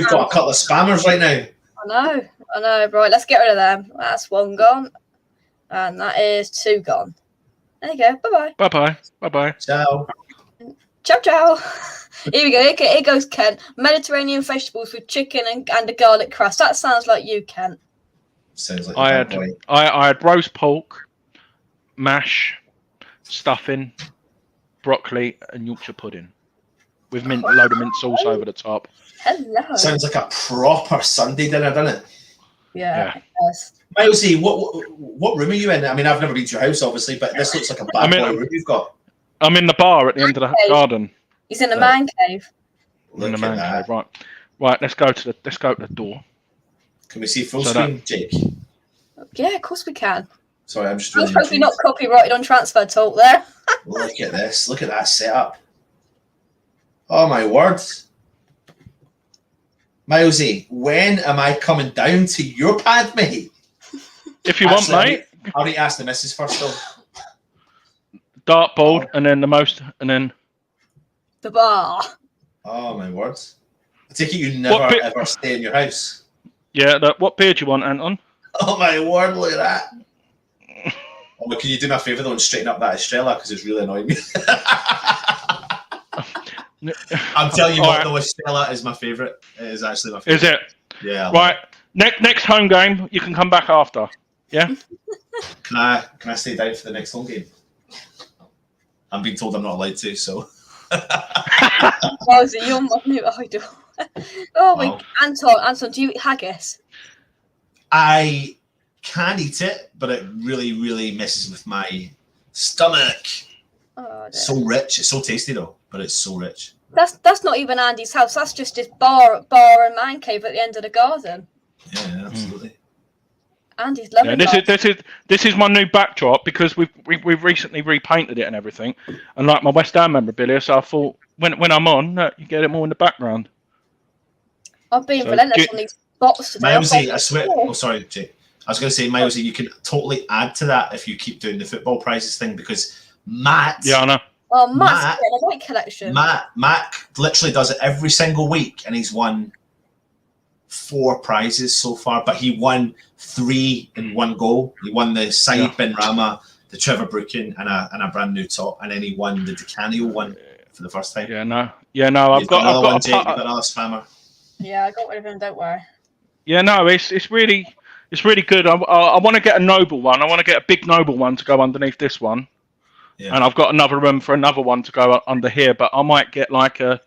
got a couple of spammers right now. I know. Right, let's get rid of them. That's 1 gone. And that is 2 gone. There you go. Bye-bye. Bye-bye. Ciao. Ciao. Here we go. Here goes Kent. Mediterranean vegetables with chicken and a garlic crust. That sounds like you, Kent. Sounds like I had roast pork, mash, stuffing, broccoli, and Yorkshire pudding with load of mint sauce over the top. Hello. Sounds like a proper Sunday dinner, doesn't it? Yeah. It does. Milesy, what room are you in? I mean, I've never been to your house, obviously, but this looks like a bad boy room you've got. I'm in the bar at the end of the garden. He's in the man cave. In the man cave, right. Right, let's go to the door. Can we see full screen, Jake? Yeah, of course we can. Sorry, I'm just really hopefully not copyrighted on Transfer Talk there. Look at this. Look at that setup. Oh my word. Milesy, when am I coming down to your pad, mate? If you want, mate. I'll need to ask the missus first, though. Dartboard, and then The bar. Oh my word! I take it you never ever stay in your house. Yeah. What beer do you want, Anton? Oh my word! Look at that. Oh, can you do me a favour though and straighten up that Estrella because it's really annoying me. I'm telling you what, though, Estrella is my favourite. It is actually my favourite. Is it? Yeah. Right. Next home game, you can come back after. Yeah. Can I stay down for the next home game? I'm being told I'm not allowed to, so. Oh, is it your new idol? Oh, wow. Wait, Anton, do you eat haggis? I can eat it, but it really, really messes with my stomach. Oh, so rich. It's so tasty though, but it's so rich. That's not even Andy's house. That's just his bar and man cave at the end of the garden. Yeah, absolutely. Andy's loving it. This is my new backdrop because we've recently repainted it and everything, and like my West Ham memorabilia. So I thought when I'm on, you get it more in the background. I've been relentless on these bots today. Milesy, I swear. Oh, sorry, Jay. I was going to say, Milesy, you can totally add to that if you keep doing the football prizes thing because Matt. Yeah, I know. Oh, Matt's getting a white collection. Matt literally does it every single week, and he's won 4 prizes so far, but he won 3 in one go. He won the Saeed bin Rama, the Trevor Brookin, and a brand new top, and then he won the Decanio one for the first time. Yeah, no. I've got another spammer. Yeah, I got rid of him. Don't worry. Yeah, no, it's really good. I want to get a noble one. I want to get a big noble one to go underneath this one. Yeah. And I've got another room for another one to go under here, but I might get like a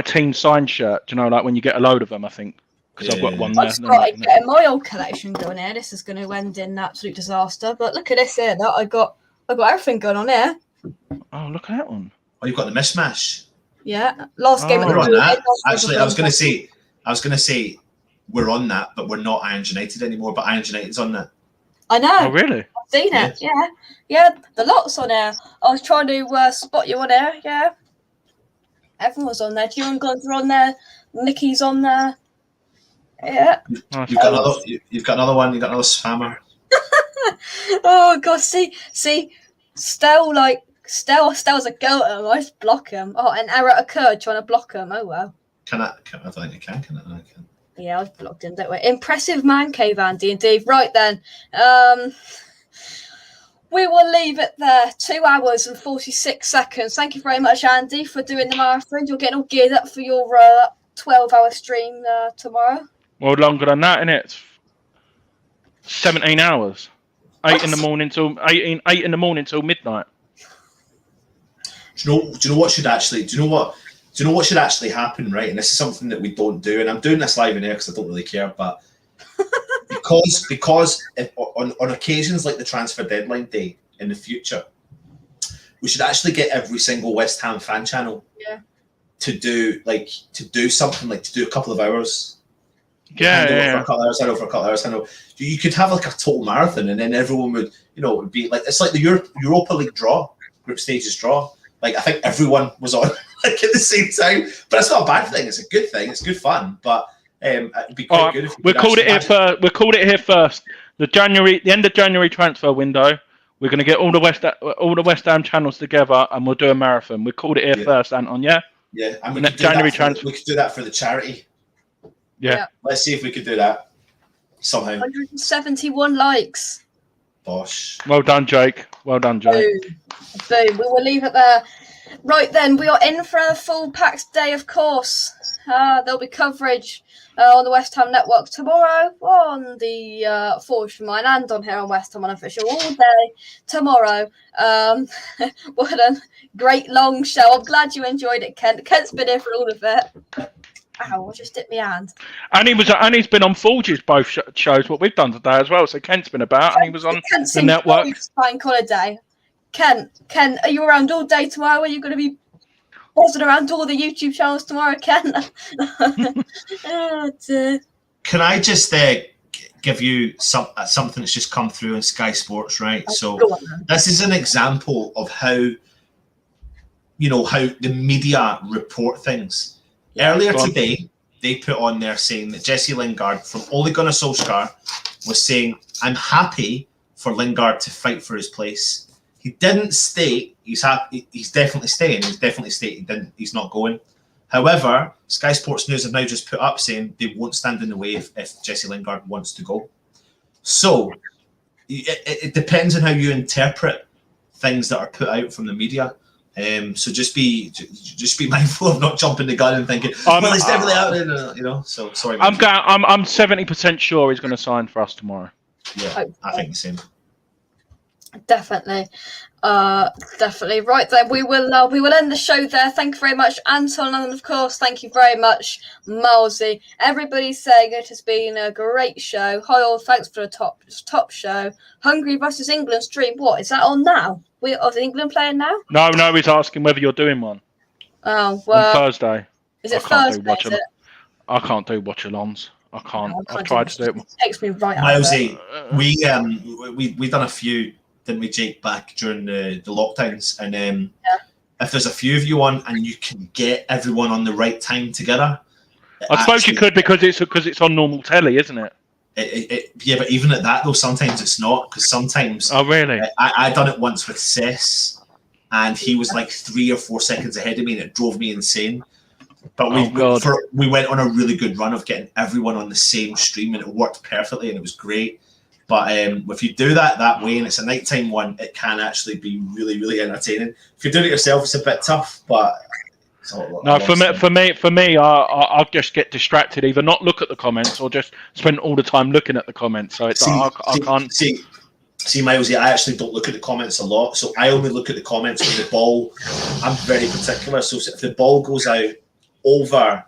team signed shirt. Do you know, like when you get a load of them, I think. Because I've got one there. I've started getting my old collection going here. This is going to end in absolute disaster. But look at this here. I got everything going on here. Oh, look at that one. Oh, you've got the mishmash. Yeah. Last game. We're on that. Actually, I was going to say we're on that, but we're not Irons United anymore. But Irons United's on that. I know. Oh, really? I've seen it. Yeah. The lot's on there. I was trying to spot you on there. Yeah. Everyone's on there. Kieran are on there. Nicky's on there. Yeah. You've got another one. You've got another spammer. Oh god! See, Stell's a goat. I just block him. Oh, an error occurred trying to block him. Oh well. I don't think I can. Can I? Yeah, I've blocked him. Don't worry. Impressive man cave, Andy and Dave. Right then. We will leave it there. 2 hours and 46 seconds. Thank you very much, Andy, for doing the marathon. You're getting all geared up for your 12-hour stream tomorrow. Well, longer than that, innit? It's 17 hours. 8 in the morning till 8 in the morning till midnight. Do you know what should actually happen, right? And this is something that we don't do, and I'm doing this live in air because I don't really care, but because on occasions like the transfer deadline day in the future, we should actually get every single West Ham fan channel to do something like to do a couple of hours. Yeah. For a couple of hours. I know. You could have like a total marathon, and then everyone would, it would be like it's like the Europa League draw, group stages draw. Like I think everyone was on like at the same time, but it's not a bad thing. It's a good thing. It's good fun, but it'd be quite good if we called it here first. The end of January transfer window. We're going to get all the West Ham channels together, and we'll do a marathon. We called it here first, Anton. Yeah. Yeah, and we could do that for the charity. Yeah. Let's see if we could do that somehow. 171 likes. Bosh. Well done, Jake. Boom. We will leave it there. Right then, we are in for a full packed day, of course. There'll be coverage on the West Ham Network tomorrow, on the Forge for Mine, and on here on West Ham Unofficial all day tomorrow. What a great long show. I'm glad you enjoyed it, Kent. Kent's been here for all of it. Ow, I just hit my hand. And he's been on Forge's both shows, what we've done today as well. So Kent's been about, and he was on the network. Bank holiday. Kent, are you around all day tomorrow? Are you going to be buzzing around all the YouTube channels tomorrow, Kent? Oh, dear. Can I just give you something that's just come through on Sky Sports, right? So this is an example of how, how the media report things. Earlier today, they put on there saying that Jesse Lingard from Ole Gunnar Solskjaer was saying, "I'm happy for Lingard to fight for his place." He didn't state he's happy. He's definitely staying. He's definitely stated he's not going. However, Sky Sports News have now just put up saying they won't stand in the way if Jesse Lingard wants to go. So it depends on how you interpret things that are put out from the media. So just be mindful of not jumping the gun and thinking, well, it's definitely out there, So sorry. I'm 70% sure he's going to sign for us tomorrow. Yeah, I think the same. Definitely. Right then, we will end the show there. Thank you very much, Anton, and of course, thank you very much, Malsey. Everybody's saying it has been a great show. Hi all, thanks for the top show. Hungary versus England stream. What is that on now? Are England playing now? No, he's asking whether you're doing one. Oh well. On Thursday. Is it Thursday? I can't do watch-alongs. I can't. No, I've tried to do it. It takes me right out. Malsey, we done a few, didn't we, Jake, back during the lockdowns, and if there's a few of you on and you can get everyone on the right time together, I suppose you could because it's on normal telly, isn't it? Yeah, but even at that though, sometimes it's not, because sometimes. Oh really? I done it once with Cess, and he was like 3 or 4 seconds ahead of me, and it drove me insane. But we went on a really good run of getting everyone on the same stream, and it worked perfectly, and it was great. But if you do that way, and it's a nighttime one, it can actually be really, really entertaining. If you're doing it yourself, it's a bit tough, but it's for me, I'll just get distracted, either not look at the comments or just spend all the time looking at the comments. So I can't see, Milesy, I actually don't look at the comments a lot, so I only look at the comments when the ball. I'm very particular, so if the ball goes out over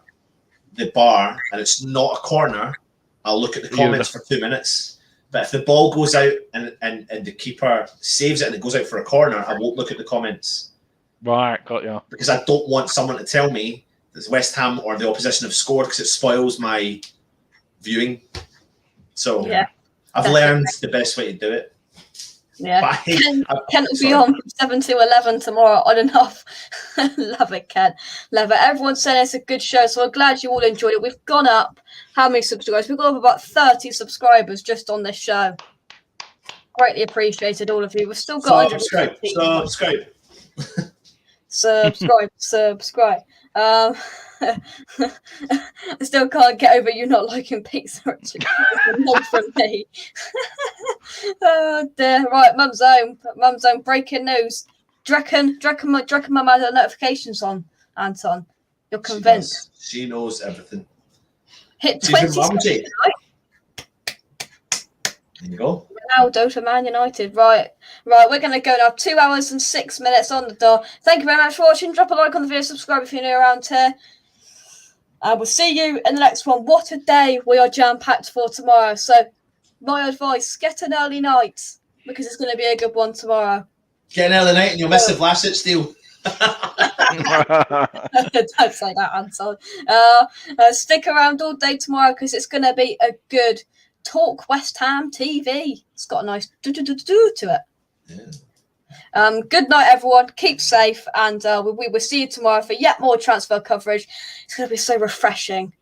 the bar and it's not a corner, I'll look at the comments for 2 minutes. But if the ball goes out and the keeper saves it and it goes out for a corner, I won't look at the comments. Right, got you. Because I don't want someone to tell me that West Ham or the opposition have scored, because it spoils my viewing. So I've learned the best way to do it. Yeah, Ken will be on from 7 to 11 tomorrow on and off. Love it, Ken. Love it. Everyone said it's a good show, so I'm glad you all enjoyed it. We've gone up. How many subscribers? We've got up about 30 subscribers just on this show. Greatly appreciated, all of you. We've still got subscribe. Subscribe. I still can't get over you not liking pizza. It's a nod from me. Oh dear. Right, Mum's Zone. Breaking news. Do you reckon Mum had her notifications on, Anton? You're convinced? She knows everything. Hit 20 seconds. There you go. Ronaldo to Man United. Right, we're going to go now. 2 hours and 6 minutes on the door. Thank you very much for watching. Drop a like on the video, subscribe if you're new around here. And we'll see you in the next one. What a day we are jam-packed for tomorrow. So my advice, get an early night, because it's going to be a good one tomorrow. Get an early night and you'll miss the Vlasic deal. Don't say that, Anton. Stick around all day tomorrow, because it's going to be a good Talk West Ham TV. It's got a nice do-do-do-do to it. Yeah. Good night, everyone. Keep safe, and we will see you tomorrow for yet more transfer coverage. It's going to be so refreshing.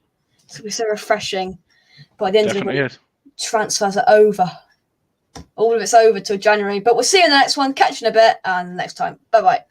By the end of the week, transfers are over. All of it's over till January. But we'll see you in the next one. Catch you in a bit, and next time. Bye-bye.